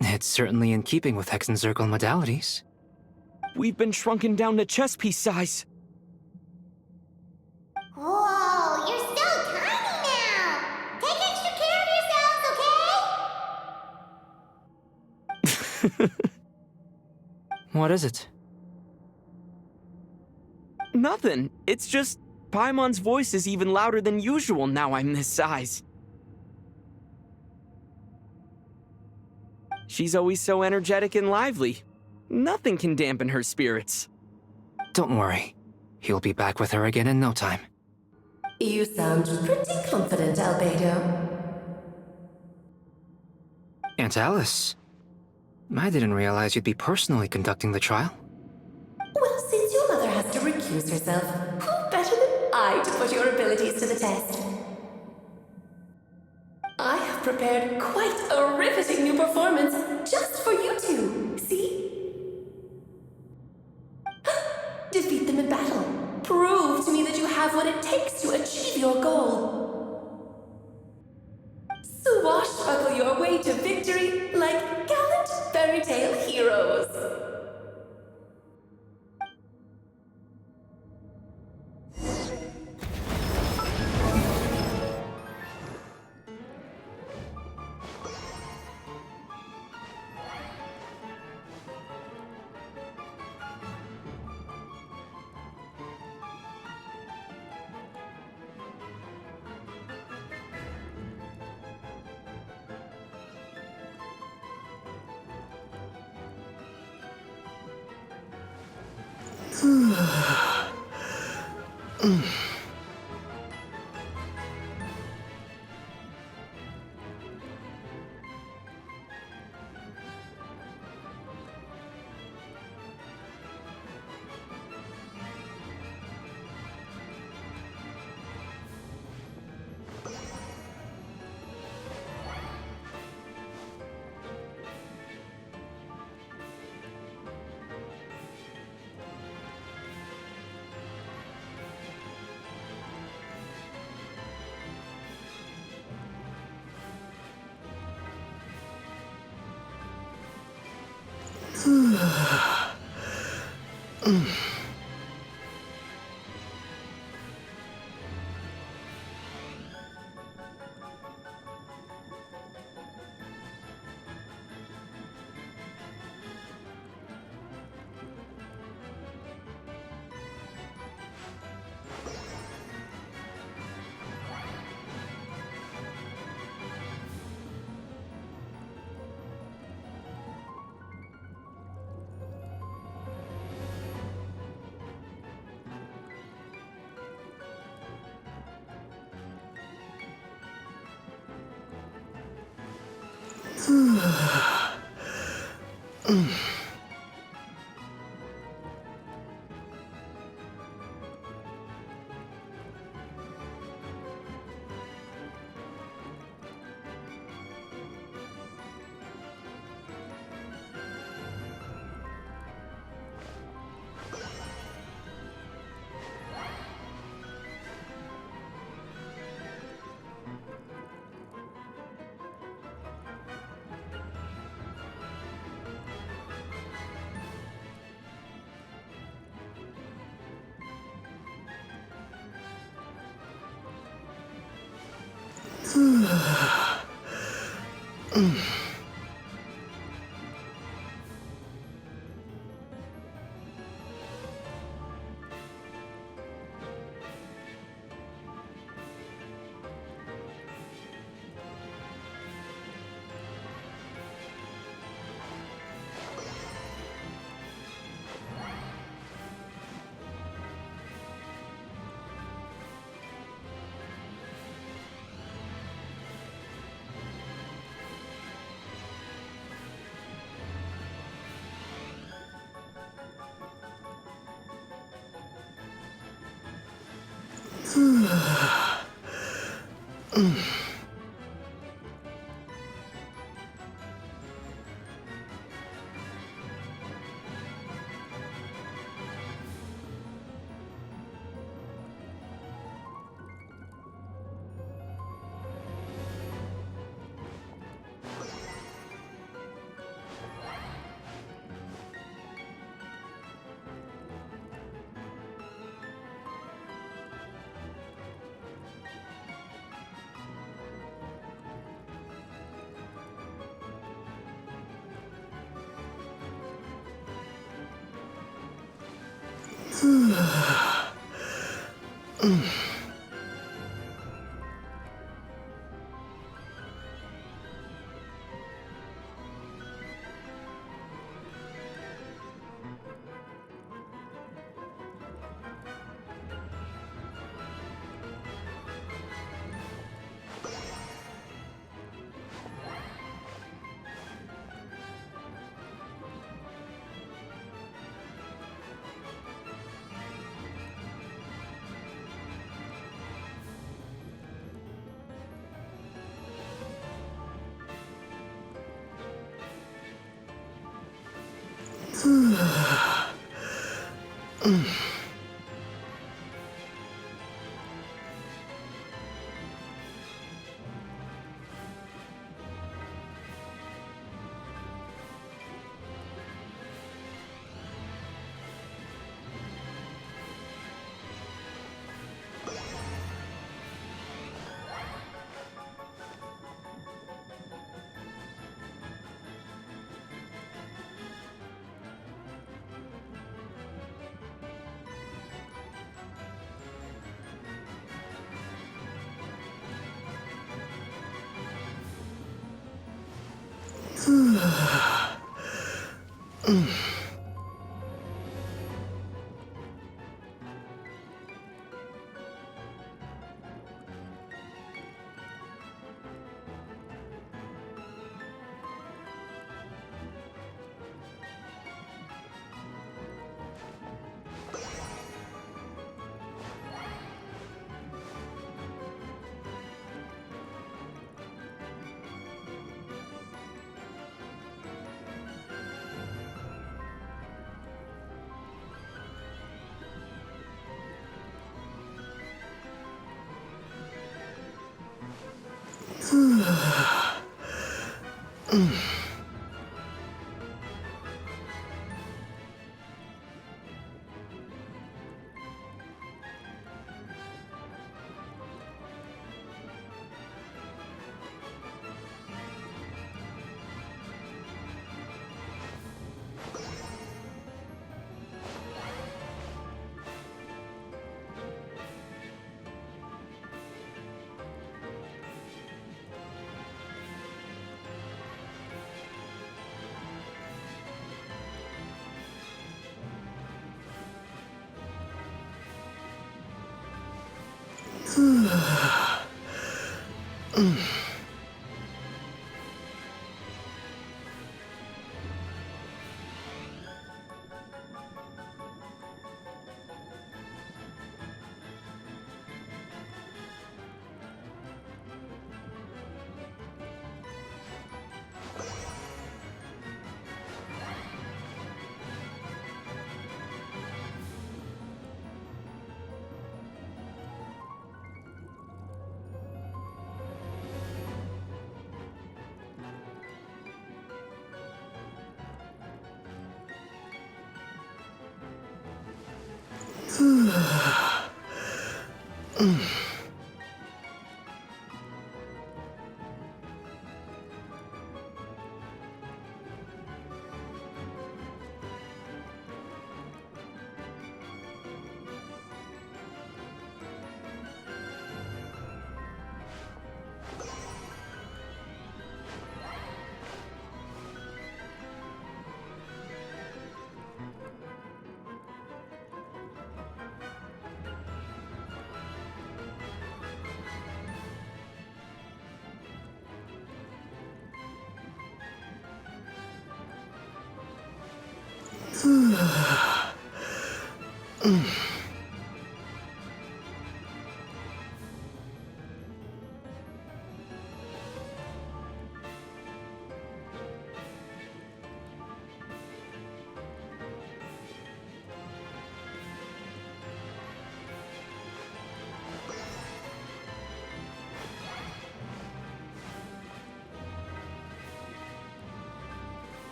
It's certainly in keeping with Hexen Circle modalities. We've been shrunken down to chess piece size. Whoa, you're so tiny now! Take extra care of yourselves, okay? What is it? Nothing. It's just Paimon's voice is even louder than usual now I'm this size. She's always so energetic and lively. Nothing can dampen her spirits. Don't worry. He'll be back with her again in no time. You sound pretty confident, Albedo. Aunt Alice, I didn't realize you'd be personally conducting the trial. Well, since your mother has to recuse herself, who better than I to put your abilities to the test? I have prepared quite a riveting new performance just for you two. See? Defeat them in battle. Prove to me that you have have what it takes to achieve your goal. Swashbuckle your way to victory like gallant fairy tale heroes.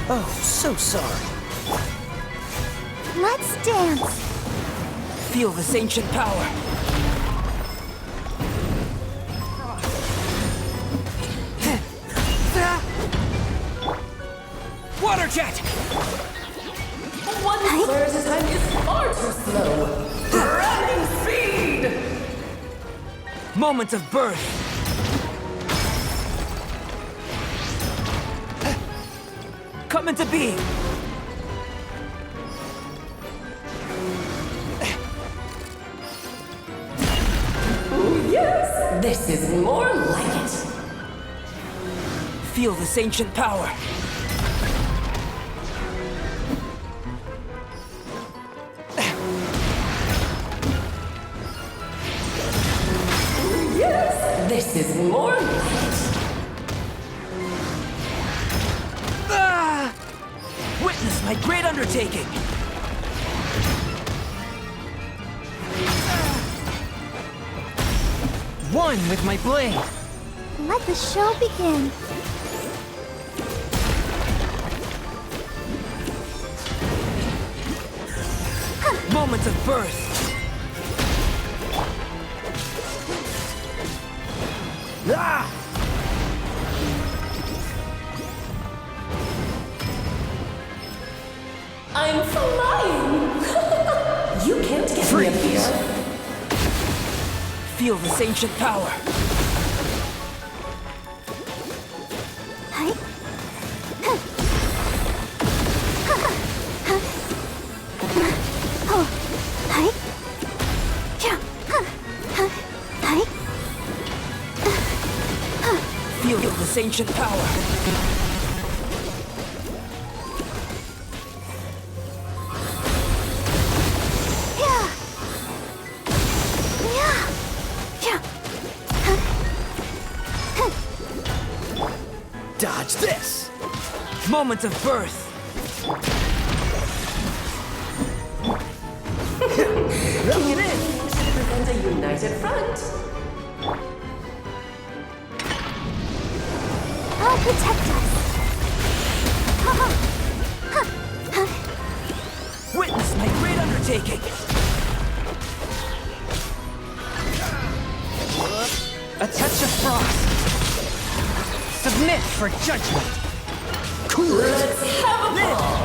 Oh, so sorry. Let's dance. Feel this ancient power. Water jet! One square's time is far too slow. Running speed! Moment of birth. Come into being. Oh, yes! This is more like it. Feel this ancient power. Yes! This is more like it. Witness my great undertaking! One with my blade! Let the show begin. Moment of birth! I'm flying! You can't get me up here. Feel this ancient power. Feel this ancient power. Dodge this! Moment of birth. Bring it in to present a united front. I'll protect us. Witness my great undertaking. A touch of frost. Submit for judgment. Let's have a ball.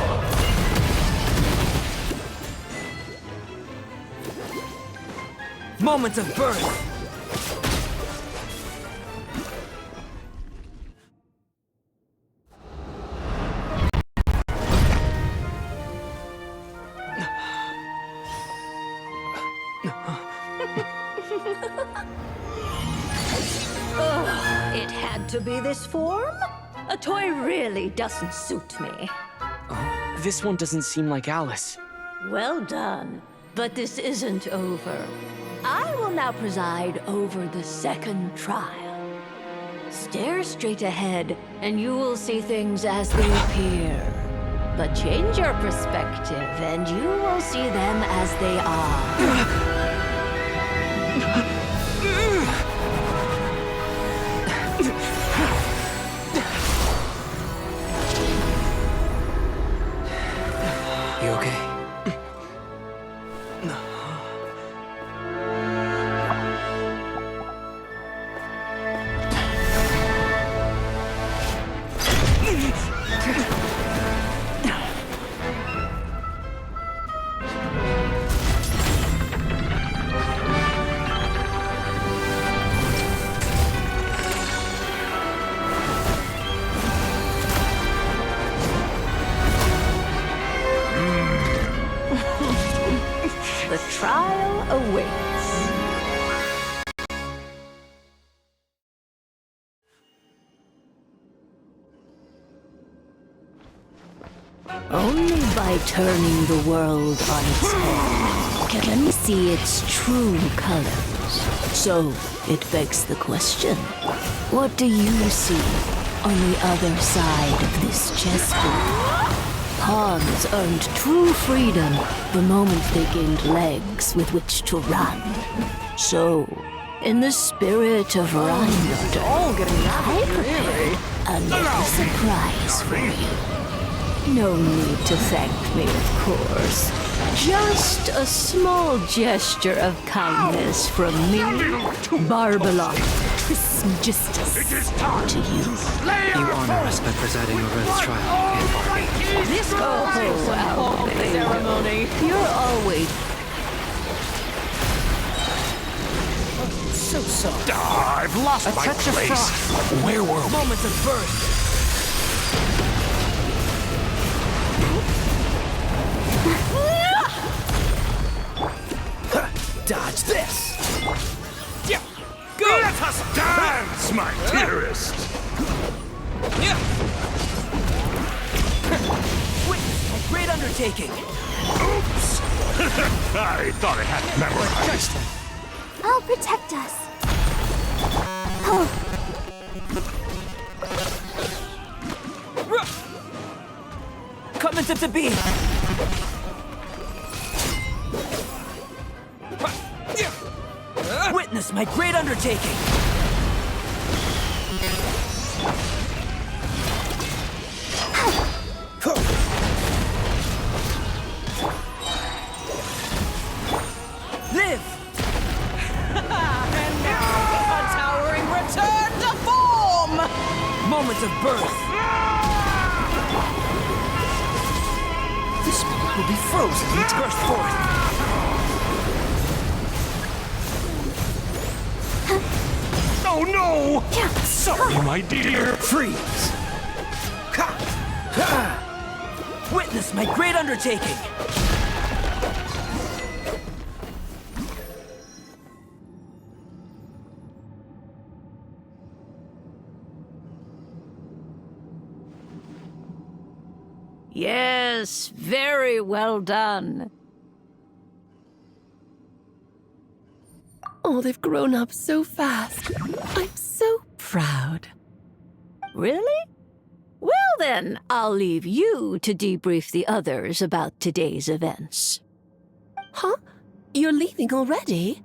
Moment of birth. It had to be this form? A toy really doesn't suit me. This one doesn't seem like Alice. Well done. But this isn't over. I will now preside over the second trial. Stare straight ahead, and you will see things as they appear. But change your perspective, and you will see them as they are. You okay? The trial awaits. Only by turning the world on its head can we see its true colors. So, it begs the question, what do you see on the other side of this chessboard? Pawns earned true freedom the moment they gained legs with which to run. So, in the spirit of Reinhardt, I prepared a little surprise for you. No need to thank me, of course. Just a small gesture of kindness from me, Barbalon Trismegistus, to you. You honor us by presiding over this trial. This ceremony. You're always So soft. I've lost A my touch of place. frost. Where were we? Moment of birth. Dodge this! Go! Let us dance, my dearest! Witness my great undertaking. Oops! I thought I had it memorized. I'll protect us. Come into the beam. Witness my great undertaking. Live! And now, a towering return to form! Moment of birth. This will be frozen when it bursts forth. Oh no! Sorry, my dear. Freeze! Witness my great undertaking! Yes, very well done. Oh, they've grown up so fast. I'm so proud. Really? Well then, I'll leave you to debrief the others about today's events. Huh? You're leaving already?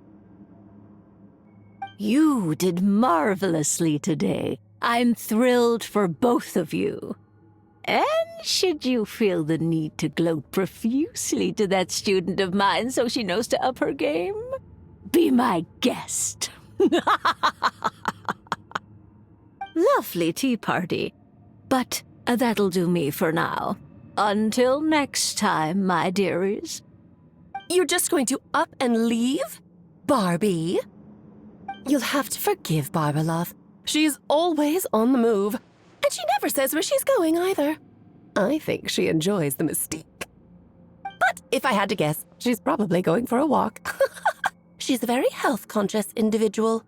You did marvelously today. I'm thrilled for both of you. And should you feel the need to gloat profusely to that student of mine so she knows to up her game, be my guest. Lovely tea party. But that'll do me for now. Until next time, my dearies. You're just going to up and leave? Barbie? You'll have to forgive Barbalov. She's always on the move. And she never says where she's going either. I think she enjoys the mystique. But if I had to guess, she's probably going for a walk. She's a very health-conscious individual.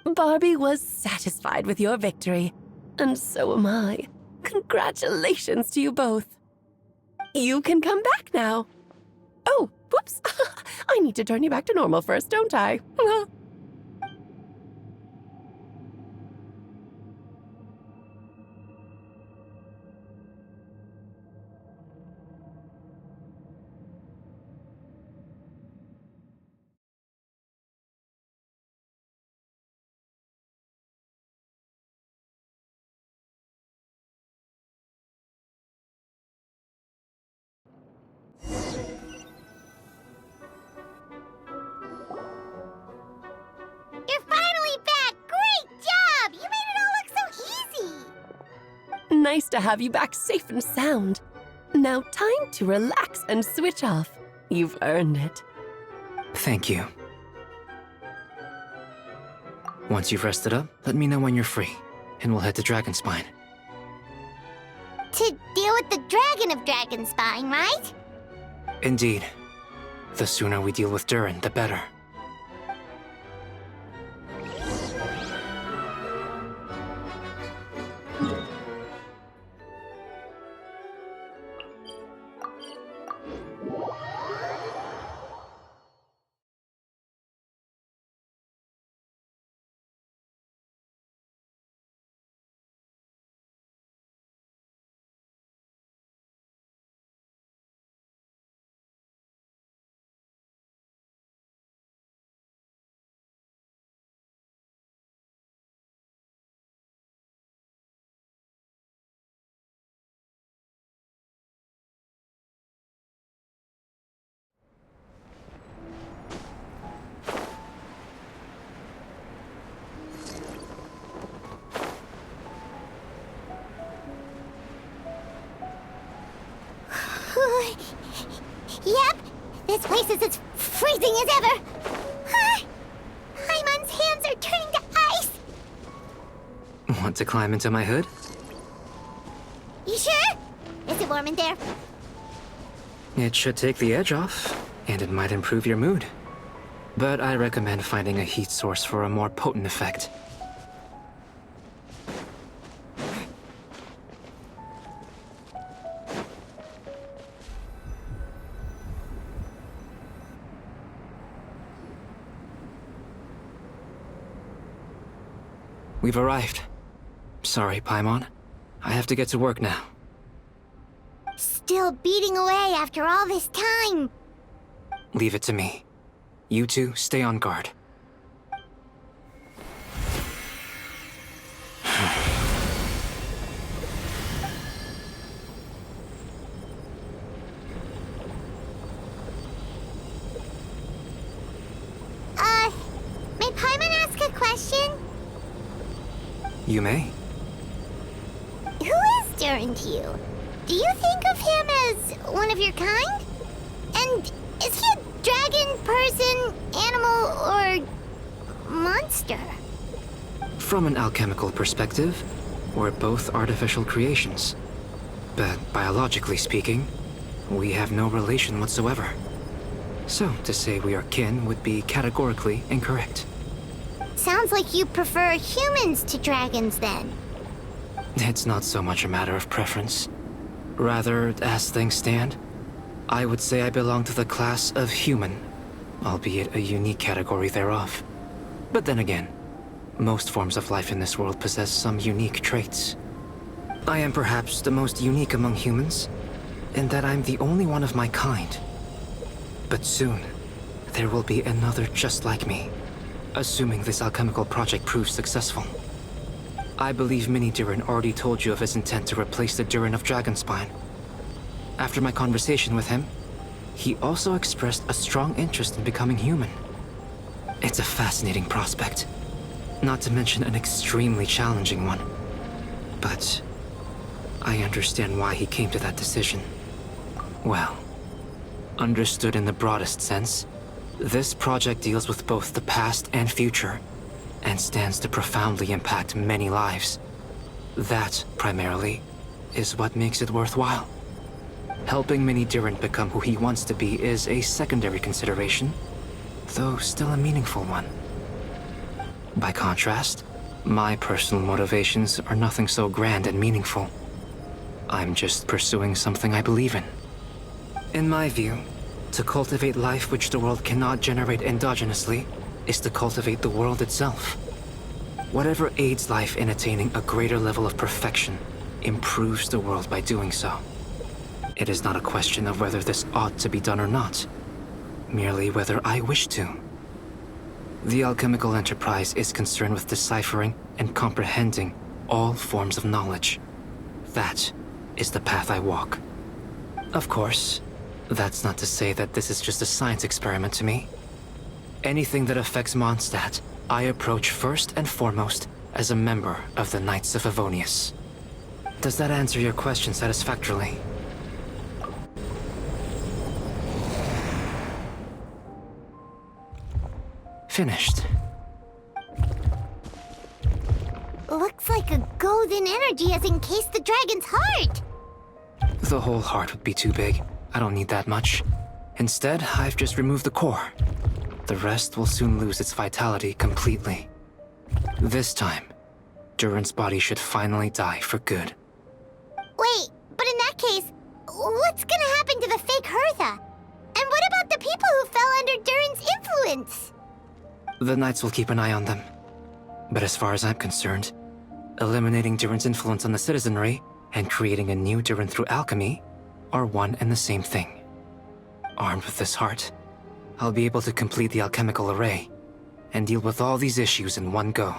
Barbie was satisfied with your victory. And so am I. Congratulations to you both. You can come back now. Oh, whoops. I need to turn you back to normal first, don't I? You're finally back! Great job! You made it all look so easy! Nice to have you back safe and sound. Now time to relax and switch off. You've earned it. Thank you. Once you've rested up, let me know when you're free, and we'll head to Dragonspine. To deal with the Dragon of Dragonspine, right? Indeed. The sooner we deal with Durin, the better. Yep, this place is as freezing as ever. Paimon's hands are turning to ice. Want to climb into my hood? You sure? Is it warm in there? It should take the edge off, and it might improve your mood. But I recommend finding a heat source for a more potent effect. We've arrived. Sorry, Paimon. I have to get to work now. Still beating away after all this time. Leave it to me. You two, stay on guard. May Paimon ask a question? You may. Who is Durin to you? Do you think of him as one of your kind? And is he a dragon, person, animal, or monster? From an alchemical perspective, we're both artificial creations. But biologically speaking, we have no relation whatsoever. So, to say we are kin would be categorically incorrect. Sounds like you prefer humans to dragons, then. It's not so much a matter of preference. Rather, as things stand, I would say I belong to the class of human, albeit a unique category thereof. But then again, most forms of life in this world possess some unique traits. I am perhaps the most unique among humans, in that I'm the only one of my kind. But soon, there will be another just like me, assuming this alchemical project proves successful. I believe Mini Durin already told you of his intent to replace the Durin of Dragonspine. After my conversation with him, he also expressed a strong interest in becoming human. It's a fascinating prospect, not to mention an extremely challenging one. But I understand why he came to that decision. Well, understood in the broadest sense, this project deals with both the past and future, and stands to profoundly impact many lives. That, primarily, is what makes it worthwhile. Helping Mini Durin become who he wants to be is a secondary consideration, though still a meaningful one. By contrast, my personal motivations are nothing so grand and meaningful. I'm just pursuing something I believe in. In my view, to cultivate life which the world cannot generate endogenously is to cultivate the world itself. Whatever aids life in attaining a greater level of perfection improves the world by doing so. It is not a question of whether this ought to be done or not, merely whether I wish to. The alchemical enterprise is concerned with deciphering and comprehending all forms of knowledge. That is the path I walk. Of course, that's not to say that this is just a science experiment to me. Anything that affects Mondstadt, I approach first and foremost as a member of the Knights of Favonius. Does that answer your question satisfactorily? Finished. Looks like a golden energy has encased the dragon's heart. The whole heart would be too big. I don't need that much. Instead, I've just removed the core. The rest will soon lose its vitality completely. This time, Durin's body should finally die for good. Wait, but in that case, what's gonna happen to the fake Hertha? And what about the people who fell under Durin's influence? The Knights will keep an eye on them. But as far as I'm concerned, eliminating Durin's influence on the citizenry and creating a new Durin through alchemy are one and the same thing. Armed with this heart, I'll be able to complete the alchemical array and deal with all these issues in one go.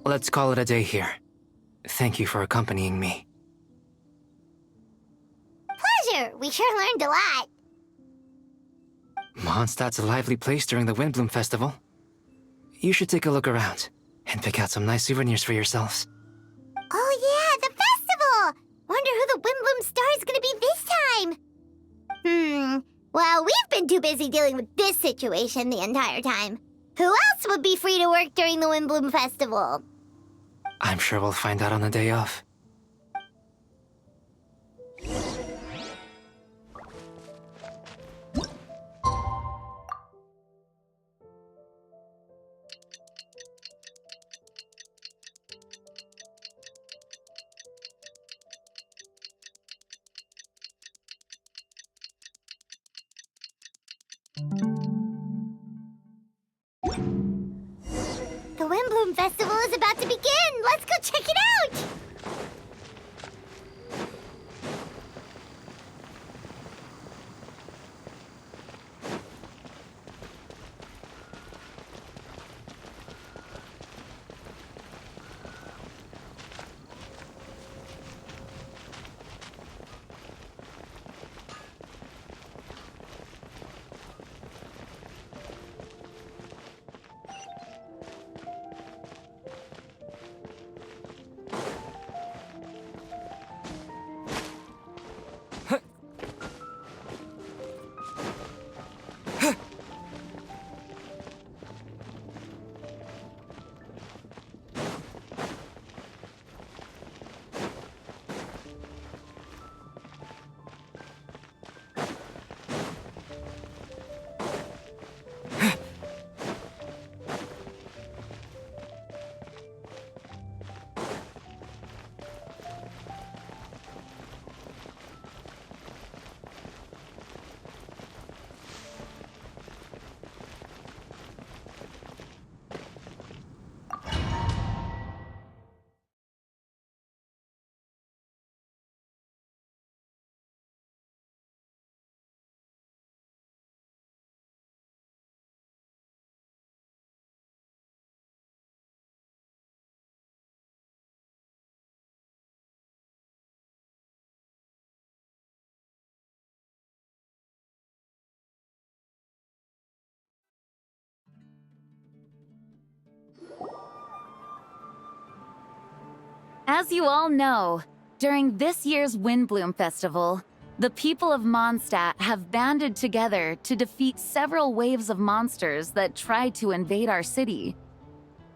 Let's call it a day here. Thank you for accompanying me. Pleasure! We sure learned a lot. Mondstadt's a lively place during the Windblume Festival. You should take a look around and pick out some nice souvenirs for yourselves. Oh yeah, the festival! Wonder who the Windblume star is gonna be this time. Well, we've been too busy dealing with this situation the entire time. Who else would be free to work during the Windblume Festival? I'm sure we'll find out on the day off. Windblume Festival is about to begin! Let's go check it out! As you all know, during this year's Windblume Festival, the people of Mondstadt have banded together to defeat several waves of monsters that tried to invade our city.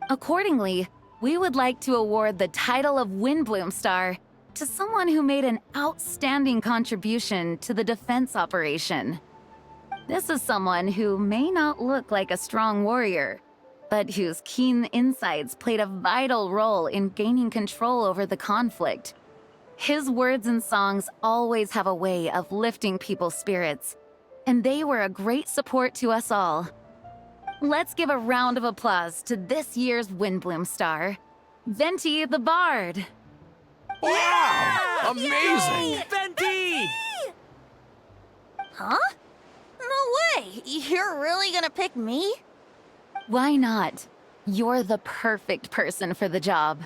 Accordingly, we would like to award the title of Windblume Star to someone who made an outstanding contribution to the defense operation. This is someone who may not look like a strong warrior, but whose keen insights played a vital role in gaining control over the conflict. His words and songs always have a way of lifting people's spirits, and they were a great support to us all. Let's give a round of applause to this year's Windblume Star, Venti the Bard. Wow! Amazing! Yay! Venti! Huh? No way! You're really gonna pick me? Why not? You're the perfect person for the job.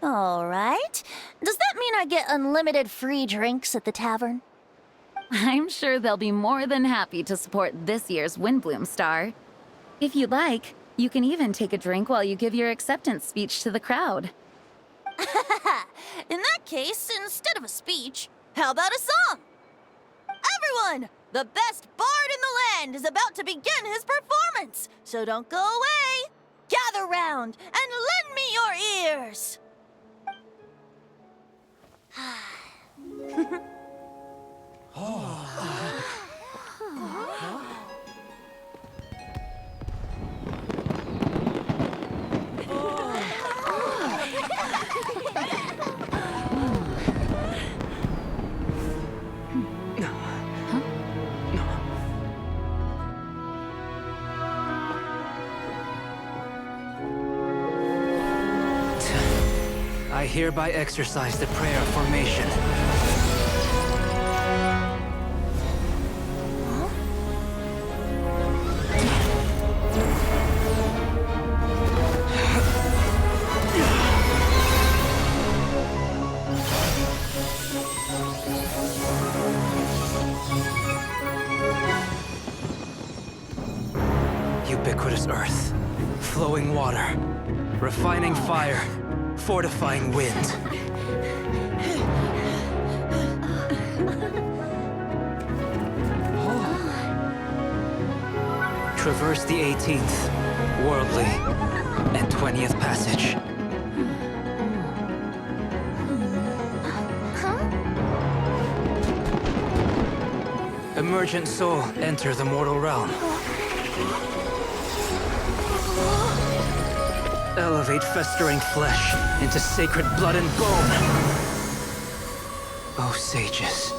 Alright. Does that mean I get unlimited free drinks at the tavern? I'm sure they'll be more than happy to support this year's Windblume Star. If you'd like, you can even take a drink while you give your acceptance speech to the crowd. In that case, instead of a speech, how about a song? Everyone! The best bard in the land is about to begin his performance, so don't go away! Gather round and lend me your ears! I hereby exercise the prayer of formation. Ubiquitous earth, flowing water, refining fire, fortifying wind. Traverse the 18th, worldly, and 20th passage. Emergent soul, enter the mortal realm. Elevate festering flesh into sacred blood and bone. O sages,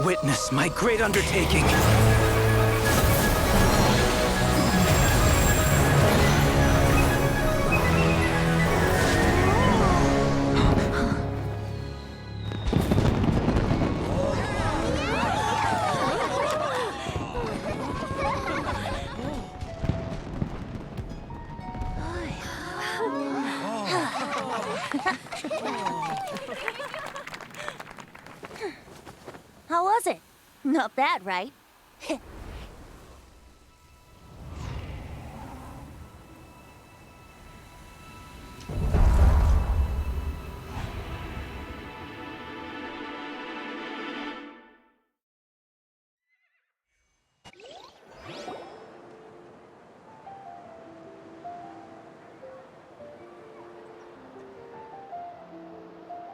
witness my great undertaking. Not bad, right?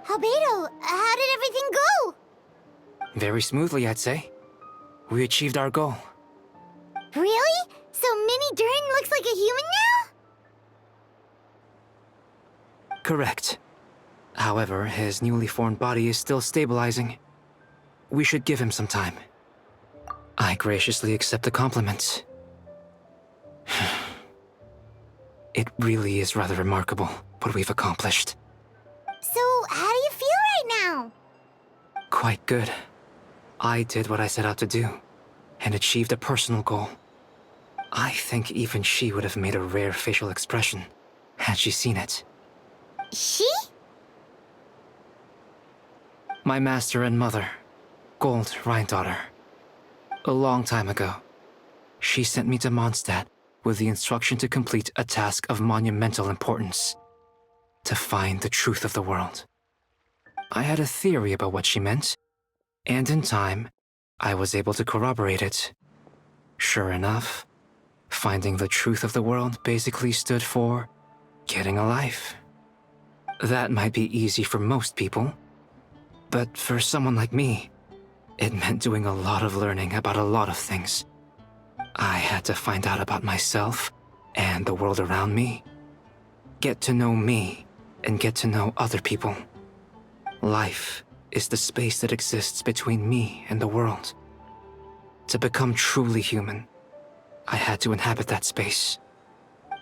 Albedo, how did everything go? Very smoothly, I'd say. We achieved our goal. Really? So Mini Durin looks like a human now? Correct. However, his newly formed body is still stabilizing. We should give him some time. I graciously accept the compliment. It really is rather remarkable what we've accomplished. So, how do you feel right now? Quite good. I did what I set out to do, and achieved a personal goal. I think even she would have made a rare facial expression, had she seen it. She? My master and mother, Gold Rhindaughter. A long time ago, she sent me to Mondstadt with the instruction to complete a task of monumental importance. To find the truth of the world. I had a theory about what she meant, and in time, I was able to corroborate it. Sure enough, finding the truth of the world basically stood for getting a life. That might be easy for most people, but for someone like me, it meant doing a lot of learning about a lot of things. I had to find out about myself and the world around me. Get to know me and get to know other people. Life is the space that exists between me and the world. To become truly human, I had to inhabit that space.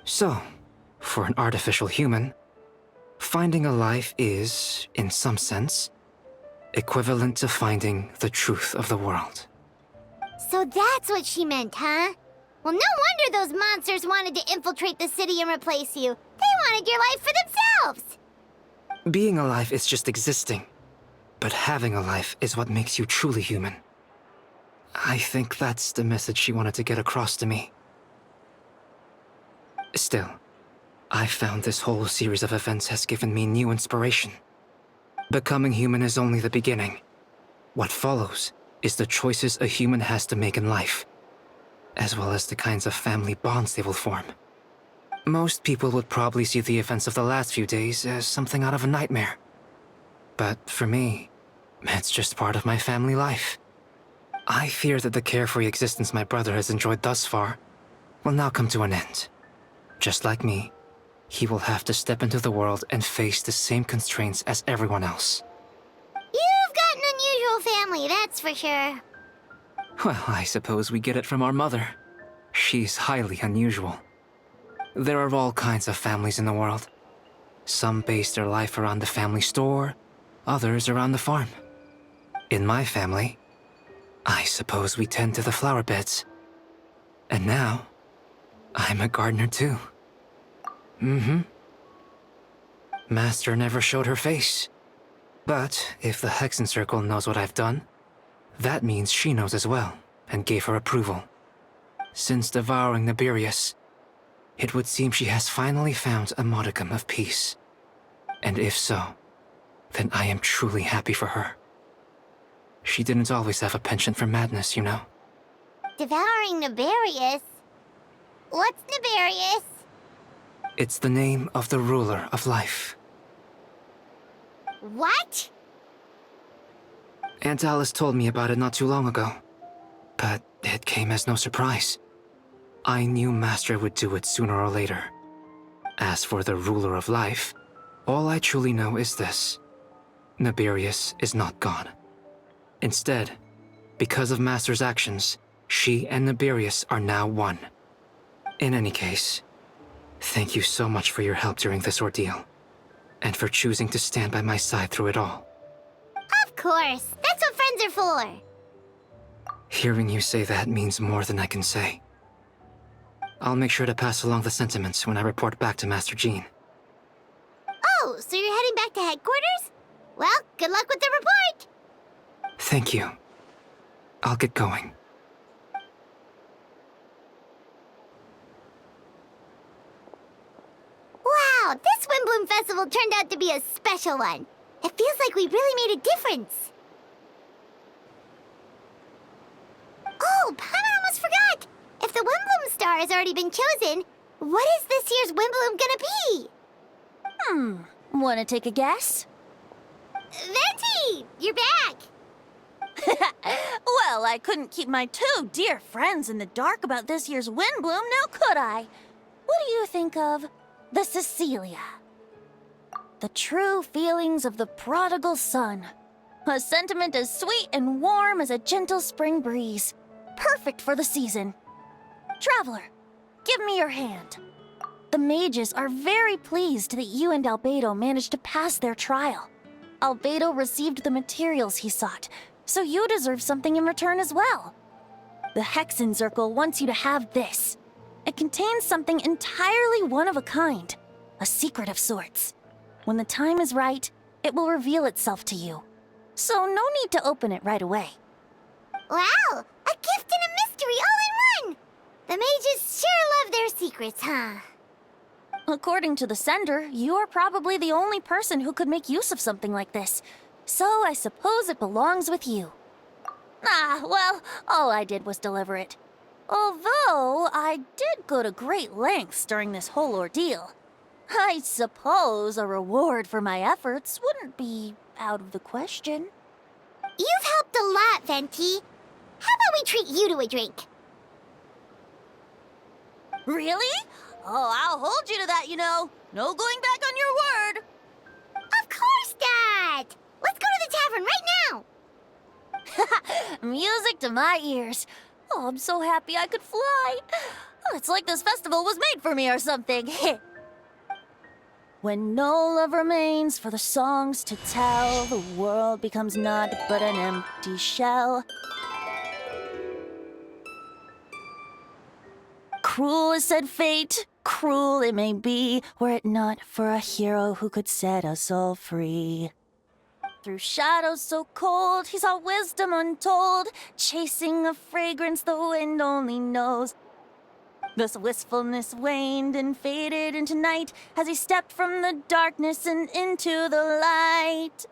So, for an artificial human, finding a life is, in some sense, equivalent to finding the truth of the world. So that's what she meant, huh? Well, no wonder those monsters wanted to infiltrate the city and replace you. They wanted your life for themselves! Being alive is just existing, but having a life is what makes you truly human. I think that's the message she wanted to get across to me. Still, I found this whole series of events has given me new inspiration. Becoming human is only the beginning. What follows is the choices a human has to make in life, as well as the kinds of family bonds they will form. Most people would probably see the events of the last few days as something out of a nightmare. But for me, it's just part of my family life. I fear that the carefree existence my brother has enjoyed thus far will now come to an end. Just like me, he will have to step into the world and face the same constraints as everyone else. You've got an unusual family, that's for sure. Well, I suppose we get it from our mother. She's highly unusual. There are all kinds of families in the world. Some base their life around the family store, others around the farm. In my family, I suppose we tend to the flower beds. And now, I'm a gardener too. Master never showed her face. But if the Hexen Circle knows what I've done, that means she knows as well, and gave her approval. Since devouring Nibirius, it would seem she has finally found a modicum of peace. And if so, then I am truly happy for her. She didn't always have a penchant for madness, you know. Devouring Nibirius? What's Nibirius? It's the name of the ruler of life. What? Aunt Alice told me about it not too long ago, but it came as no surprise. I knew Master would do it sooner or later. As for the ruler of life, all I truly know is this. Nibirius is not gone. Instead, because of Master's actions, she and Nibirius are now one. In any case, thank you so much for your help during this ordeal, and for choosing to stand by my side through it all. Of course, that's what friends are for. Hearing you say that means more than I can say. I'll make sure to pass along the sentiments when I report back to Master Jean. Oh, so you're heading back to headquarters? Well, good luck with the report! Thank you. I'll get going. Wow, this Windblume Festival turned out to be a special one. It feels like we really made a difference. Oh, Paimon almost forgot! If the Windblume star has already been chosen, what is this year's Windblume gonna be? Wanna take a guess? Venti! You're back! Well, I couldn't keep my two dear friends in the dark about this year's Windblume, now could I? What do you think of the Cecilia? The true feelings of the prodigal son. A sentiment as sweet and warm as a gentle spring breeze. Perfect for the season. Traveler, give me your hand. The mages are very pleased that you and Albedo managed to pass their trial. Albedo received the materials he sought, so you deserve something in return as well. The Hexen Circle wants you to have this. It contains something entirely one of a kind, a secret of sorts. When the time is right, it will reveal itself to you. So no need to open it right away. Wow, a gift and a mystery all in one! The mages sure love their secrets, huh? According to the sender, you are probably the only person who could make use of something like this. So I suppose it belongs with you. Well, all I did was deliver it. Although I did go to great lengths during this whole ordeal. I suppose a reward for my efforts wouldn't be out of the question. You've helped a lot, Venti. How about we treat you to a drink? Really? Oh, I'll hold you to that, you know. No going back on your word. Of course not! Let's go to the tavern right now! Music to my ears. Oh, I'm so happy I could fly. It's like this festival was made for me or something. When no love remains for the songs to tell, the world becomes naught but an empty shell. Cruel is said fate, cruel it may be, were it not for a hero who could set us all free. Through shadows so cold, he saw wisdom untold, chasing a fragrance the wind only knows. Thus wistfulness waned and faded into night as he stepped from the darkness and into the light.